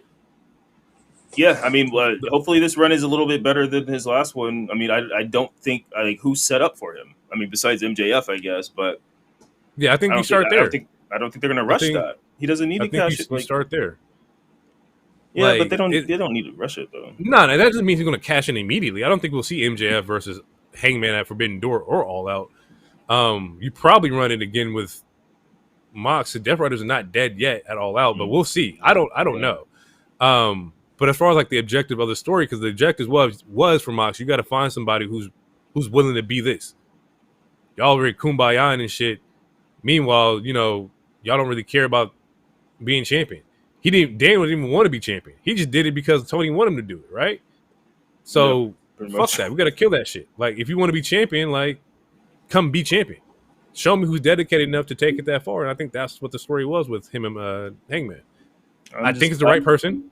mean, hopefully this run is a little bit better than his last one. I mean, I don't think like who's set up for him. I mean, besides MJF, I guess, but
Yeah, I think
I
you
don't
start
think,
there.
I don't think they're gonna rush
think-
that. He doesn't need
I
to
think
cash
you
it. Like,
start there.
yeah,
like,
but they don't.
it-
They don't need to rush it though.
No, that doesn't mean he's going to cash in immediately. I don't think we'll see MJF versus Hangman at Forbidden Door or All Out. You probably run it again with Mox. The Death Riders are not dead yet at All Out, but we'll see. I don't
Yeah.
know. But as far as like the objective of the story, because the objective was for Mox, you got to find somebody who's willing to be this. Y'all already kumbaya and shit. Meanwhile, y'all don't really care about being champion. Daniel didn't even want to be champion. He just did it because Tony wanted him to do it, right? So
Pretty
fuck
much.
that. We got to kill that shit. Like, if you want to be champion, like, come be champion. Show me who's dedicated enough to take it that far. And I think that's what the story was with him and Hangman. I think it's the right person.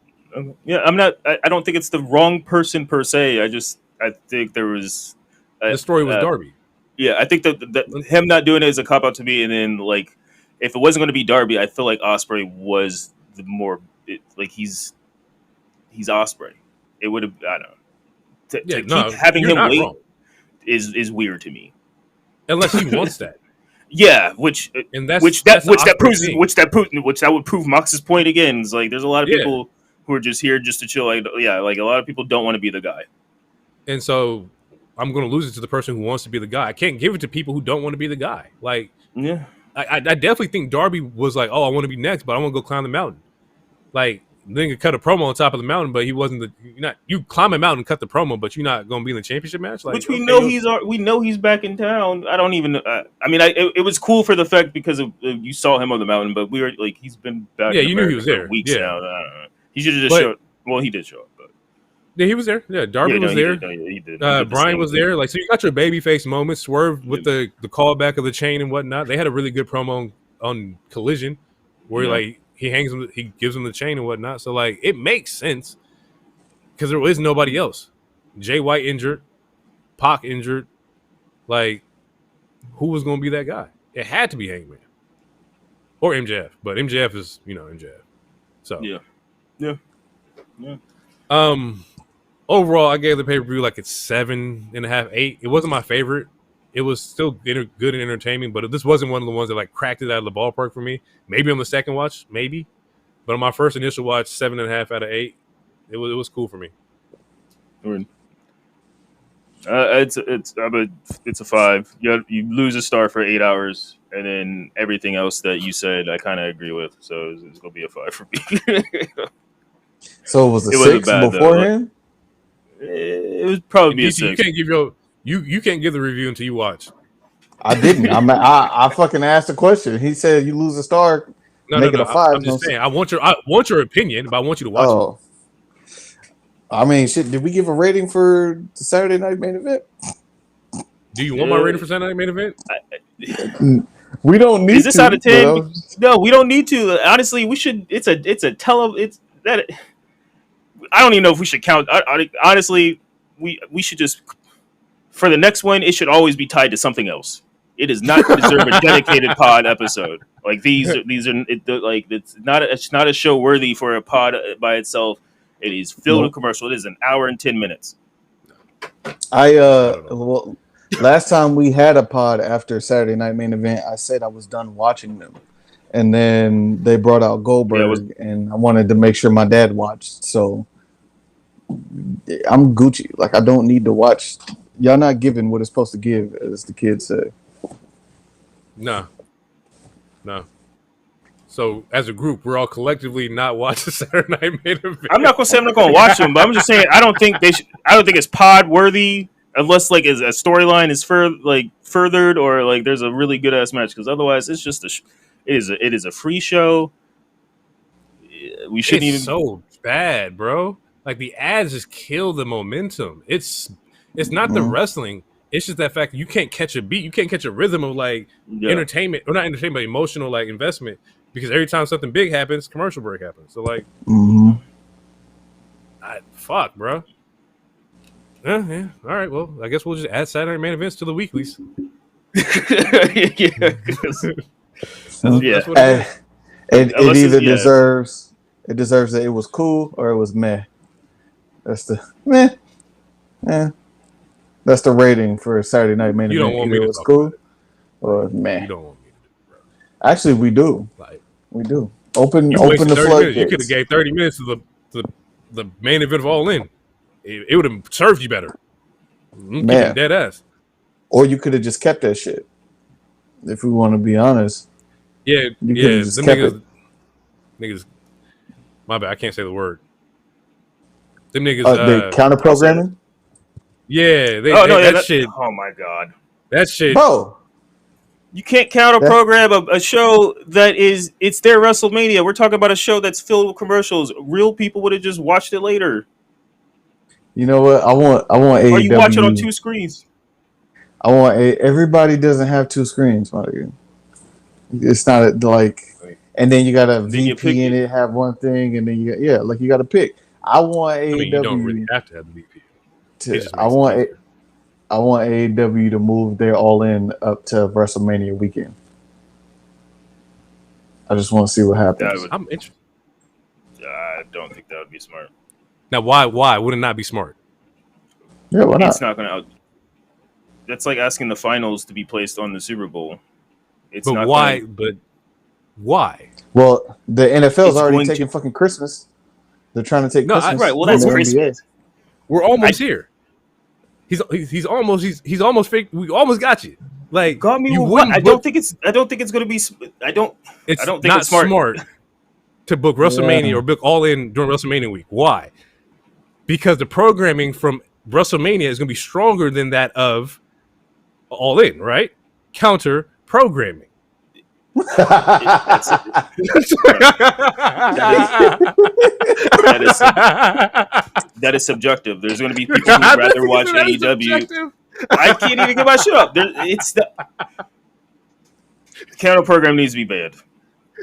Yeah, I'm not. I don't think it's the wrong person per se. I think there was.
The story was Darby.
Yeah, I think that him not doing it is a cop out to me. And then like, if it wasn't going to be Darby, I feel like Ospreay was the more he's Ospreay. It would have. I don't know. To keep having
you're
him
not
wait
wrong.
is weird to me.
Unless he wants that.
Yeah, which
And that
would prove Mox's point again. It's like there's a lot of
Yeah.
people who are just here just to chill. Like, yeah, like a lot of people don't want to be the guy.
And so I'm going to lose it to the person who wants to be the guy. I can't give it to people who don't want to be the guy. Like,
Yeah,
I definitely think Darby was like, oh, I want to be next, but I want to go climb the mountain. Like, then you cut a promo on top of the mountain, but he wasn't you climb a mountain and cut the promo, but you're not going to be in the championship match. Like,
which we know he's back in town. I don't even. I mean, it was cool for the fact because of you saw him on the mountain, but we were like he's been back.
Yeah,
in
you knew he
America
was
for
there.
weeks
Yeah.
now. I don't know. He should have just showed. Well, he did show up, but
Yeah, he was there. Yeah, Darby was there.
He did.
Brian was there. Like, so you got your babyface moment. Swerve with the callback of the chain and whatnot. They had a really good promo on Collision where like he hangs him, he gives him the chain and whatnot. So like it makes sense because there is nobody else. Jay White injured, Pac injured. Like, who was going to be that guy? It had to be Hangman or MJF, but MJF is MJF. So
yeah.
Overall, I gave the pay-per-view like it's 7.5, 8. It wasn't my favorite. It was still good and entertaining, but this wasn't one of the ones that like cracked it out of the ballpark for me. Maybe on the second watch, maybe, but on my first initial watch, 7.5 out of 8. It was cool for me.
It's a 5. You lose a star for 8 hours, and then everything else that you said, I kind of agree with. So it's gonna be a 5 for me.
So it was a
It wasn't
6
bad, though,
beforehand?
It would probably be a
You
6.
can't give you can't give the review until you watch.
I didn't. I fucking asked a question. He said you lose a star, make it a 5.
I'm just saying. I want your opinion, but I want you to watch it.
Oh. I mean, shit, did we give a rating for the Saturday night main event?
Do you want my rating for Saturday Night Main Event?
We don't need to.
Is this out of 10?
bro.
No, we don't need to. Honestly, we should. It's a it's that. I don't even know if we should count. Honestly, we should just for the next one. It should always be tied to something else. It does not deserve a dedicated pod episode. Like these are like it's not a show worthy for a pod by itself. It is filled with commercial. It is an hour and 10 minutes.
Well, last time we had a pod after Saturday night main event, I said I was done watching them, and then they brought out Goldberg, and I wanted to make sure my dad watched. So I'm Gucci. Like I don't need to watch. Y'all not giving what it's supposed to give, as the kids say.
No. So as a group, we're all collectively not watching Saturday Night Main Event.
I'm not gonna say I'm not gonna watch them, but I'm just saying I don't think I don't think it's pod worthy unless like a storyline is furthered or like there's a really good ass match. Because otherwise, it's just it is a free show. We shouldn't even.
So bad, bro. Like the ads just kill the momentum. It's not the wrestling. It's just that fact that you can't catch a beat. You can't catch a rhythm of like entertainment, or not entertainment, but emotional like investment. Because every time something big happens, commercial break happens. So like, Fuck, bro. Yeah. All right. Well, I guess we'll just add Saturday main events to the weeklies.
Yeah, 'cause- yeah.
That's what it is.
It
Unless
either
it's- yeah.
deserves that it was cool or it was meh. That's the meh. Eh. That's the rating for a Saturday night main
You
event.
don't want me
Either
to
it was
talk
cool
about it.
or meh.
You don't want me to.
Actually, we do.
Like,
We do. Open
you
the
wasted 30 minutes. You could have
floodgates.
gave 30 minutes to the main event of All In. It would have served you better. I'm
Man.
keeping dead ass.
Or you could have just kept that shit. If we want to be honest.
Yeah,
You
yeah.
could've just
Them
kept
niggas. My bad. I can't say the word. Them niggas.
The counter programming?
Yeah, that shit.
Oh my god.
That shit.
Bro.
You can't counter program a show that it's their WrestleMania. We're talking about a show that's filled with commercials. Real people would have just watched it later.
You know what? I want AEW.
Or you watch it on 2 screens.
Everybody doesn't have 2 screens, my dude. It's not like, and then you got a
Then you
VP in
pick
it, have one thing, and then you got to pick. I want AEW.
I mean, you don't really have to have the VP.
I want AEW to move their All In up to WrestleMania weekend. I just want to see what happens.
I'm interested.
I don't think that would be smart.
Now, why would it not be smart?
Yeah, why not?
It's not going to. That's like asking the finals to be placed on the Super Bowl. It's
But
not
why?
Gonna,
But why?
Well, the NFL's
It's
already
going
taking fucking Christmas. They're trying to take
No,
Christmas.
right. Well,
from
that's
the
Christmas.
NBA.
We're almost here. He's almost fake. We almost got you. Like
Got me
you
with what?
wouldn't
I don't think it's going to be.
It's
I don't think
not
it's smart.
to book WrestleMania
Yeah.
or book All In during WrestleMania week. Why? Because the programming from WrestleMania is going to be stronger than that of All In, right? Counter programming.
That is subjective. There's going to be people who'd rather watch AEW. I can't even get my shit up. The counter program needs to be banned.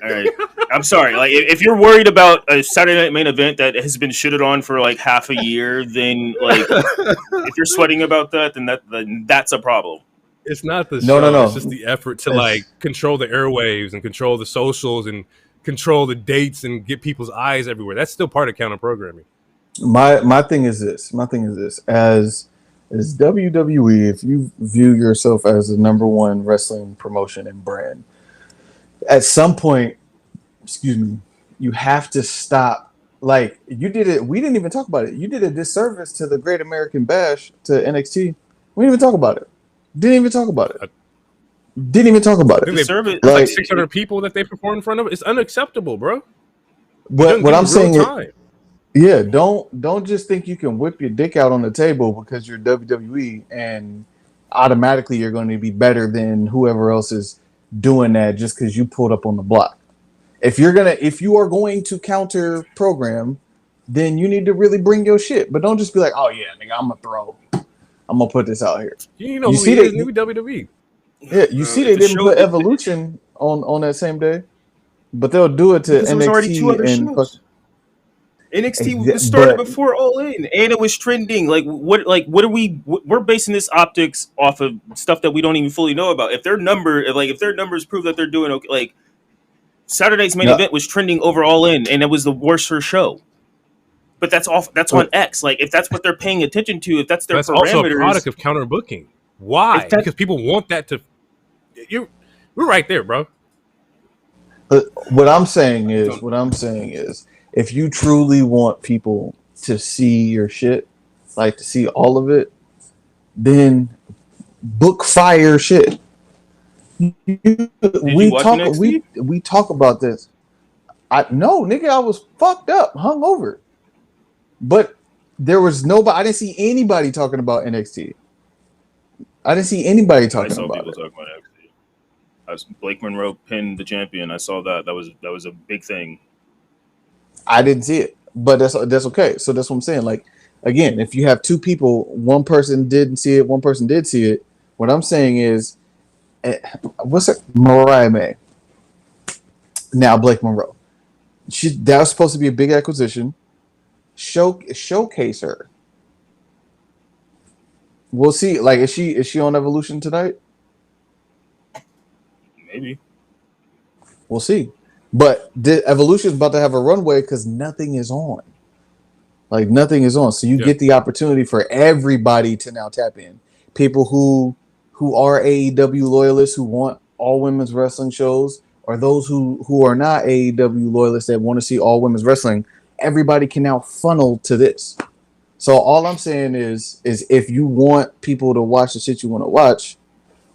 All right, I'm sorry. Like, if you're worried about a Saturday night main event that has been shitted on for like half a year, then like, if you're sweating about that, then that's a problem.
It's not the
No,
show.
no.
It's just the effort to like control the airwaves and control the socials and control the dates and get people's eyes everywhere. That's still part of counter programming.
My thing is this. As WWE, if you view yourself as the number one wrestling promotion and brand, at some point, you have to stop. Like you did it. We didn't even talk about it. You did a disservice to the Great American Bash to NXT. We didn't even talk about it. Didn't even talk about it.
It's like 600 people that they perform in front of. It's unacceptable, bro.
What I'm saying is, yeah, don't just think you can whip your dick out on the table because you're WWE and automatically you're going to be better than whoever else is doing that just because you pulled up on the block. If you are going to counter program, then you need to really bring your shit. But don't just be like, oh yeah, nigga, I'm gonna put this out here.
You know who he is, nigga, WWE.
Yeah, you see they didn't put Evolution on that same day, but they'll do it to NXT.
There was already 2 other shows. NXT started before All In, and it was trending. What are we? We're basing this optics off of stuff that we don't even fully know about. If their numbers prove that they're doing okay, like Saturday's main event was trending over All In, and it was the worst show. But that's on X. Like if that's what they're paying attention to, if that's their parameters.
Also a product of counter booking. Why? Because people want that to. We're right there, bro.
But what I'm saying is, if you truly want people to see your shit, like to see all of it, then book fire shit. We talk about this. No, nigga, I was fucked up, hungover. But there was nobody. I didn't see anybody talking about NXT. I didn't see anybody talking about it.
Talking about NXT. Blake Monroe pinned the champion. I saw that. That was a big thing.
I didn't see it, but that's okay. So that's what I'm saying. Like again, if you have 2 people, one person didn't see it, one person did see it. What I'm saying is, what's it? Mariah May. Now Blake Monroe. That was supposed to be a big acquisition. showcase her. We'll see. Like, is she on Evolution tonight?
Maybe.
We'll see. But the Evolution is about to have a runway because nothing is on. Like, nothing is on. So you get the opportunity for everybody to now tap in. People who are AEW loyalists who want all women's wrestling shows, or those who are not AEW loyalists that want to see all women's wrestling. Everybody can now funnel to this. So all I'm saying is if you want people to watch the shit you want to watch,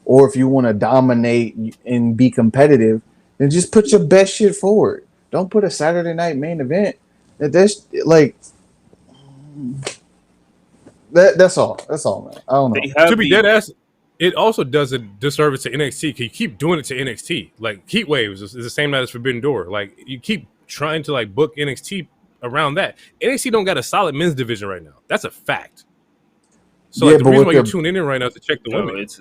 or if you want to dominate and be competitive, then just put your best shit forward. Don't put a Saturday night main event. That's like that's all. That's all, man. I don't know.
To be dead ass, it also does a disservice to NXT. You keep doing it to NXT. Like Heat Waves is the same night as Forbidden Door. Like you keep trying to like book NXT around that. NXT don't got a solid men's division right now. That's a fact. So like, the reason why you're tuning in right now is to check the women.
It's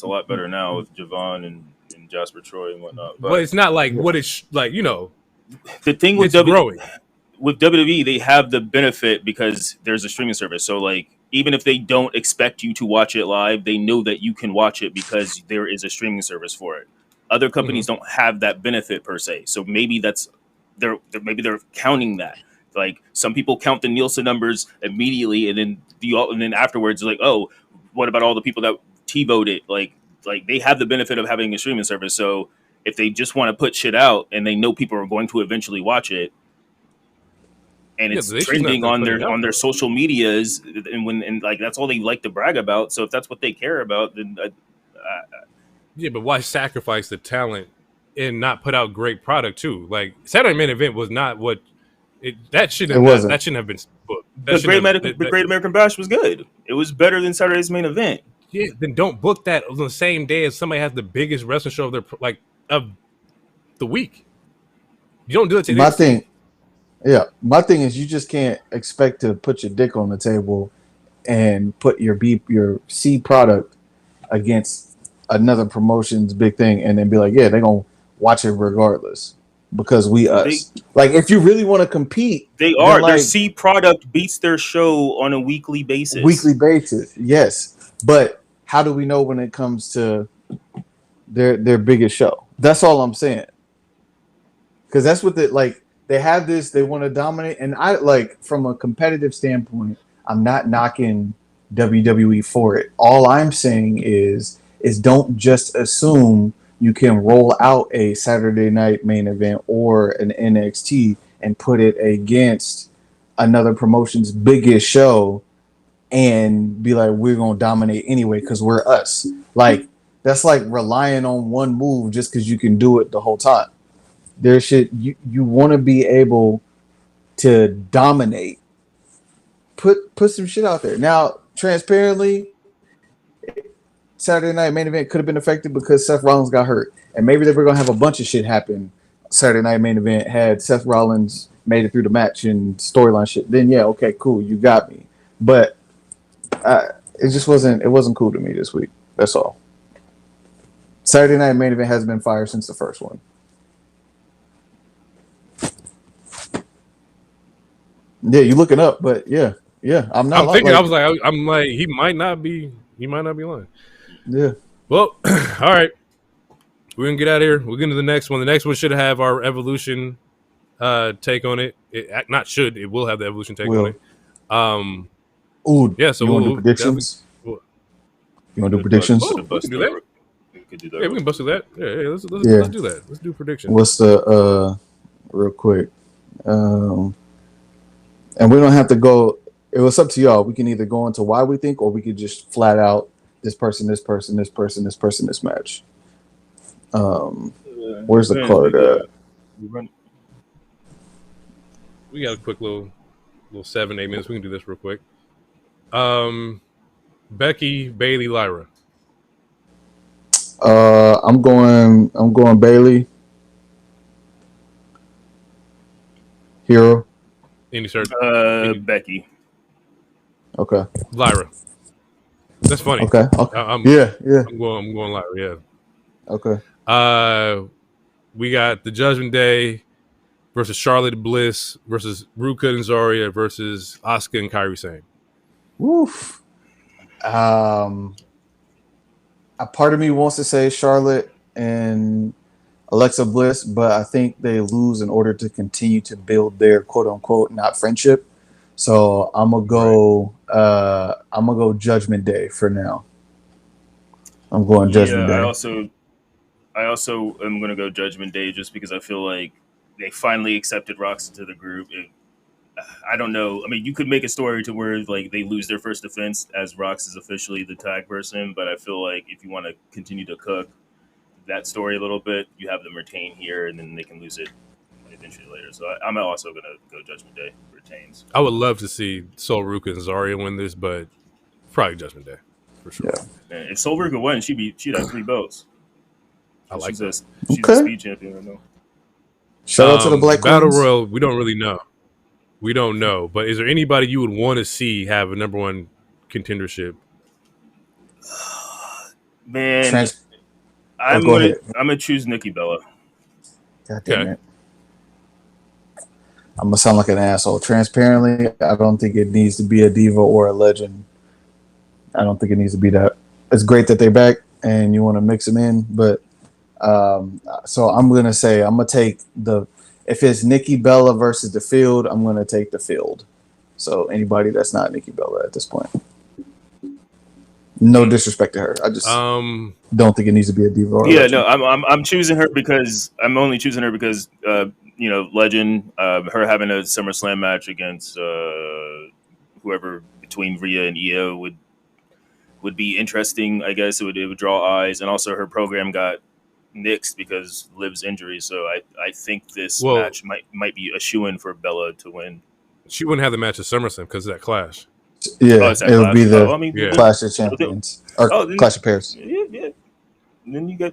a lot better now with Javon and Jasper Troy and whatnot.
But it's not like what it's like.
The thing with WWE, they have the benefit because there's a streaming service. So like, even if they don't expect you to watch it live, they know that you can watch it because there is a streaming service for it. Other companies don't have that benefit per se. So maybe they're counting that. Like some people count the Nielsen numbers immediately, and then afterwards, like, oh, what about all the people that T-voted? Like they have the benefit of having a streaming service. So if they just want to put shit out and they know people are going to eventually watch it, and it's trending on their social medias, and like that's all they like to brag about. So if that's what they care about, then
but why sacrifice the talent and not put out great product too? Like Saturday Main Event was not what that shouldn't have been booked.
The Great American Bash was good. It was better than Saturday's Main Event.
Yeah, then don't book that on the same day as somebody has the biggest wrestling show of the week. You don't do it to
my thing is you just can't expect to put your dick on the table and put your C product against another promotion's big thing and then be like, yeah, they're gonna watch it regardless because like if you really want to compete,
their C product beats their show on a weekly basis.
Yes, but how do we know when it comes to their biggest show? That's all I'm saying. Because that's what they have this, they want to dominate, and I like from a competitive standpoint, I'm not knocking WWE for it. All I'm saying is don't just assume you can roll out a Saturday night main event or an NXT and put it against another promotion's biggest show and be like, we're gonna dominate anyway because we're us. Like that's like relying on one move just because you can do it the whole time. You want to be able to dominate. Put some shit out there. Now, transparently, Saturday night main event could have been affected because Seth Rollins got hurt, and maybe they were gonna have a bunch of shit happen. Saturday night main event had Seth Rollins made it through the match and storyline shit. Then yeah, okay, cool, you got me. But it just wasn't. It wasn't cool to me this week. That's all. Saturday night main event has been fired since the first one. Yeah, you looking up, but yeah, I'm not.
I'm thinking. I'm like, he might not be lying.
Yeah.
Well, all right. We're gonna get out of here. We'll get into the next one. The next one should have our Evolution take on it. It will have the Evolution take on it. Yeah. So
we'll do predictions. You want to do predictions?
We can do that. Yeah, we can bust through that. Yeah, let's do that. Let's do predictions.
What's the real quick? And we don't have to go. It was up to y'all. We can either go into why we think, or we could just flat out this person, this match. Where's the card at?
We got a quick little 7-8 minutes. We can do this real quick. Becky, Bailey, Lyra.
I'm going Bailey. Hero.
Any certain?
Becky.
Okay.
Lyra. That's funny.
Okay. Yeah.
I'm going Lyra. Yeah.
Okay.
We got the Judgment Day versus Charlotte Bliss versus Ruka and Zarya versus Asuka and Kairi Sane.
Woof. A part of me wants to say Charlotte and Alexa Bliss, but I think they lose in order to continue to build their quote unquote not friendship. So I'm gonna go. I'm gonna go Judgment Day for now. I'm going Judgment Day.
I also am gonna go Judgment Day just because I feel like they finally accepted Rox into the group. I don't know. I mean, you could make a story to where like they lose their first defense as Rox is officially the tag person, but I feel like if you want to continue to cook that story a little bit, you have them retain here, and then they can lose it eventually later. So I'm also gonna go Judgment Day retains.
I would love to see Sol Ruka and Zarya win this, but probably Judgment Day for sure.
Yeah.
Man, if Sol Ruka won, she'd have 3 belts.
I like that.
She's a speed champion right now.
Shout out to the Black
Battle
Queens.
Royal. We don't really know. We don't know. But is there anybody you would want to see have a number one contendership?
Man, I'm gonna choose Nikki Bella.
God damn it. I'm gonna sound like an asshole. Transparently, I don't think it needs to be a diva or a legend. I don't think it needs to be that. It's great that they're back and you want to mix them in, but so I'm gonna say I'm gonna take if it's Nikki Bella versus the Field, I'm gonna take the Field. So anybody that's not Nikki Bella at this point. No disrespect to her. I just don't think it needs to be a diva. Or
I'm choosing her because I'm only choosing her because legend. Her having a SummerSlam match against whoever between Rhea and Io would be interesting. I guess it would draw eyes, and also her program got nixed because Liv's injury. So I think this match might be a shoo-in for Bella to win.
She wouldn't have the match at SummerSlam because of that clash.
Yeah, it would be the Clash of Champions or Clash of Paris.
Yeah. And then you got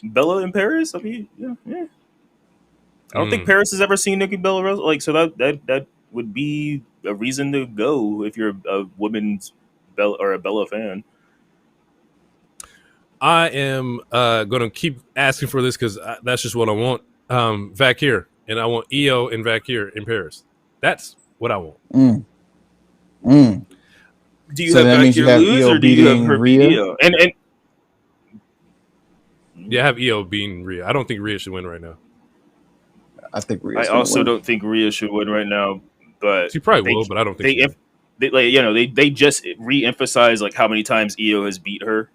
Bella in Paris. I mean, yeah. I don't think Paris has ever seen Nikki Bella wrestle. Like, so that would be a reason to go if you're a women's Bella or a Bella fan.
I am going to keep asking for this because that's just what I want. Vakir, and I want Io and Vakir in Paris. That's what I want.
Do you have Vakir lose or do you have her beat Io? And
yeah, I have Io beating Rhea. I don't think Rhea should win right now.
I think Rhea.
I also don't think Rhea should win right now, but
she probably will. But I don't think
they just re-emphasize like how many times Io has beat her.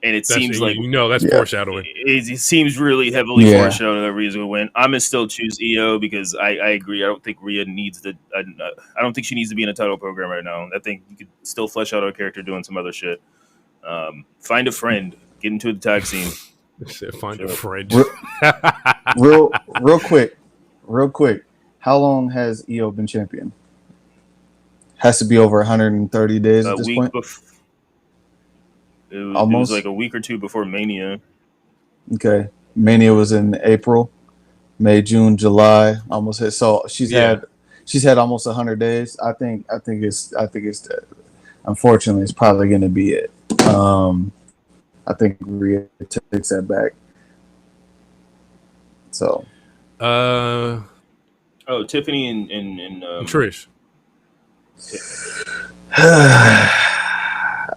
And it seems like
that's foreshadowing.
It seems really heavily foreshadowing that Rhea's gonna win. I'm gonna still choose Io because I agree. I don't think Rhea needs I don't think she needs to be in a title program right now. I think you could still flesh out her character doing some other shit. Find a friend, get into the tag scene.
Find a friend.
real quick. How long has Io been champion? Has to be over 130 days at this point.
It was like a week or two before Mania.
Okay. Mania was in April, May, June, July. Almost hit. So she's had almost 100 days. I think it's unfortunately it's probably going to be it. I think Rhea takes that back. So.
Tiffany and
Trish.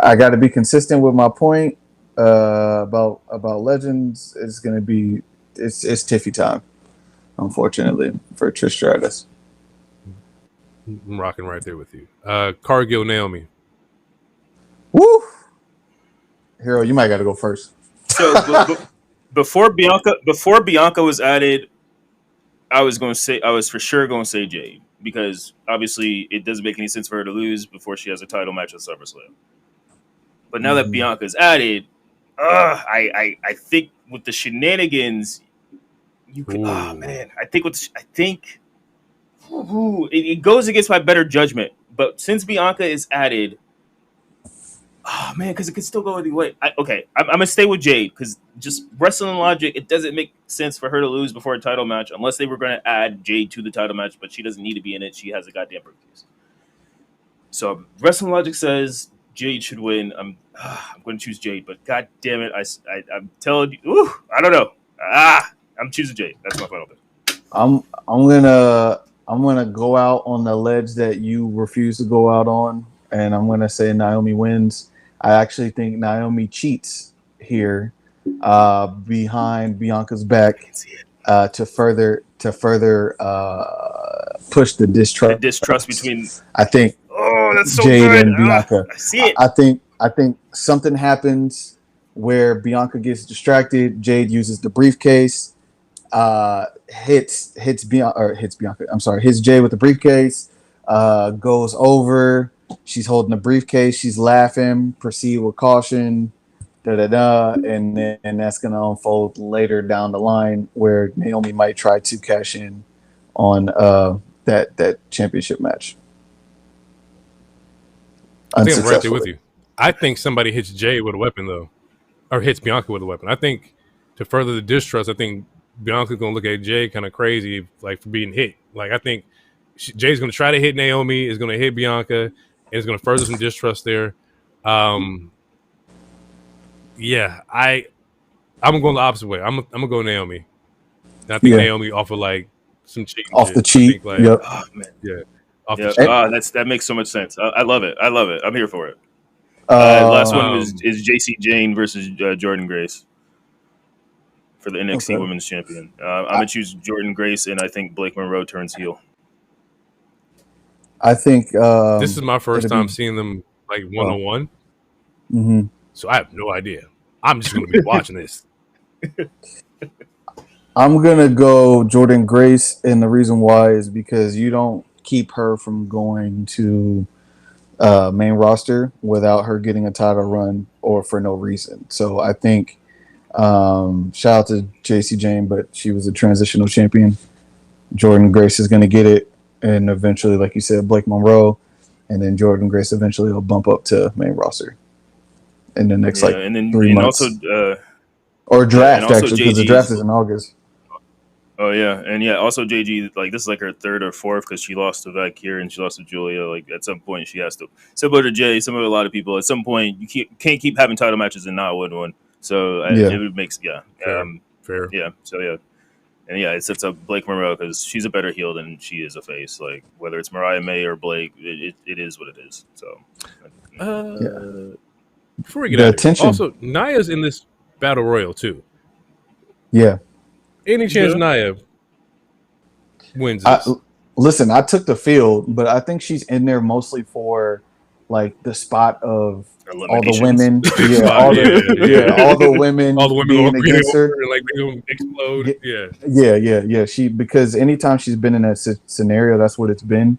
I got to be consistent with my point about Legends. It's gonna be it's Tiffy time, unfortunately for Trish Stratus.
I'm rocking right there with you. Cargill Naomi.
Woo, Hero, you might got to go first.
So before Bianca was added, I was for sure going to say Jade because obviously it doesn't make any sense for her to lose before she has a title match at SummerSlam. But now that Bianca's added, I think with the shenanigans, you could. Oh man, I think it goes against my better judgment. But since Bianca is added, oh man, because it could still go either way. I'm gonna stay with Jade because just wrestling logic, it doesn't make sense for her to lose before a title match unless they were going to add Jade to the title match. But she doesn't need to be in it; she has a goddamn briefcase. So wrestling logic says Jade should win. I'm going to choose Jade, but god damn it, I'm telling you, I don't know. I'm choosing Jade. That's my final pick.
I'm gonna go out on the ledge that you refuse to go out on, and I'm gonna say Naomi wins. I actually think Naomi cheats here, behind Bianca's back, to further push the
The
distrust.
distrust between.
I think
Oh, that's so
Jade
good.
and Bianca.
I see it.
I think something happens where Bianca gets distracted. Jade uses the briefcase, hits Bianca. I'm sorry, hits Jade with the briefcase. Goes over. She's holding the briefcase. She's laughing. Proceed with caution. Da da da, and then that's gonna unfold later down the line where Naomi might try to cash in on that championship match.
I think I'm right there with you. I think somebody hits Jay with a weapon though, or hits Bianca with a weapon. I think to further the distrust, I think Bianca's gonna look at Jay kind of crazy, like for being hit. Like I think Jay's gonna try to hit Naomi, is gonna hit Bianca, and it's gonna further some distrust there. Yeah, I'm going the opposite way. I'm gonna go Naomi. And I think Naomi off of like some cheating
off
shit.
the cheat.
Like,
yep.
Oh man.
Yeah. Off
Yeah.
the cheat.
That makes so much sense. I love it. I love it. I'm here for it. Last one is JC Jane versus Jordan Grace for the NXT Women's Champion. I'm gonna choose Jordan Grace, and I think Blake Monroe turns heel.
I think
this is my first time seeing them like 1-on-1.
Mm-hmm.
So I have no idea. I'm just gonna be watching this.
I'm gonna go Jordan Grace, and the reason why is because you don't keep her from going to main roster without her getting a title run or for no reason. So I think shout out to JC Jane, but she was a transitional champion. Jordan Grace is gonna get it, and eventually, like you said, Blake Monroe, and then Jordan Grace eventually will bump up to main roster in the next 3 months.
Also,
or draft actually, because the draft is in August.
Oh yeah, and yeah, also JG, like this is like her third or fourth because she lost to Valkyrie and she lost to Julia. Like at some point she has to, similar to Jay, similar to a lot of people. At some point you can't keep having title matches and not win one. So it makes
fair.
Yeah, so yeah, and yeah, it sets up Blake Monroe because she's a better heel than she is a face. Like whether it's Mariah May or Blake, it is what it is. So
before we get out of here, also Nia's in this battle royal too.
Yeah.
Any chance Nia wins this?
Listen, I took the field, but I think she's in there mostly for like the spot of all the women. All the women being against her.
Like they're gonna explode.
Yeah. Because anytime she's been in that scenario, that's what it's been.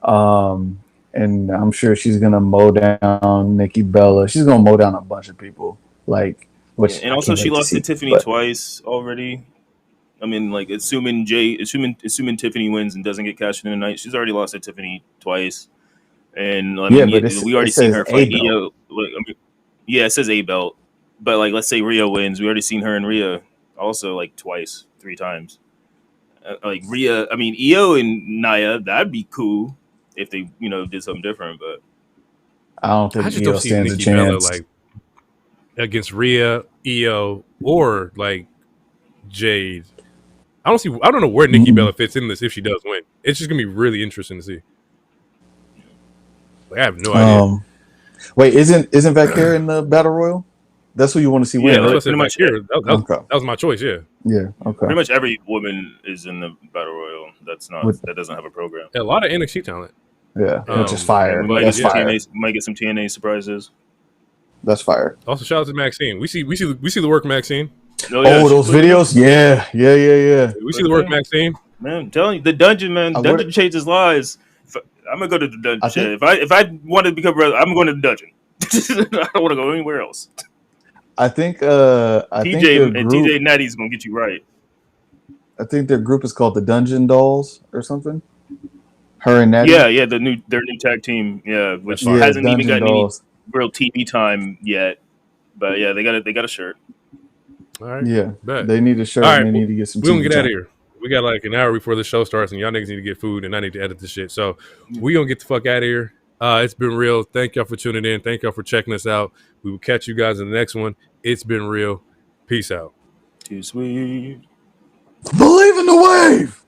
And I'm sure she's gonna mow down Nikki Bella. She's gonna mow down a bunch of people.
And also she lost to Tiffany twice already. I mean, like assuming Tiffany wins and doesn't get cashed in tonight, she's already lost to Tiffany twice. And I mean, we already seen her fight Io. It says A belt, but like let's say Rhea wins, we already seen her and Rhea also like twice, 3 times. Like Rhea, I mean Io and Nia, that'd be cool if they did something different. But
I don't think Io stands a chance.
Bella, like against Rhea, Io, or like Jade. I don't know where Nikki Bella fits in this if she does win. It's just gonna be really interesting to see. Like, I have no idea.
Wait, isn't Valkyrie in the battle royal? That's who you want to see win.
Yeah,
right?
pretty much. That was my choice. Yeah.
Yeah. Okay.
Pretty much every woman is in the battle royal. That doesn't have a program.
A lot of NXT talent.
Yeah, which is fire.
That's fire. Might get some TNA surprises.
That's fire.
Also, shout out to Maxine. We see the work, Maxine.
Those videos? Yeah.
We see the work, Maxine.
Man, I'm telling you, the dungeon, man. Dungeon changes lives. I'm gonna go to the dungeon. If I want to become brother, I'm going to the dungeon. I don't want to go anywhere else.
I think
TJ Natty's gonna get you right.
I think their group is called the Dungeon Dolls or something. Her and Natty.
Yeah, their new tag team. Yeah, which hasn't even gotten any real TV time yet. But yeah, they got a shirt.
All right.
Yeah, they need a shirt. And they need to get some.
We're gonna get out of here. We got like an hour before the show starts, and y'all niggas need to get food, and I need to edit this shit. So we gonna get the fuck out of here. It's been real. Thank y'all for tuning in. Thank y'all for checking us out. We will catch you guys in the next one. It's been real. Peace out.
Too sweet.
Believe in the wave.